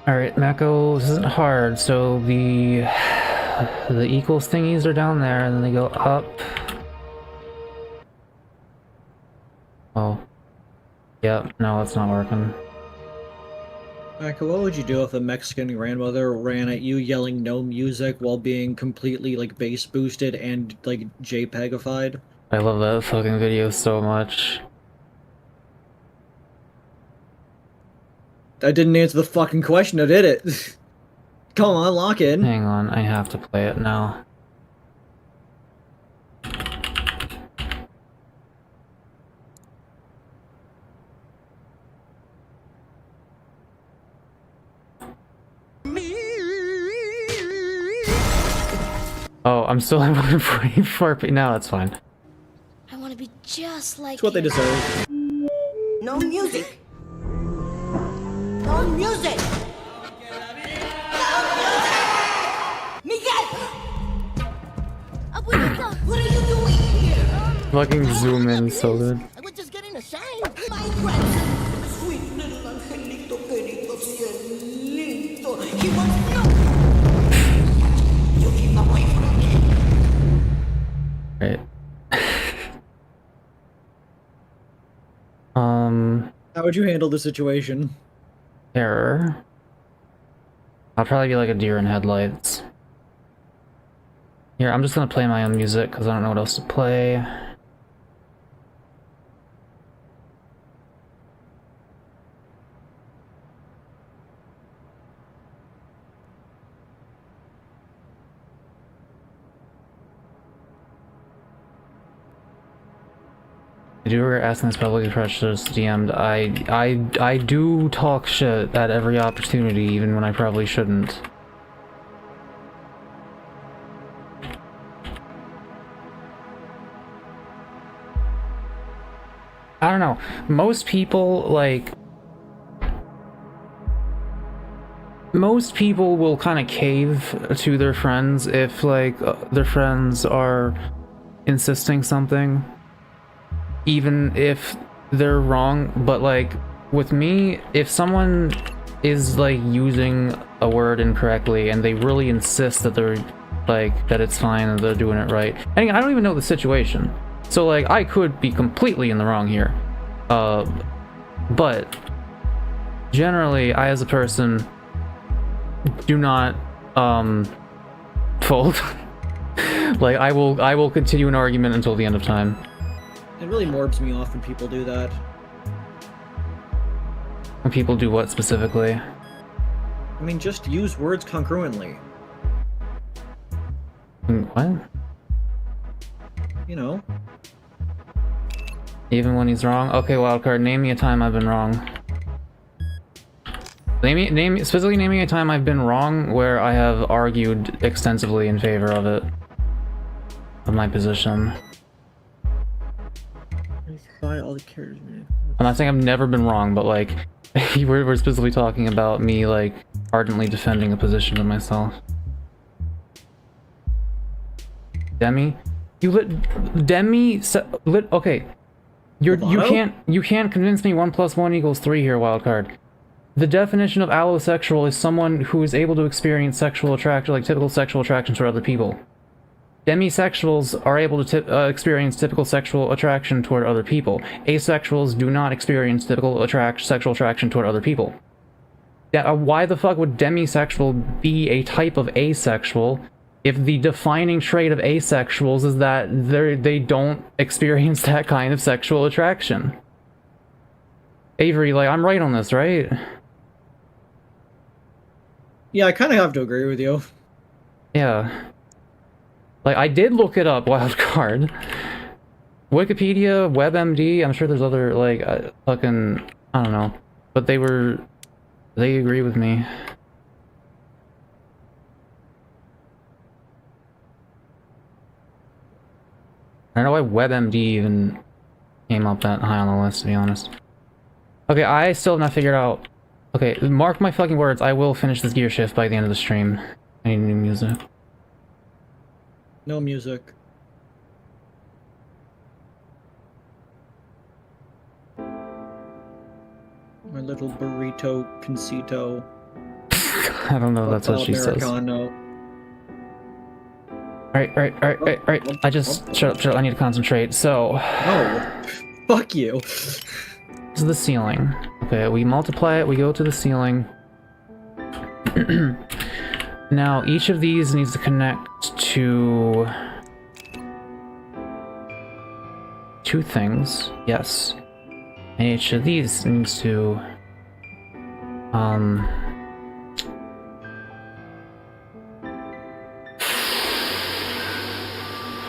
Alright, Mako, this isn't hard, so the equals thingies are down there, and then they go up. Oh. Yep, no, it's not working. Mako, what would you do if a Mexican grandmother ran at you yelling no music while being completely, like, bass boosted and, like, JPEGified? I love that fucking video so much. That didn't answer the fucking question, did it? Come on, lock in. Hang on, I have to play it now. Oh, I'm still at 144. No, that's fine. I want to be just like It's what they him. deserve. No music. No music. Miguel, Abuelita, what are you doing here? Fucking zoom in so good. I was just getting a shine. My grandson, sweet little angelito querido, cielito. He wants no. You keep away from me. Right. How would you handle the situation? Error. I'll probably be like a deer in headlights. Here, I'm just gonna play my own music because I don't know what else to play. I do regret asking this publicly precious DM'd. I do talk shit at every opportunity, even when I probably shouldn't. I don't know. Most people, like... Most people will kind of cave to their friends if, like, their friends are insisting something. Even if they're wrong, but like with me, if someone is like using a word incorrectly and they really insist that they're like that it's fine and they're doing it right, and I don't even know the situation, so like I could be completely in the wrong here, but generally I as a person do not fold. Like I will continue an argument until the end of time. It really morbs me off when people do that. When people do what specifically? I mean, just use words congruently. What? You know? Even when he's wrong? Okay, wildcard, name me a time I've been wrong. Specifically name me a time I've been wrong where I have argued extensively in favor of it. Of my position. All the characters, man. I'm not saying I've never been wrong, but like, we're specifically talking about me like ardently defending a position of myself. Demi? Okay. You can't convince me 1 + 1 = 3 here, wildcard. The definition of allosexual is someone who is able to experience sexual attraction, like typical sexual attraction toward other people. Demisexuals are able to experience typical sexual attraction toward other people. Asexuals do not experience typical sexual attraction toward other people. Why the fuck would demisexual be a type of asexual if the defining trait of asexuals is that they don't experience that kind of sexual attraction? Avery, like, I'm right on this, right? Yeah, I kind of have to agree with you. Yeah. Like, I did look it up, wildcard. Wikipedia, WebMD, I'm sure there's other, like, fucking, I don't know. But they agree with me. I don't know why WebMD even came up that high on the list, to be honest. Okay, I still have not figured out... Okay, mark my fucking words, I will finish this gear shift by the end of the stream. I need new music. No music. My little burrito concito. I don't know, that's what she says. Americano. Alright. I just... Shut up, I need to concentrate. So... No. Fuck you. This is the ceiling. Okay, we multiply it, we go to the ceiling. Now, each of these needs to connect to... 2 things. Yes. And each of these needs to...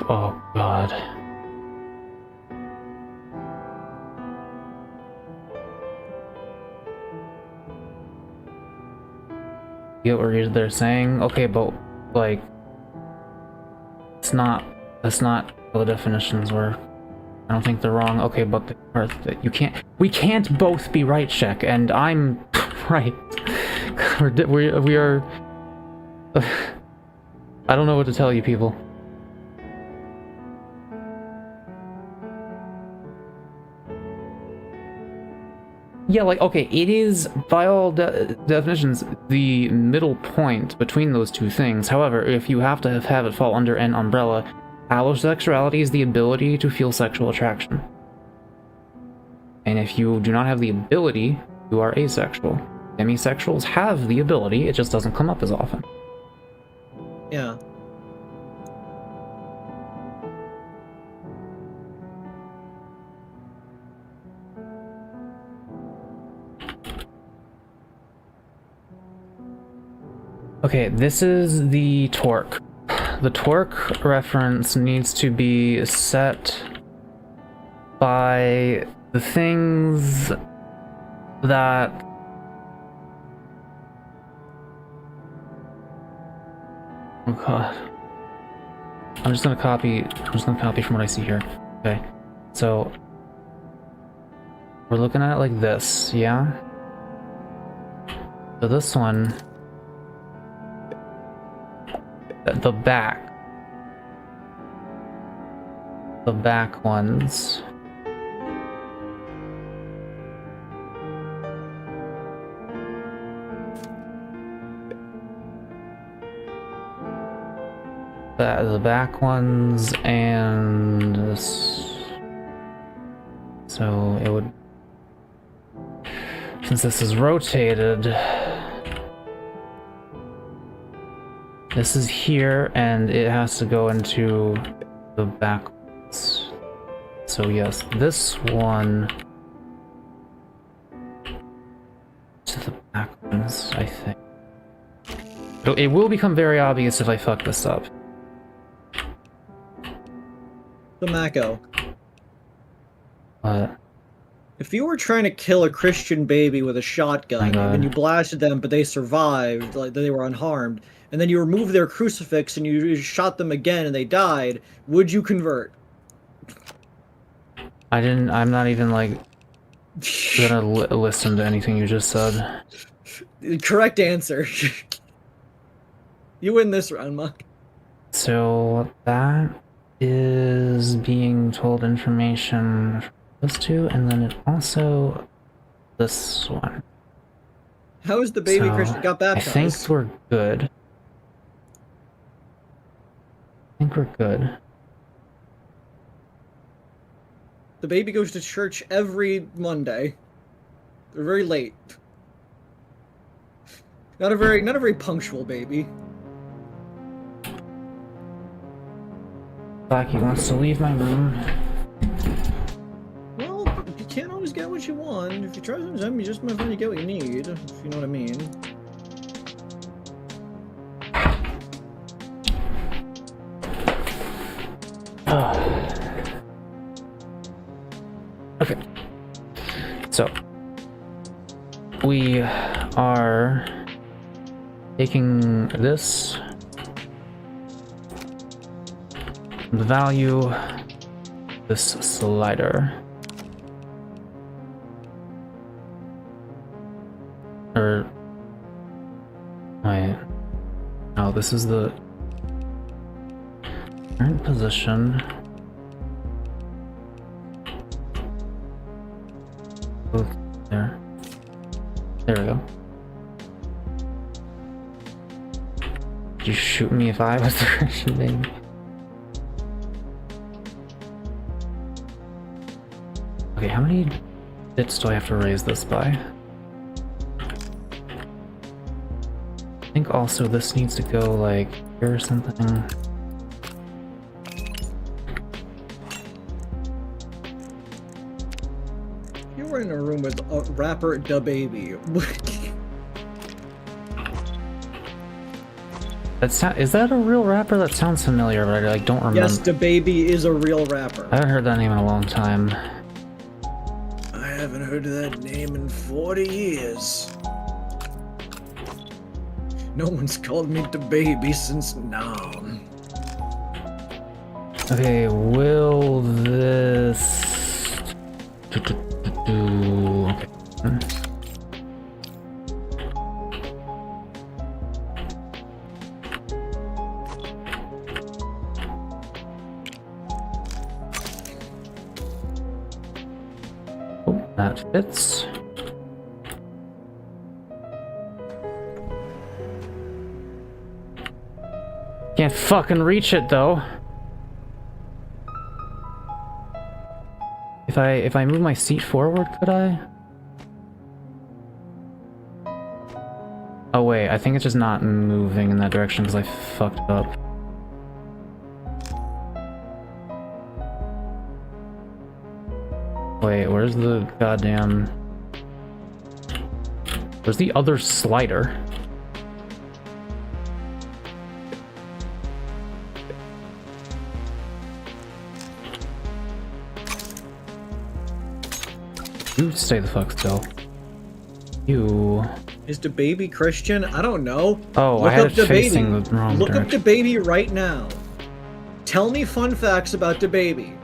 Oh, God. Get what they're saying? Okay, but, like... That's not how the definitions work. I don't think they're wrong. Okay, but the part that you can't... We can't both be right, Shek, and I'm right. we are... I don't know what to tell you, people. Yeah, like, okay, it is, by all definitions, the middle point between those two things. However, if you have to have it fall under an umbrella, allosexuality is the ability to feel sexual attraction. And if you do not have the ability, you are asexual. Demisexuals have the ability, it just doesn't come up as often. Yeah. Okay, this is the torque. The torque reference needs to be set by the things that... Oh god. I'm just gonna copy from what I see here. Okay. So we're looking at it like this, yeah? So this one, the back ones, the back ones and this. So it would, since this is rotated, this is here and it has to go into the back ones. So yes, this one to the back ones, I think. It will become very obvious if I fuck this up. The Mako. What? If you were trying to kill a Christian baby with a shotgun, God. and you blasted them, but they survived, like they were unharmed, and then you removed their crucifix and you shot them again and they died, would you convert? I'm not even, like, gonna listen to anything you just said. Correct answer. You win this round, Muck. So that is being told information from those two, and then it also this one. How is the baby So, Christian got baptized? I think we're good. The baby goes to church every Monday. They're very late. Not a very punctual baby. Blackie wants to leave my room. Well, you can't always get what you want. If you try something, you just might find you get what you need, if you know what I mean. Okay. So we are taking this, the value, this slider. Or wait. No, this is the current position. Both there. There we go. Did you shoot me if I was the Christian baby? Okay, how many bits do I have to raise this by? I think also this needs to go like here or something. You were in a room with a rapper DaBaby. Is that a real rapper? That sounds familiar, but I like don't remember. Yes, DaBaby is a real rapper. I haven't heard that name in a long time. I haven't heard of that name in 40 years. No one's called me DaBaby since now. Okay, will this... Okay. Oh, that fits. Can't fucking reach it though. If I move my seat forward, could I? Oh wait, I think it's just not moving in that direction because I fucked up. Wait, where's the goddamn... Where's the other slider? You stay the fuck still. You... Is DaBaby Christian? I don't know. Oh, Look I had up it facing DaBaby. the wrong Look direction. up DaBaby right now. Tell me fun facts about DaBaby.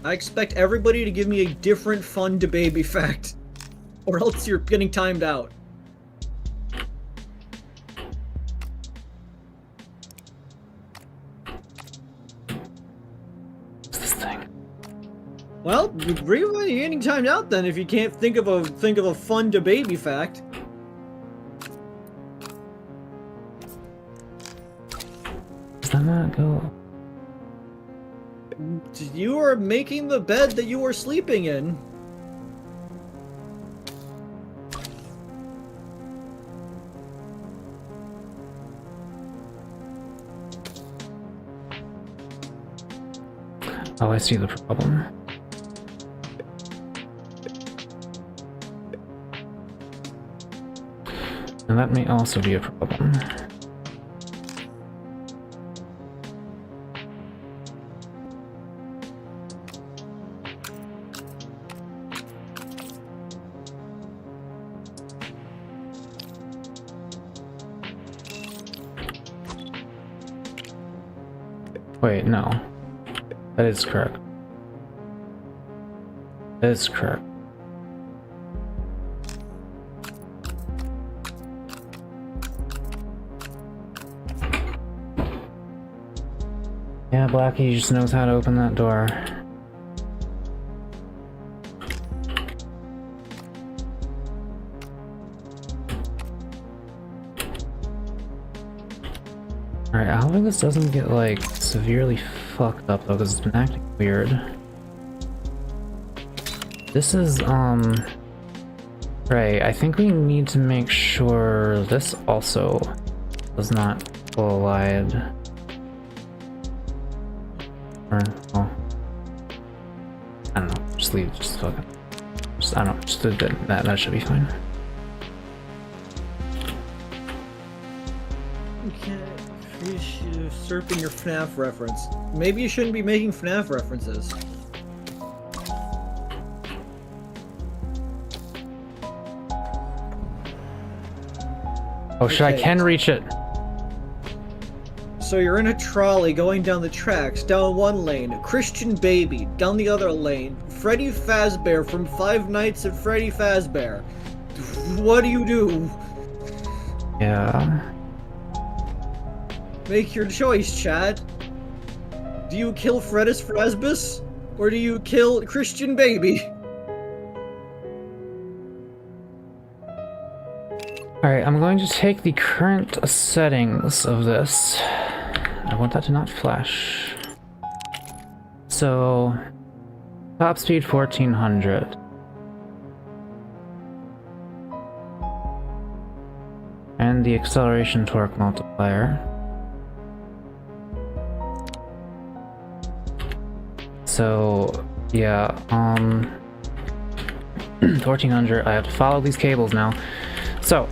I expect everybody to give me a different fun DaBaby fact, or else you're getting timed out. What's this thing? Well, you're getting timed out then if you can't think of a fun DaBaby fact. Does that not go? You are making the bed that you are sleeping in. Oh, I see the problem. And that may also be a problem. Wait, no. That is correct. That is correct. Yeah, Blackie just knows how to open that door. Alright, I hope this doesn't get, like, severely fucked up, though, because it's been acting weird. This is, right, I think we need to make sure this also does not collide. Or, oh. I don't know, just leave, just fucking... Just, I don't know, just that should be fine. Usurping your FNAF reference. Maybe you shouldn't be making FNAF references. Oh shit, I Okay. can reach it. So you're in a trolley going down the tracks, down one lane, Christian Baby, down the other lane, Freddy Fazbear from Five Nights at Freddy Fazbear. What do you do? Yeah. Make your choice, Chad. Do you kill Fredus Frazbus? Or do you kill Christian Baby? Alright, I'm going to take the current settings of this. I want that to not flash. So, top speed 1400. And the acceleration torque multiplier. So, yeah, 1400. I have to follow these cables now. So,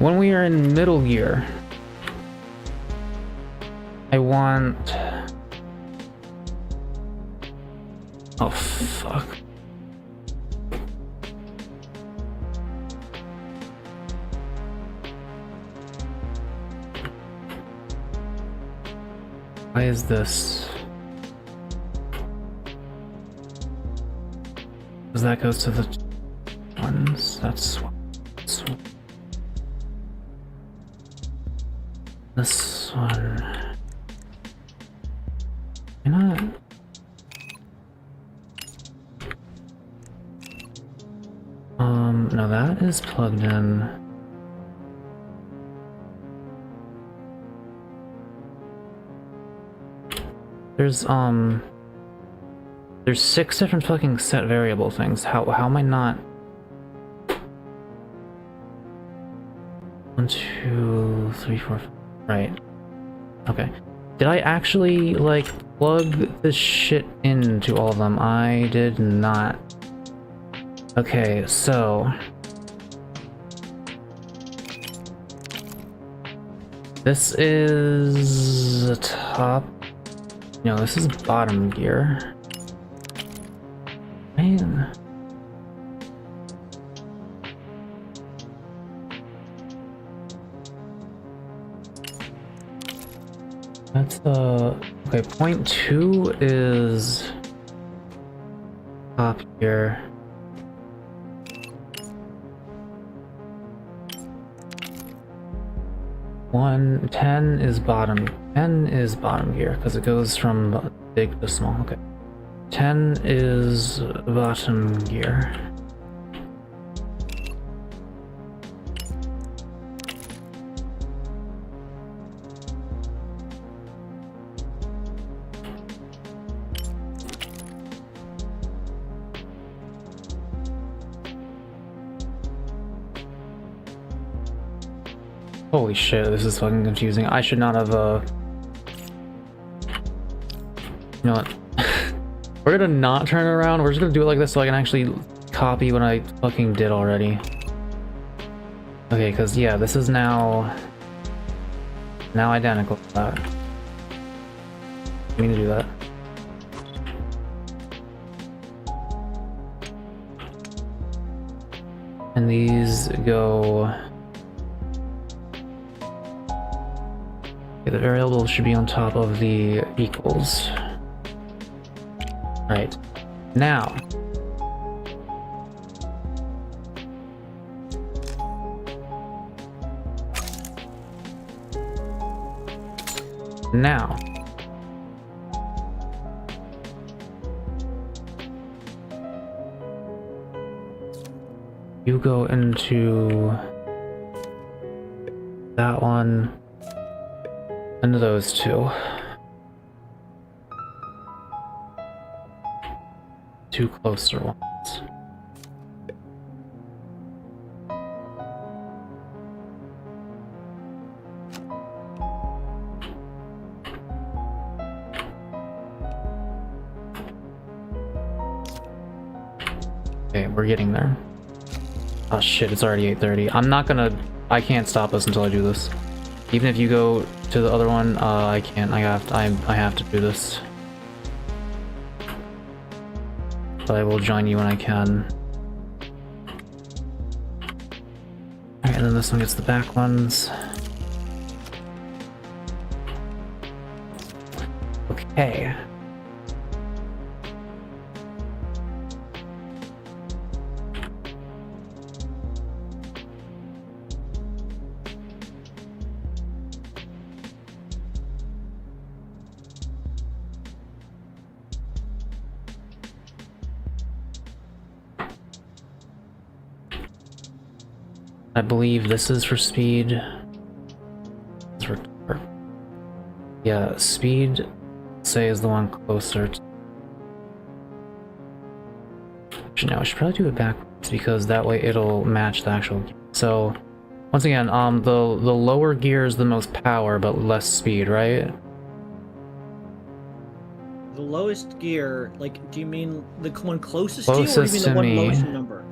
when we are in middle gear, I want... Oh, fuck. Why is this? Because that goes to the ones. That's one. This one. Why not? No, that is plugged in. There's 6 different fucking set variable things. How am I not? 1, 2, 3, 4, right. Okay. Did I actually, like, plug this shit into all of them? I did not. Okay, so... This is... the top... No, this is bottom gear. Man. That's okay, point 2 is top here. 10 is bottom. 10 is bottom gear because it goes from big to small. Okay. 10 is bottom gear. Holy shit, this is fucking confusing. I should not have, You know what? We're gonna not turn it around. We're just gonna do it like this so I can actually copy what I fucking did already. Okay, because, yeah, this is now identical to that. I need to do that. And these go... Okay, the variable should be on top of the equals. Right. Now. Now. You go into that one. Into those two. Two closer ones. Okay, we're getting there. Oh shit, it's already 8:30. I can't stop us until I do this. Even if you go to the other one, I can't. I have to do this. But I will join you when I can. Alright, and then this one gets the back ones. Okay. I believe this is for speed. Yeah, speed, say, is the one closer to... Actually, no, I should probably do it backwards because that way it'll match the actual... So, once again, the lower gear is the most power but less speed, right? The lowest gear, like, do you mean the one closest, Closest to you, or do you mean the to one me. lowest in number?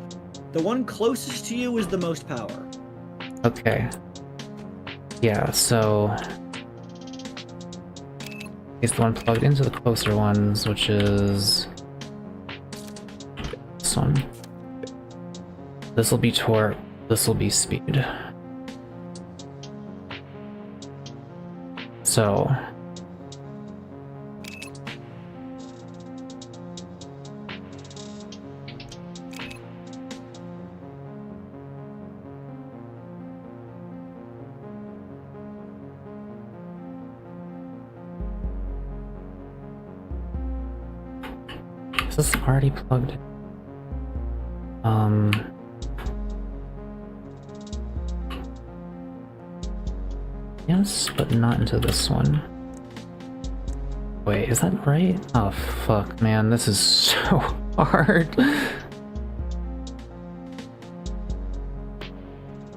The one closest to you is the most power. Okay. Yeah, so... It's the one plugged into the closer ones, which is... this one. This will be torque, this will be speed. So... Is this already plugged in? Yes, but not into this one. Wait, is that right? Oh fuck, man, this is so hard.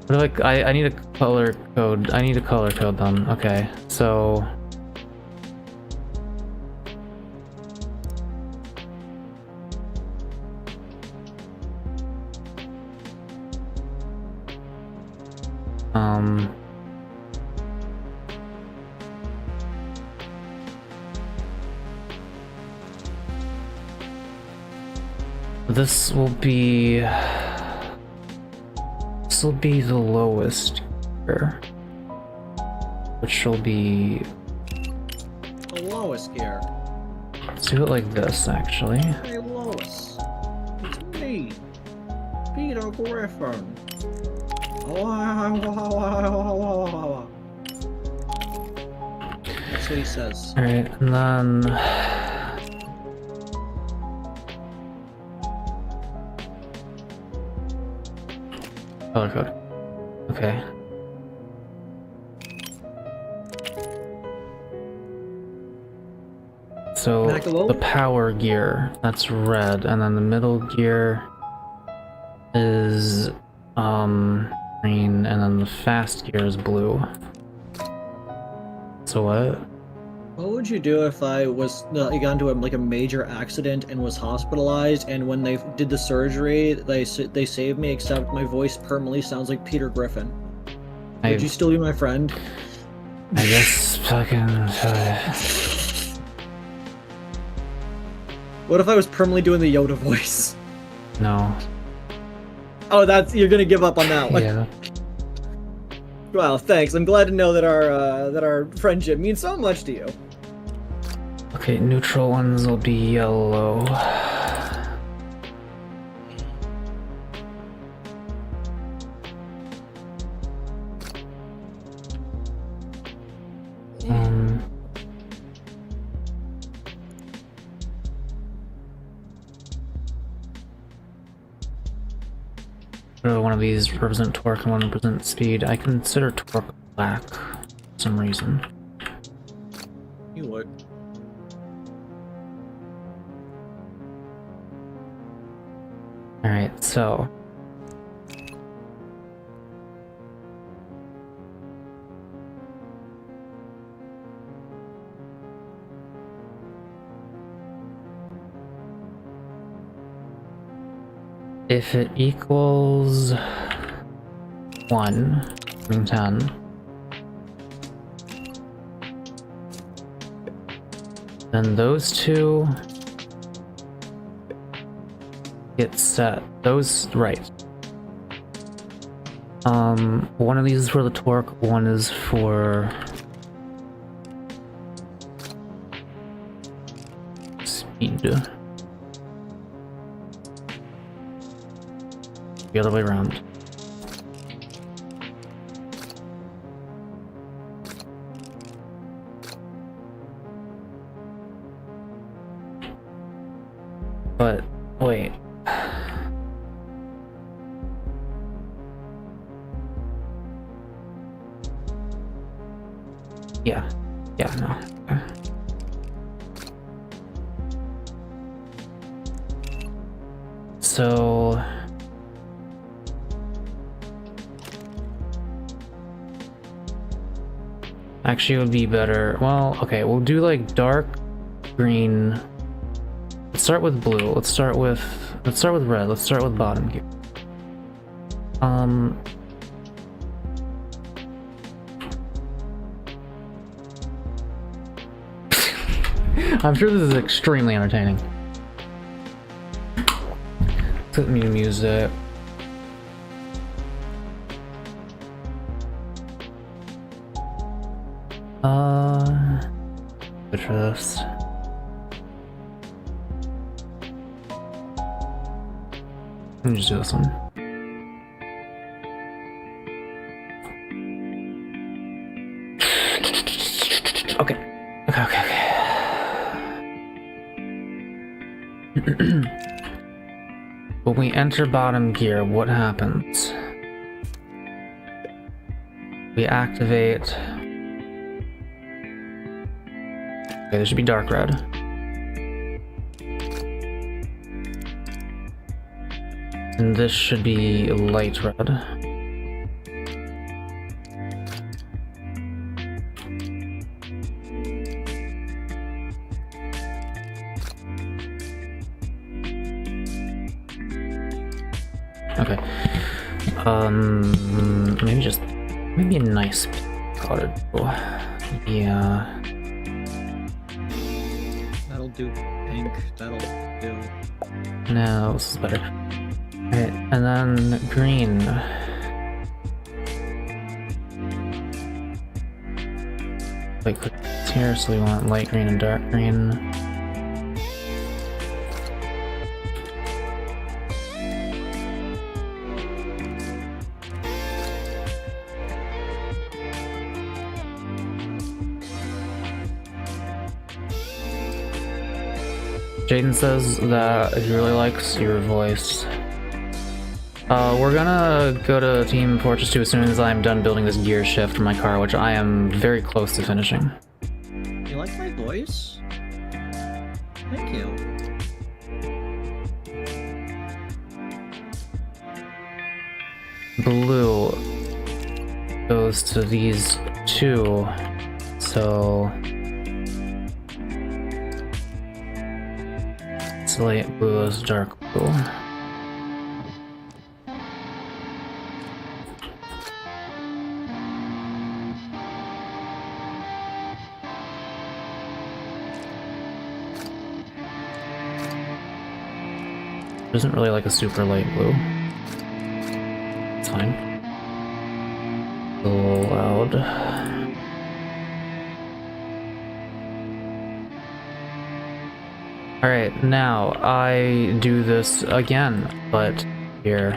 But like, I need a color code. I need a color code them. Okay, so... This will be the lowest gear, which will be... The lowest gear. Let's do it like this, actually. Hey, Lois. It's me, Peter Griffin. That's what he says. Alright, and then... color code. Okay. So, Mako? the power gear, that's red, and then the middle gear is, green, and then the fast gear is blue. So what? What would you do if I was got into a major accident and was hospitalized, and when they did the surgery, they saved me, except my voice permanently sounds like Peter Griffin? Would you still be my friend? I guess fucking... What if I was permanently doing the Yoda voice? No. Oh, you're gonna give up on that one. Yeah. Well, thanks. I'm glad to know that our friendship means so much to you. Okay, neutral ones will be yellow. One of these represent torque and one represent speed. I consider torque black for some reason. You would. Alright, so... if it equals 1, I mean 10, then those two get set. Those, right. One of these is for the torque, one is for speed. The other way around. But wait. Yeah. Yeah, no. Okay. So actually it would be better. Well, okay, we'll do like dark green. Let's start with blue. Let's start with red. Let's start with bottom gear. I'm sure this is extremely entertaining. Put me music. Good for this. Let me just do this one. Okay. Okay. When we enter bottom gear, what happens? We activate. Okay, there should be dark red. And this should be light red. Okay. Maybe a nice cottage. Yeah. That'll do pink. That'll do. No, this is better. Alright, and then green. Like here, so we want light green and dark green. Jaden says that he really likes your voice. We're gonna go to Team Fortress 2 as soon as I'm done building this gear shift for my car, which I am very close to finishing. You like my voice? Thank you. Blue goes to these two, so it's light blue is dark blue. Isn't really like a super light blue. It's fine. A little loud. Alright, now I do this again, but here.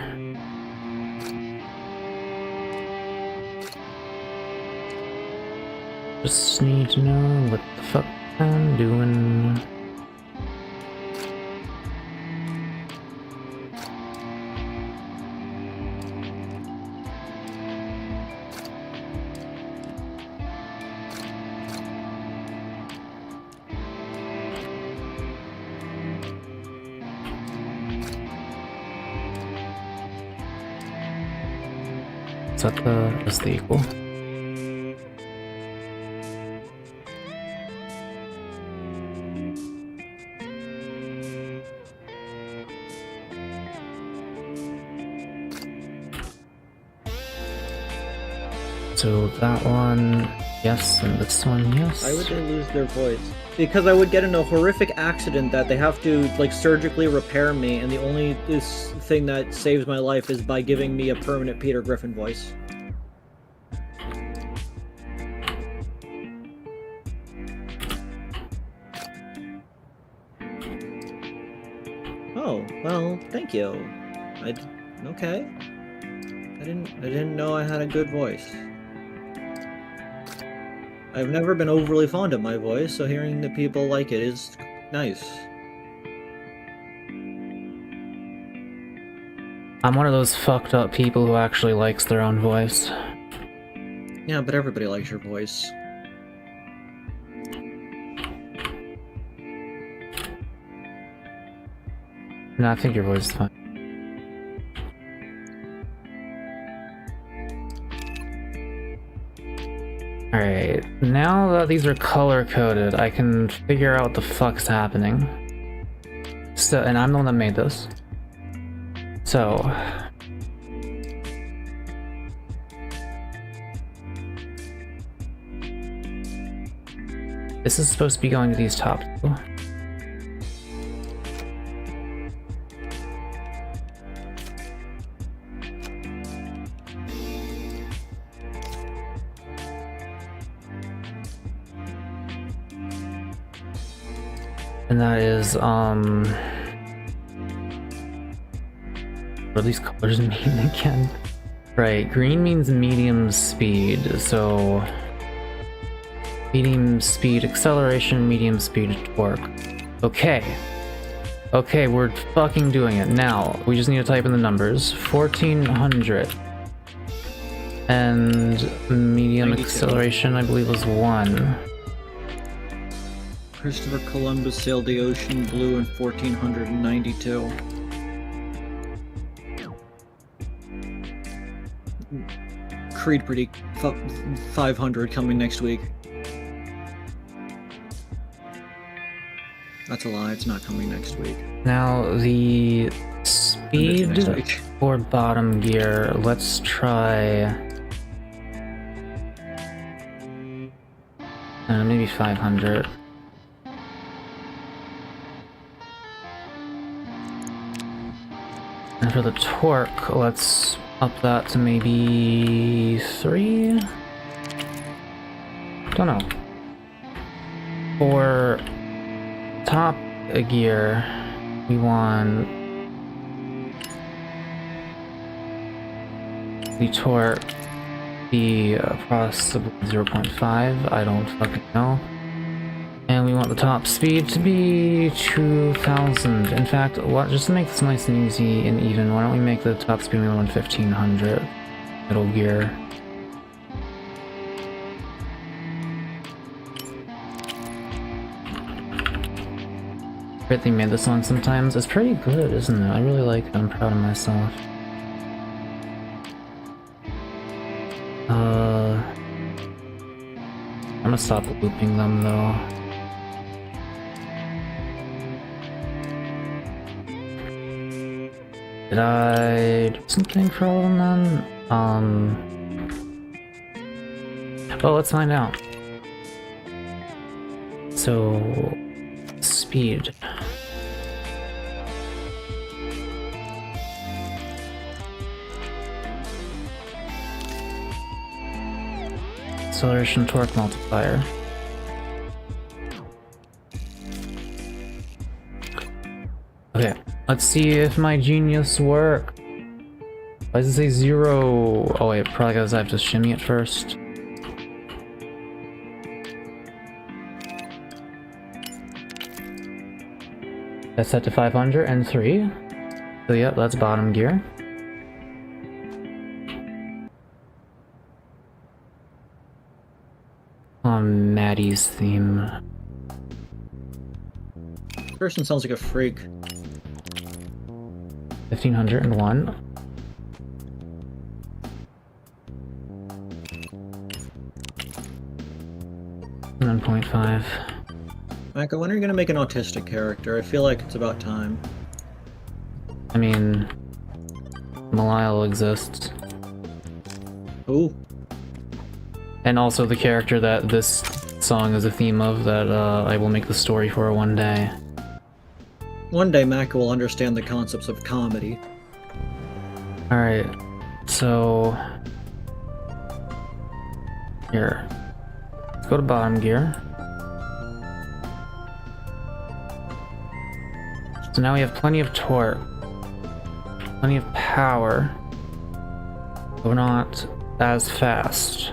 Just need to know what the fuck I'm doing. Is the equal? So that one Yes, and this one, yes. Why would they lose their voice? Because I would get in a horrific accident that they have to, like, surgically repair me, and the only thing that saves my life is by giving me a permanent Peter Griffin voice. Oh, well, thank you. Okay. I didn't know I had a good voice. I've never been overly fond of my voice, so hearing that people like it is nice. I'm one of those fucked up people who actually likes their own voice. Yeah, but everybody likes your voice. No, I think your voice is fine. Alright, now that these are color-coded, I can figure out what the fuck's happening. So, and I'm the one that made this. So... this is supposed to be going to these top two. And that is, what do these colors mean again? Right, green means medium speed, so... medium speed acceleration, medium speed torque. Okay. Okay, we're fucking doing it. Now, we just need to type in the numbers. 1400. And medium 92. acceleration, I believe, was 1. Christopher Columbus sailed the ocean blue in 1492. Creed predict 500 coming next week. That's a lie, it's not coming next week. Now, the Next speed week. for bottom gear, let's try... maybe 500. And for the torque, let's up that to maybe 3? Don't know. For top gear, we want the torque be possibly 0.5, I don't fucking know. And we want the top speed to be 2000. In fact, just to make this nice and easy and even, why don't we make the top speed on 1500? Middle gear. They made this song sometimes. It's pretty good, isn't it? I really like it. I'm proud of myself. I'm gonna stop looping them though. Did I do something for all of them then? Well, let's find out. So, speed. Acceleration torque multiplier. Okay, let's see if my genius worked. Why does it say 0? Oh wait, probably because I have to shimmy it first. That's set to 500 and 3. So yep, that's bottom gear. Maddie's theme. This person sounds like a freak. 1501. Nine 0.5. Mako, when are you gonna make an autistic character? I feel like it's about time. I mean, Malile exists. Ooh. And also the character that this song is a theme of that I will make the story for one day. One day Mako will understand the concepts of comedy. Alright, so... Here. Let's go to bottom gear. So now we have plenty of torque. Plenty of power. But we're not as fast.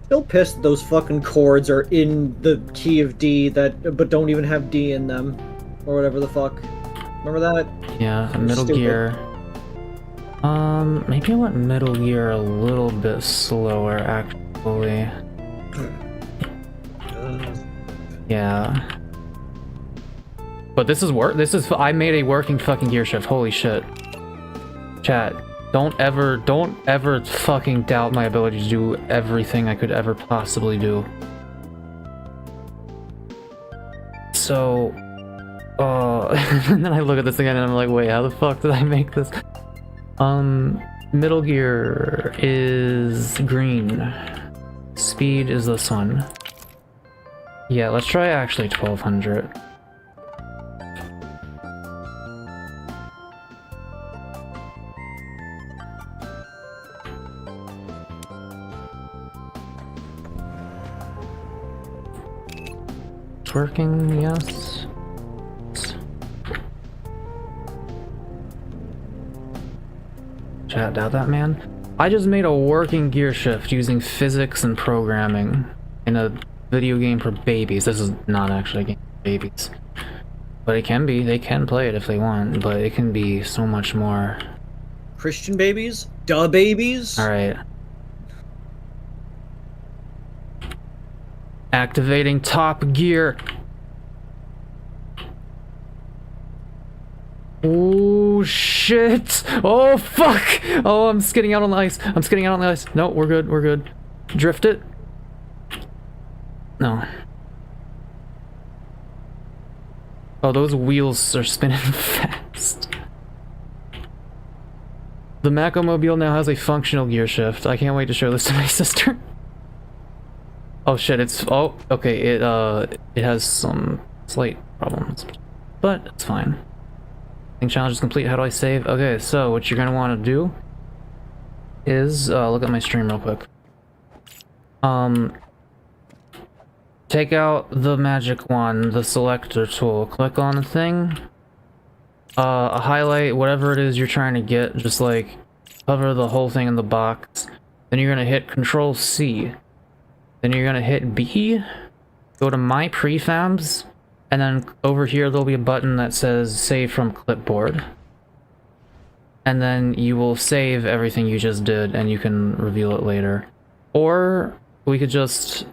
Still pissed that those fucking chords are in the key of D but don't even have D in them. Or whatever the fuck. Remember that? Yeah, middle Stupid. gear. Maybe I want middle gear a little bit slower, actually. Yeah. But this is I made a working fucking gear shift, holy shit. Chat, don't ever fucking doubt my ability to do everything I could ever possibly do. So, and then I look at this again and I'm like, wait, how the fuck did I make this? Middle gear is green. Speed is this one. Yeah, let's try actually 1200. It's working, yes. Chat, doubt that, man. I just made a working gear shift using physics and programming in a video game for babies. This is not actually a game for babies. But it can be. They can play it if they want, but it can be so much more. Christian babies? Duh babies? Alright. Activating top gear. Oh shit! Oh fuck! Oh, I'm skidding out on the ice. I'm skidding out on the ice. No, we're good. We're good. Drift it. No. Oh, those wheels are spinning fast. The Mako Mobile now has a functional gear shift. I can't wait to show this to my sister. Oh shit! It's okay. It has some slight problems, but it's fine. Challenge is complete. How do I save? Okay, so what you're gonna want to do is look at my stream real quick. Take out the magic wand, the selector tool. Click on the thing. Highlight whatever it is you're trying to get. Just like cover the whole thing in the box. Then you're gonna hit Control C. Then you're gonna hit B. Go to My Prefabs. And then over here, there'll be a button that says Save from Clipboard. And then you will save everything you just did, and you can reveal it later. Or we could just...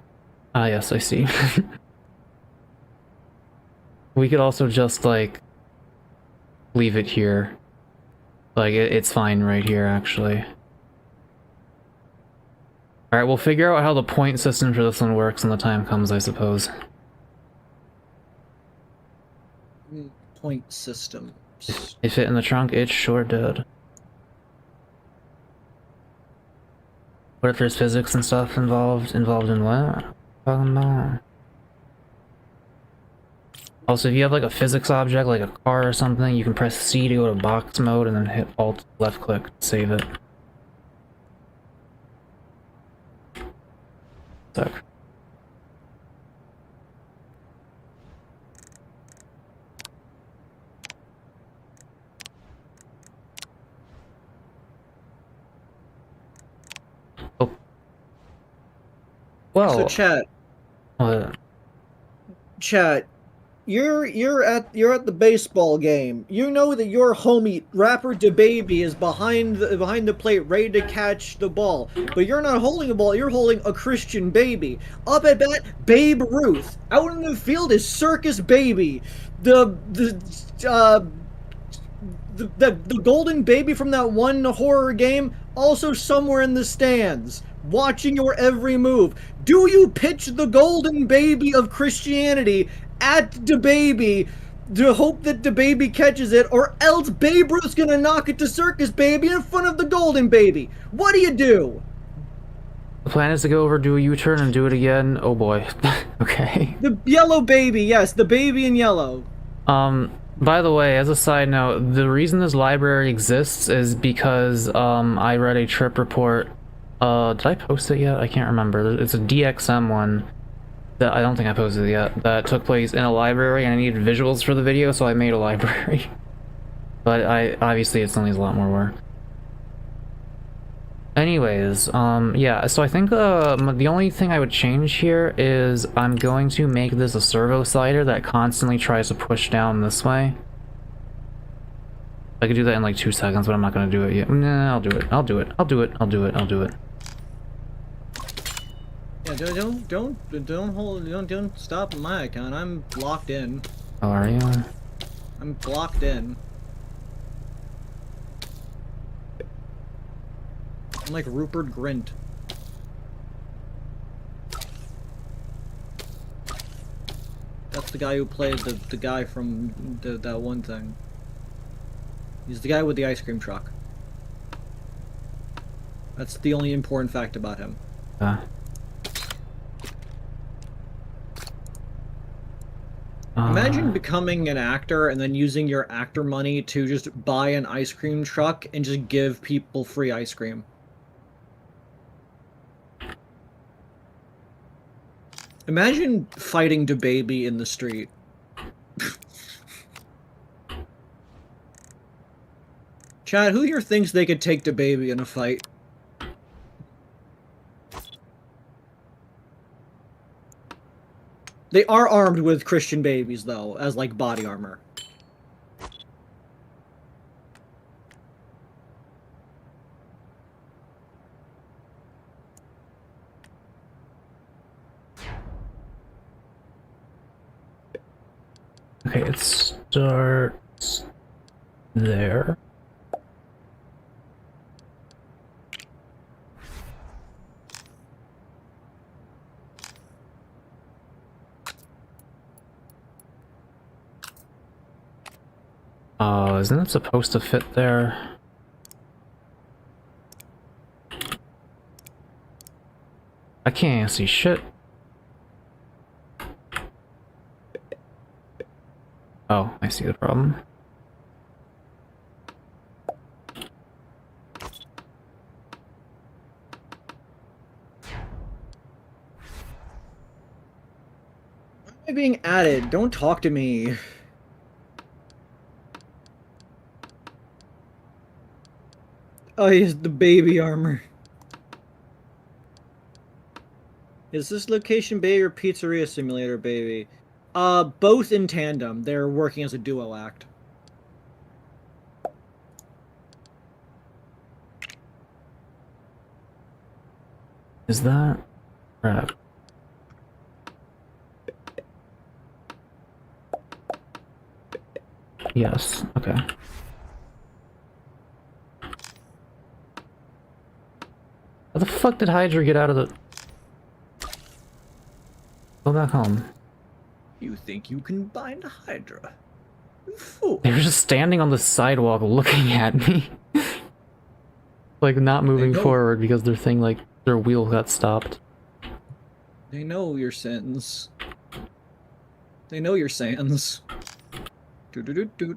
Ah, yes, I see. We could also just, like, leave it here. Like, it's fine right here, actually. Alright, we'll figure out how the point system for this one works when the time comes, I suppose. Point system. It fit in the trunk? It sure did. What if there's physics and stuff involved? Involved in what? Talking about? Also, if you have like a physics object, like a car or something, you can press C to go to box mode and then hit Alt left click to save it. Suck. Oh. Well. So chat. Chat. You're at the baseball game. You know that your homie rapper DaBaby is behind the plate, ready to catch the ball. But you're not holding a ball. You're holding a Christian baby. Up at bat, Babe Ruth. Out in the field is Circus Baby. The golden baby from that one horror game, also somewhere in the stands, watching your every move. Do you pitch the golden baby of Christianity at DaBaby to hope that the baby catches it, or else Babe Ruth's gonna knock it to Circus Baby in front of the Golden Baby. What do you do? The plan is to go over, do a U-turn, and do it again. Oh boy. Okay. The yellow baby, yes, the baby in yellow. By the way, as a side note, the reason this library exists is because, I read a trip report. Did I post it yet? I can't remember. It's a DXM one that I don't think I posted it yet, that took place in a library, and I needed visuals for the video, so I made a library. But obviously it still needs a lot more work. Anyways, yeah, so I think, the only thing I would change here is I'm going to make this a servo slider that constantly tries to push down this way. I could do that in like 2 seconds, but I'm not gonna do it yet. Nah, I'll do it. I'll do it. I'll do it. I'll do it. I'll do it. Yeah, don't stop my account. I'm locked in. Oh, are you? I'm blocked in. I'm like Rupert Grint. That's the guy who played the guy from that one thing. He's the guy with the ice cream truck. That's the only important fact about him. Imagine becoming an actor and then using your actor money to just buy an ice cream truck and just give people free ice cream. Imagine fighting DaBaby in the street. Chad, who here thinks they could take DaBaby in a fight? They are armed with Christian babies, though, as, like, body armor. Okay, it starts there. Oh, isn't it supposed to fit there? I can't see shit. Oh, I see the problem. Why am I being added? Don't talk to me. Oh, he's the baby armor. Is this location baby or pizzeria simulator baby? Both in tandem. They're working as a duo act. Is that crap? Yes, okay. How the fuck did Hydra get out of the... Go back home. You think you can bind Hydra? You fool. They were just standing on the sidewalk looking at me. Like, not moving forward because their thing, like, their wheel got stopped. They know your sins. They know your sins. Doo-doo-doo-doo.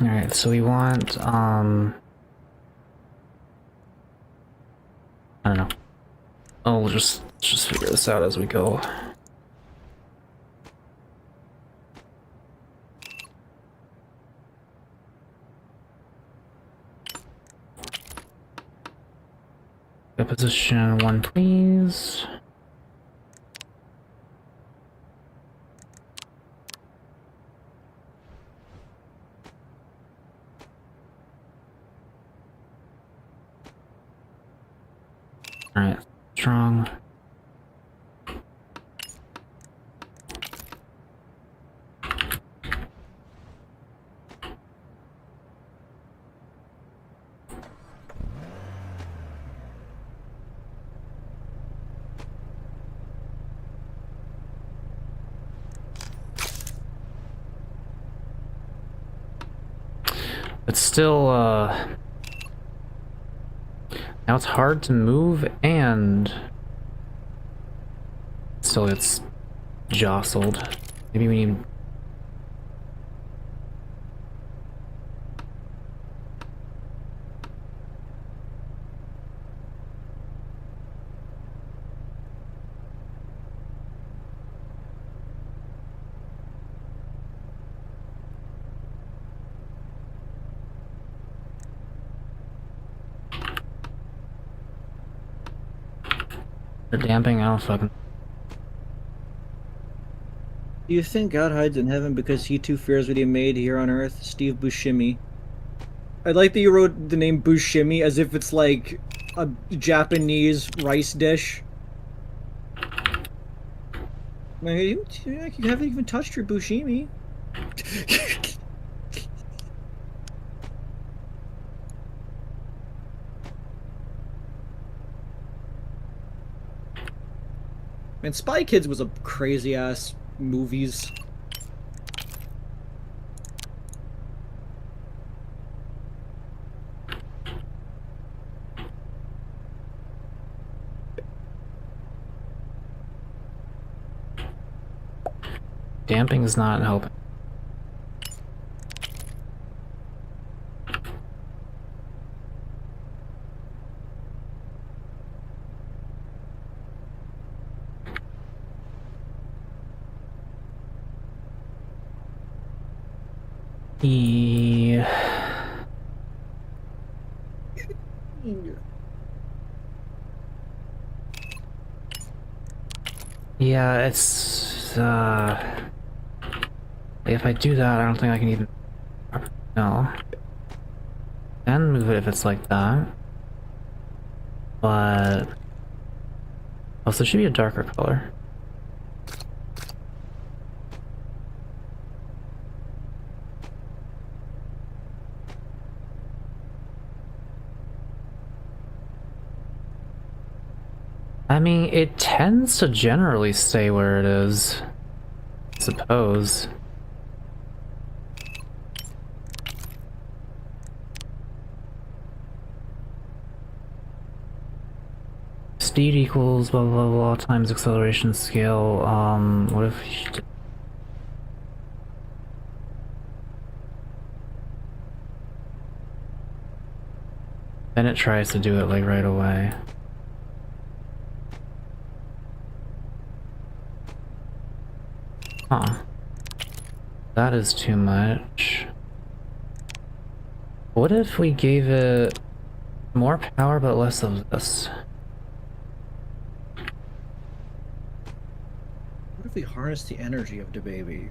Alright, so we want, I don't know. Oh, we'll just figure this out as we go. Position 1, please. Alright, strong. But still, now it's hard to move and still it's jostled. Maybe we need... The damping, I don't fucking... Do you think God hides in heaven because he too fears what he made here on earth? Steve Buscemi. I like that you wrote the name Buscemi as if it's like a Japanese rice dish. Man, you haven't even touched your Buscemi. Man, Spy Kids was a crazy ass movies. Damping is not helping. Yeah, it's if I do that, I don't think I can even... No. Then move it if it's like that. But... Also, it should be a darker color. I mean, it tends to generally stay where it is, I suppose. Speed equals blah blah blah times acceleration scale. What if you did... Then it tries to do it like right away. Huh. That is too much. What if we gave it more power but less of this? What if we harness the energy of the baby?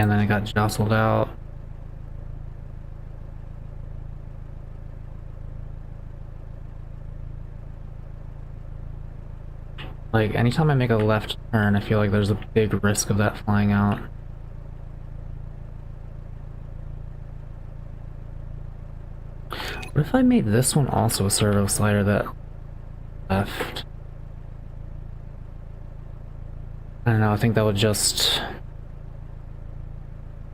And then it got jostled out. Like, anytime I make a left turn, I feel like there's a big risk of that flying out. What if I made this one also a servo slider that left? I don't know, I think that would just...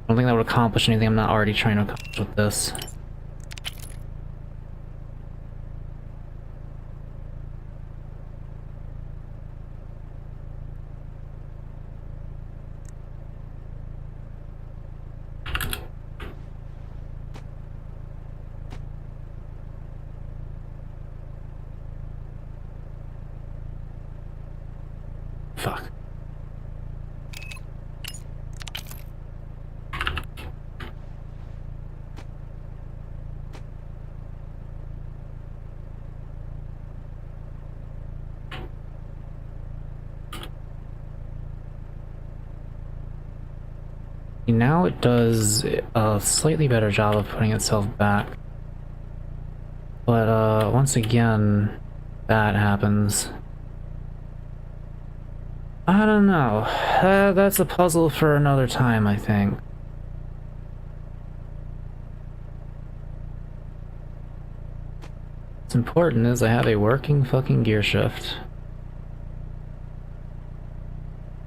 I don't think that would accomplish anything I'm not already trying to accomplish with this. Fuck. Now it does a slightly better job of putting itself back. But once again, that happens. I don't know. That's a puzzle for another time, I think. What's important is I have a working fucking gear shift.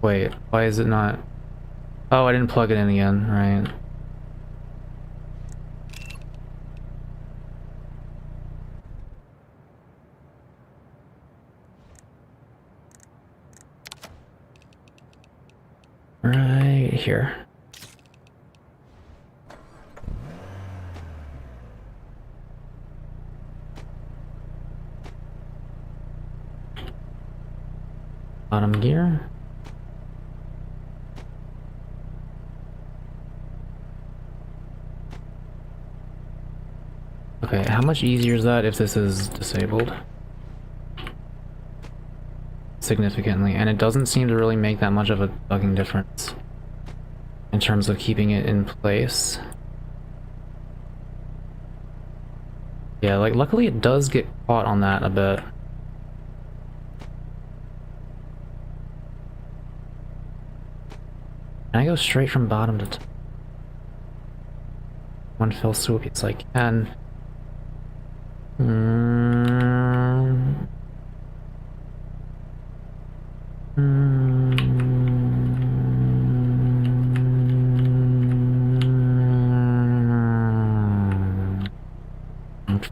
Wait, why is it not? Oh, I didn't plug it in again, right? Right here. Bottom gear. Okay, how much easier is that if this is disabled? Significantly, and it doesn't seem to really make that much of a fucking difference in terms of keeping it in place. Yeah, like luckily it does get caught on that a bit. Can I go straight from bottom to top? One fell swoop, yes I can.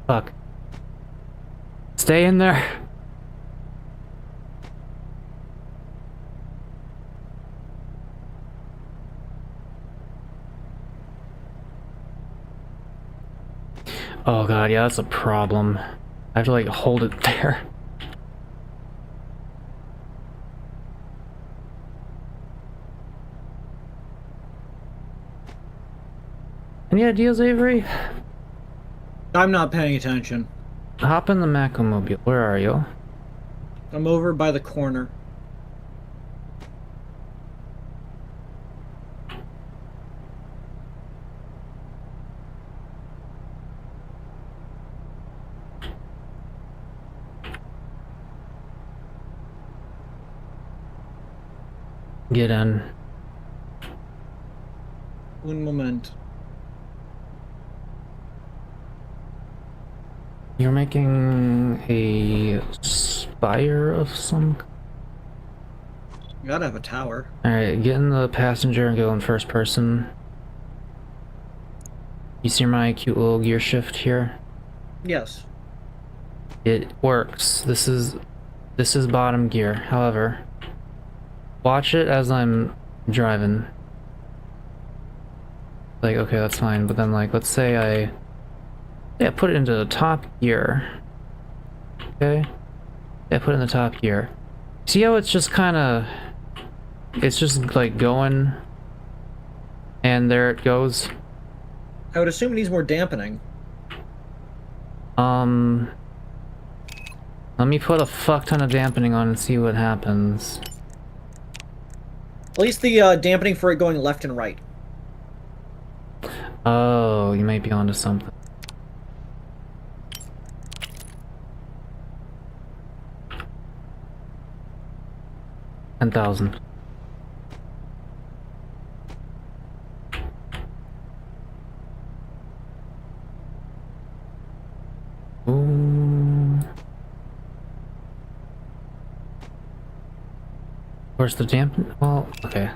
Fuck. Stay in there. Oh god, yeah, that's a problem. I have to like hold it there. Any ideas, Avery? I'm not paying attention. Hop in the Mako mobile. Where are you? I'm over by the corner. Get in. Un moment. You're making a spire of some. You gotta have a tower. Alright, get in the passenger and go in first person. You see my cute little gear shift here? Yes. It works. This is bottom gear. However, watch it as I'm driving. Like, okay, that's fine, but then like, let's say I put it into the top gear. Okay? Yeah, put it in the top gear. See how it's just kinda... It's just like going... And there it goes. I would assume it needs more dampening. Let me put a fuck ton of dampening on and see what happens. At least the dampening for it going left and right. Oh, you might be onto something. $10,000. Ooh. Where's the dampen? Well, okay.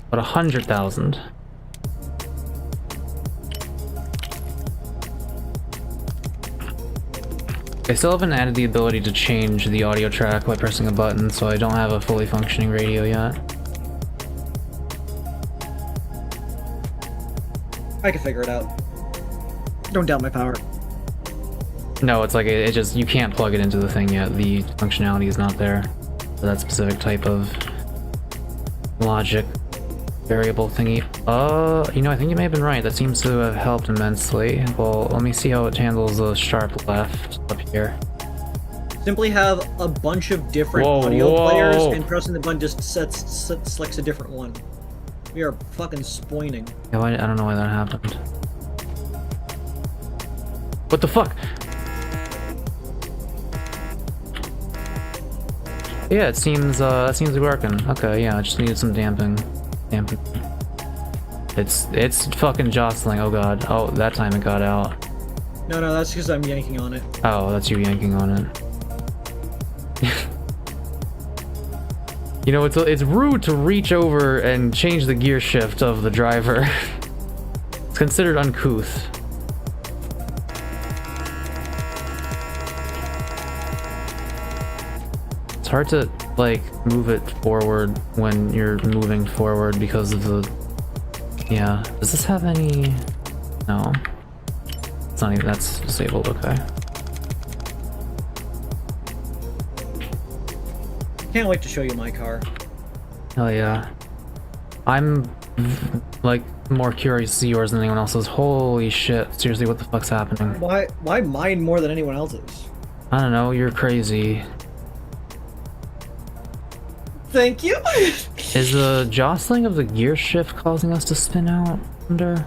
But 100,000. I still haven't added the ability to change the audio track by pressing a button, so I don't have a fully functioning radio yet. I can figure it out. Don't doubt my power. No, it's like it just, you can't plug it into the thing yet. The functionality is not there for that specific type of logic variable thingy. You know, I think you may have been right. That seems to have helped immensely. Well, let me see how it handles the sharp left up here. Simply have a bunch of different Whoa, audio whoa. players, and pressing the button just selects a different one. We are fucking spoiling. Yeah, I don't know why that happened. What the fuck? Yeah, it seems to be working. Okay, yeah, I just needed some damping. It's fucking jostling. Oh god. Oh, that time it got out. No, that's because I'm yanking on it. Oh, that's you yanking on it. You know, it's rude to reach over and change the gear shift of the driver. It's considered uncouth. It's hard to, like, move it forward when you're moving forward because of the... Yeah. Does this have any... No. It's not even... That's disabled, okay. Can't wait to show you my car. Hell yeah. I'm, like, more curious to see yours than anyone else's. Holy shit. Seriously, what the fuck's happening? Why mine more than anyone else's? I don't know, you're crazy. Thank you. Is the jostling of the gear shift causing us to spin out? I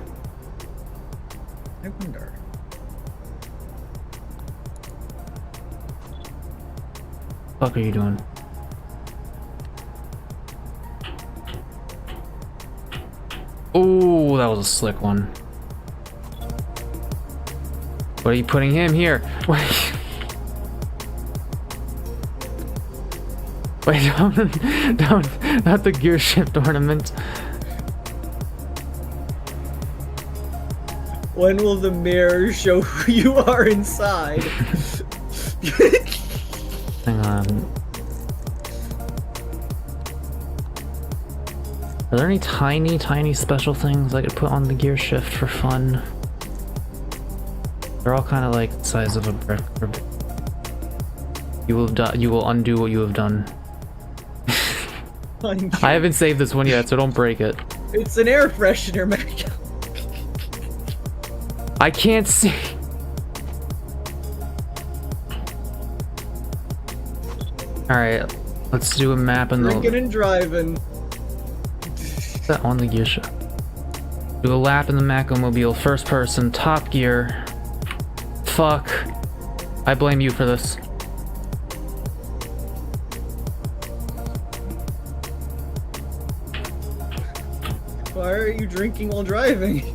wonder. What the fuck are you doing? Oh, that was a slick one. What are you putting him here? Wait, don't, not the gear shift ornament. When will the mirror show who you are inside? Hang on. Are there any tiny special things I could put on the gear shift for fun? They're all kind of like the size of a brick. You will undo what you have done. I haven't saved this one yet, so don't break it. It's an air freshener, Mako. I can't see. Alright, let's do a map in Drinking the... and driving. That on the gear shift. Do a lap in the Mako mobile, first person, top gear. Fuck. I blame you for this. Why are you drinking while driving?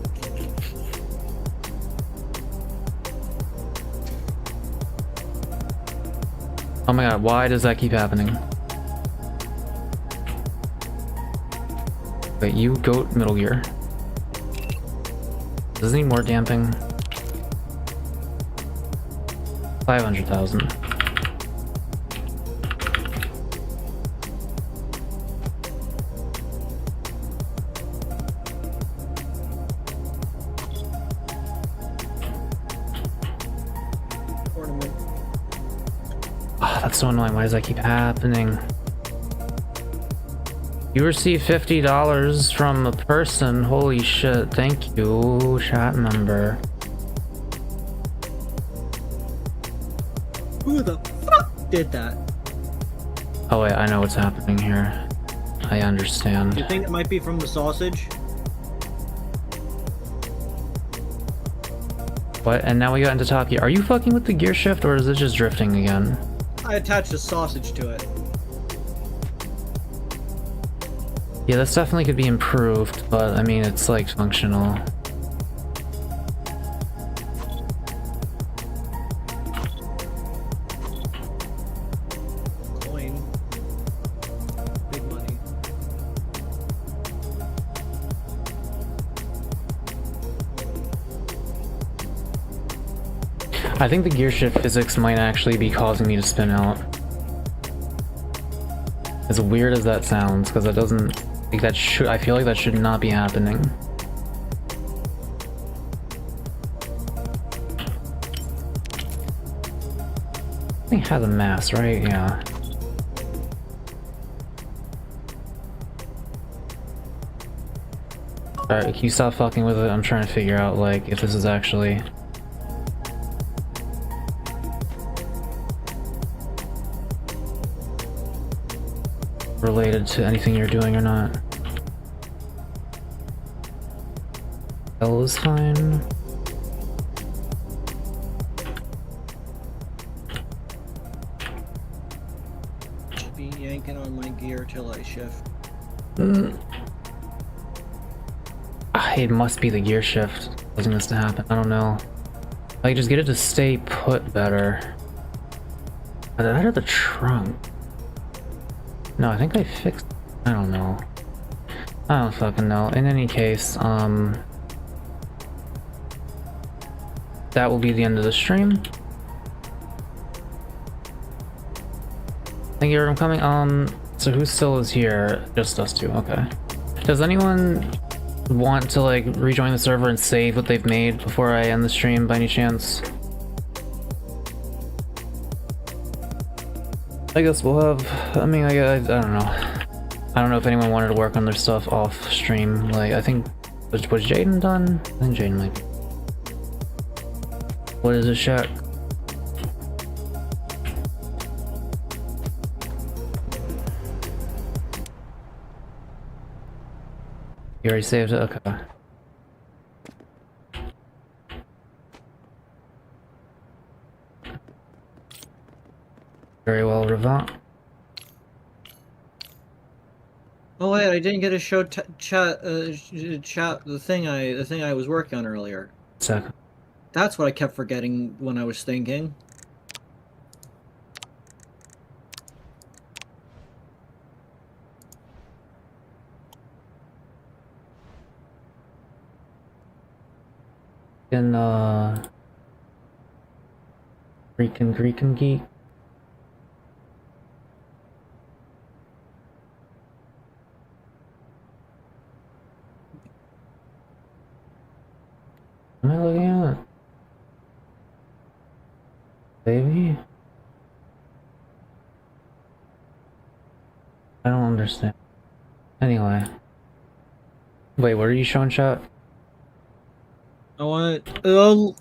Oh my god, why does that keep happening? Wait, you go middle gear. Does it need more damping? 500,000. Ornament. Ah, that's so annoying. Why does that keep happening? You receive $50 from a person. Holy shit. Thank you, chat member. Who the fuck did that? Oh wait, I know what's happening here. I understand. You think it might be from the sausage? What? And now we got into top gear. Are you fucking with the gear shift or is it just drifting again? I attached a sausage to it. Yeah, this definitely could be improved, but I mean, it's like functional. Coin. Big money. I think the gear shift physics might actually be causing me to spin out. As weird as that sounds, because that doesn't... Like that should... I feel like that should not be happening. I think it has a mass, right? Yeah. Alright, can you stop fucking with it? I'm trying to figure out, like, if this is actually... related to anything you're doing or not. L is fine. Be yanking on my gear till I shift. It must be the gear shift causing this to happen. I don't know. Like, just get it to stay put better. Out of the trunk. No, I think I fixed. I don't know. I don't fucking know. In any case, that will be the end of the stream. Thank you for coming. So who still is here? Just us two. Okay. Does anyone want to like rejoin the server and save what they've made before I end the stream by any chance? I guess we'll have. I mean, I don't know. I don't know if anyone wanted to work on their stuff off stream. Like, I think was Jaden done? I think Jaden might be. What is this, Shaq? You already saved it? Okay. Very well, Revant. Oh wait, I didn't get to show chat the thing I was working on earlier. Second. That's what I kept forgetting when I was thinking. In Greek and Geek. What am I looking at? Baby? I don't understand. Anyway. Wait, what are you showing, chat? I want. Oh,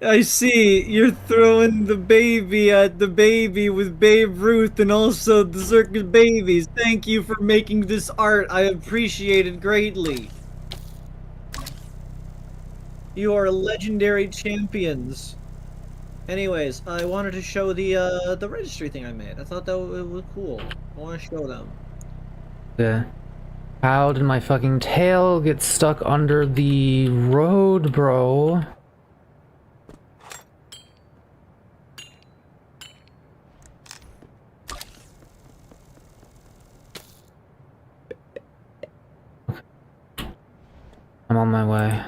I see. You're throwing the baby at the baby with Babe Ruth and also the circus babies. Thank you for making this art. I appreciate it greatly. You are legendary champions. Anyways, I wanted to show the registry thing I made. I thought that was cool. I want to show them. Yeah. How did my fucking tail get stuck under the road, bro? I'm on my way.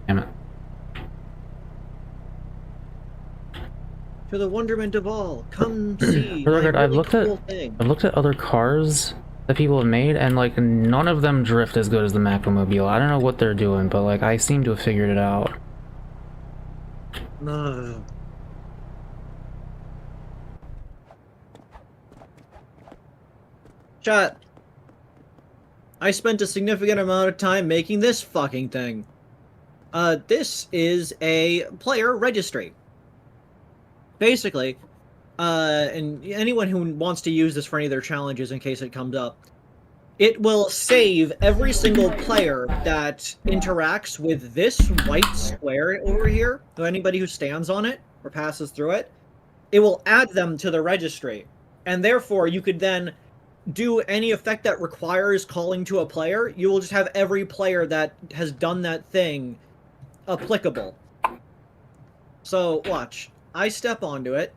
Damn it. To the wonderment of all, come see. For the record, my I've really looked cool thing. at other cars that people have made, and like none of them drift as good as the Mako Mobile. I don't know what they're doing, but like I seem to have figured it out. No. Chat. I spent a significant amount of time making this fucking thing. This is a player registry. Basically, and anyone who wants to use this for any of their challenges in case it comes up, it will save every single player that interacts with this white square over here, so anybody who stands on it or passes through it, it will add them to the registry. And therefore, you could then do any effect that requires calling to a player. You will just have every player that has done that thing applicable. So, watch. I step onto it,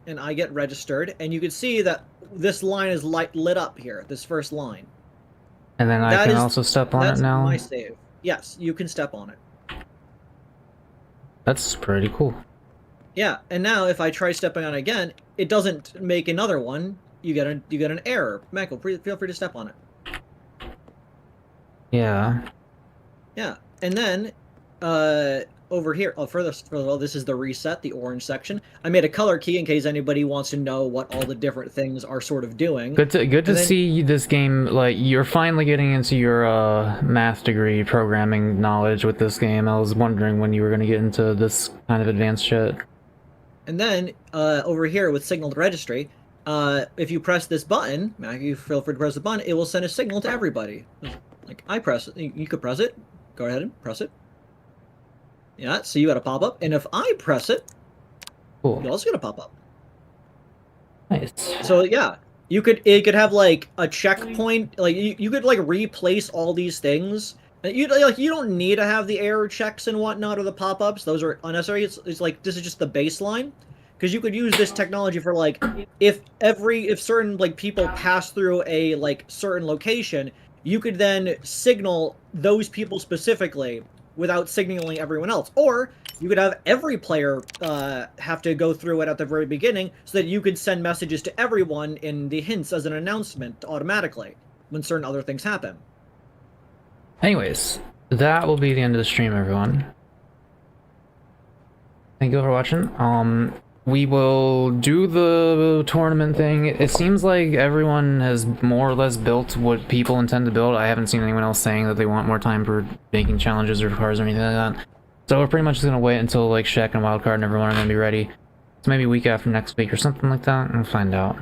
and I get registered, and you can see that this line is lit up here, this first line. And then I can also step on it now? That's my save. Yes, you can step on it. That's pretty cool. Yeah, and now if I try stepping on it again, it doesn't make another one. You get an error. Mako, feel free to step on it. Yeah. Yeah, and then over here, further, this is the reset, the orange section. I made a color key in case anybody wants to know what all the different things are sort of doing. Good to see this game, like, you're finally getting into your math degree programming knowledge with this game. I was wondering when you were going to get into this kind of advanced shit. And then over here with signal to registry, if you press this button, you feel free to press the button, it will send a signal to everybody. Like I press it, you could press it. Go ahead and press it. Yeah, so you got a pop up, and if I press it, Cool. you also get a pop up. Nice. So yeah, it could have like a checkpoint, like you could like replace all these things. You don't need to have the error checks and whatnot or the pop ups; those are unnecessary. It's like this is just the baseline, because you could use this technology for like if certain like people pass through a like certain location, you could then signal those people specifically without signaling everyone else, or you could have every player have to go through it at the very beginning so that you could send messages to everyone in the hints as an announcement automatically when certain other things happen. Anyways, that will be the end of the stream, everyone. Thank you for watching. We will do the tournament thing. It seems like everyone has more or less built what people intend to build. I haven't seen anyone else saying that they want more time for making challenges or cars or anything like that. So we're pretty much just gonna wait until like Shaq and Wildcard and everyone are gonna be ready. So maybe a week after next week or something like that, and we'll find out.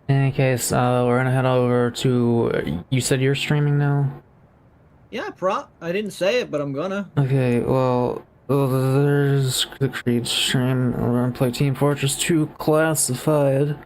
In any case, we're gonna head over to. You said you're streaming now? Yeah, prop. I didn't say it, but I'm gonna. Okay, well, there's the Creed stream. We're gonna play Team Fortress 2 Classified.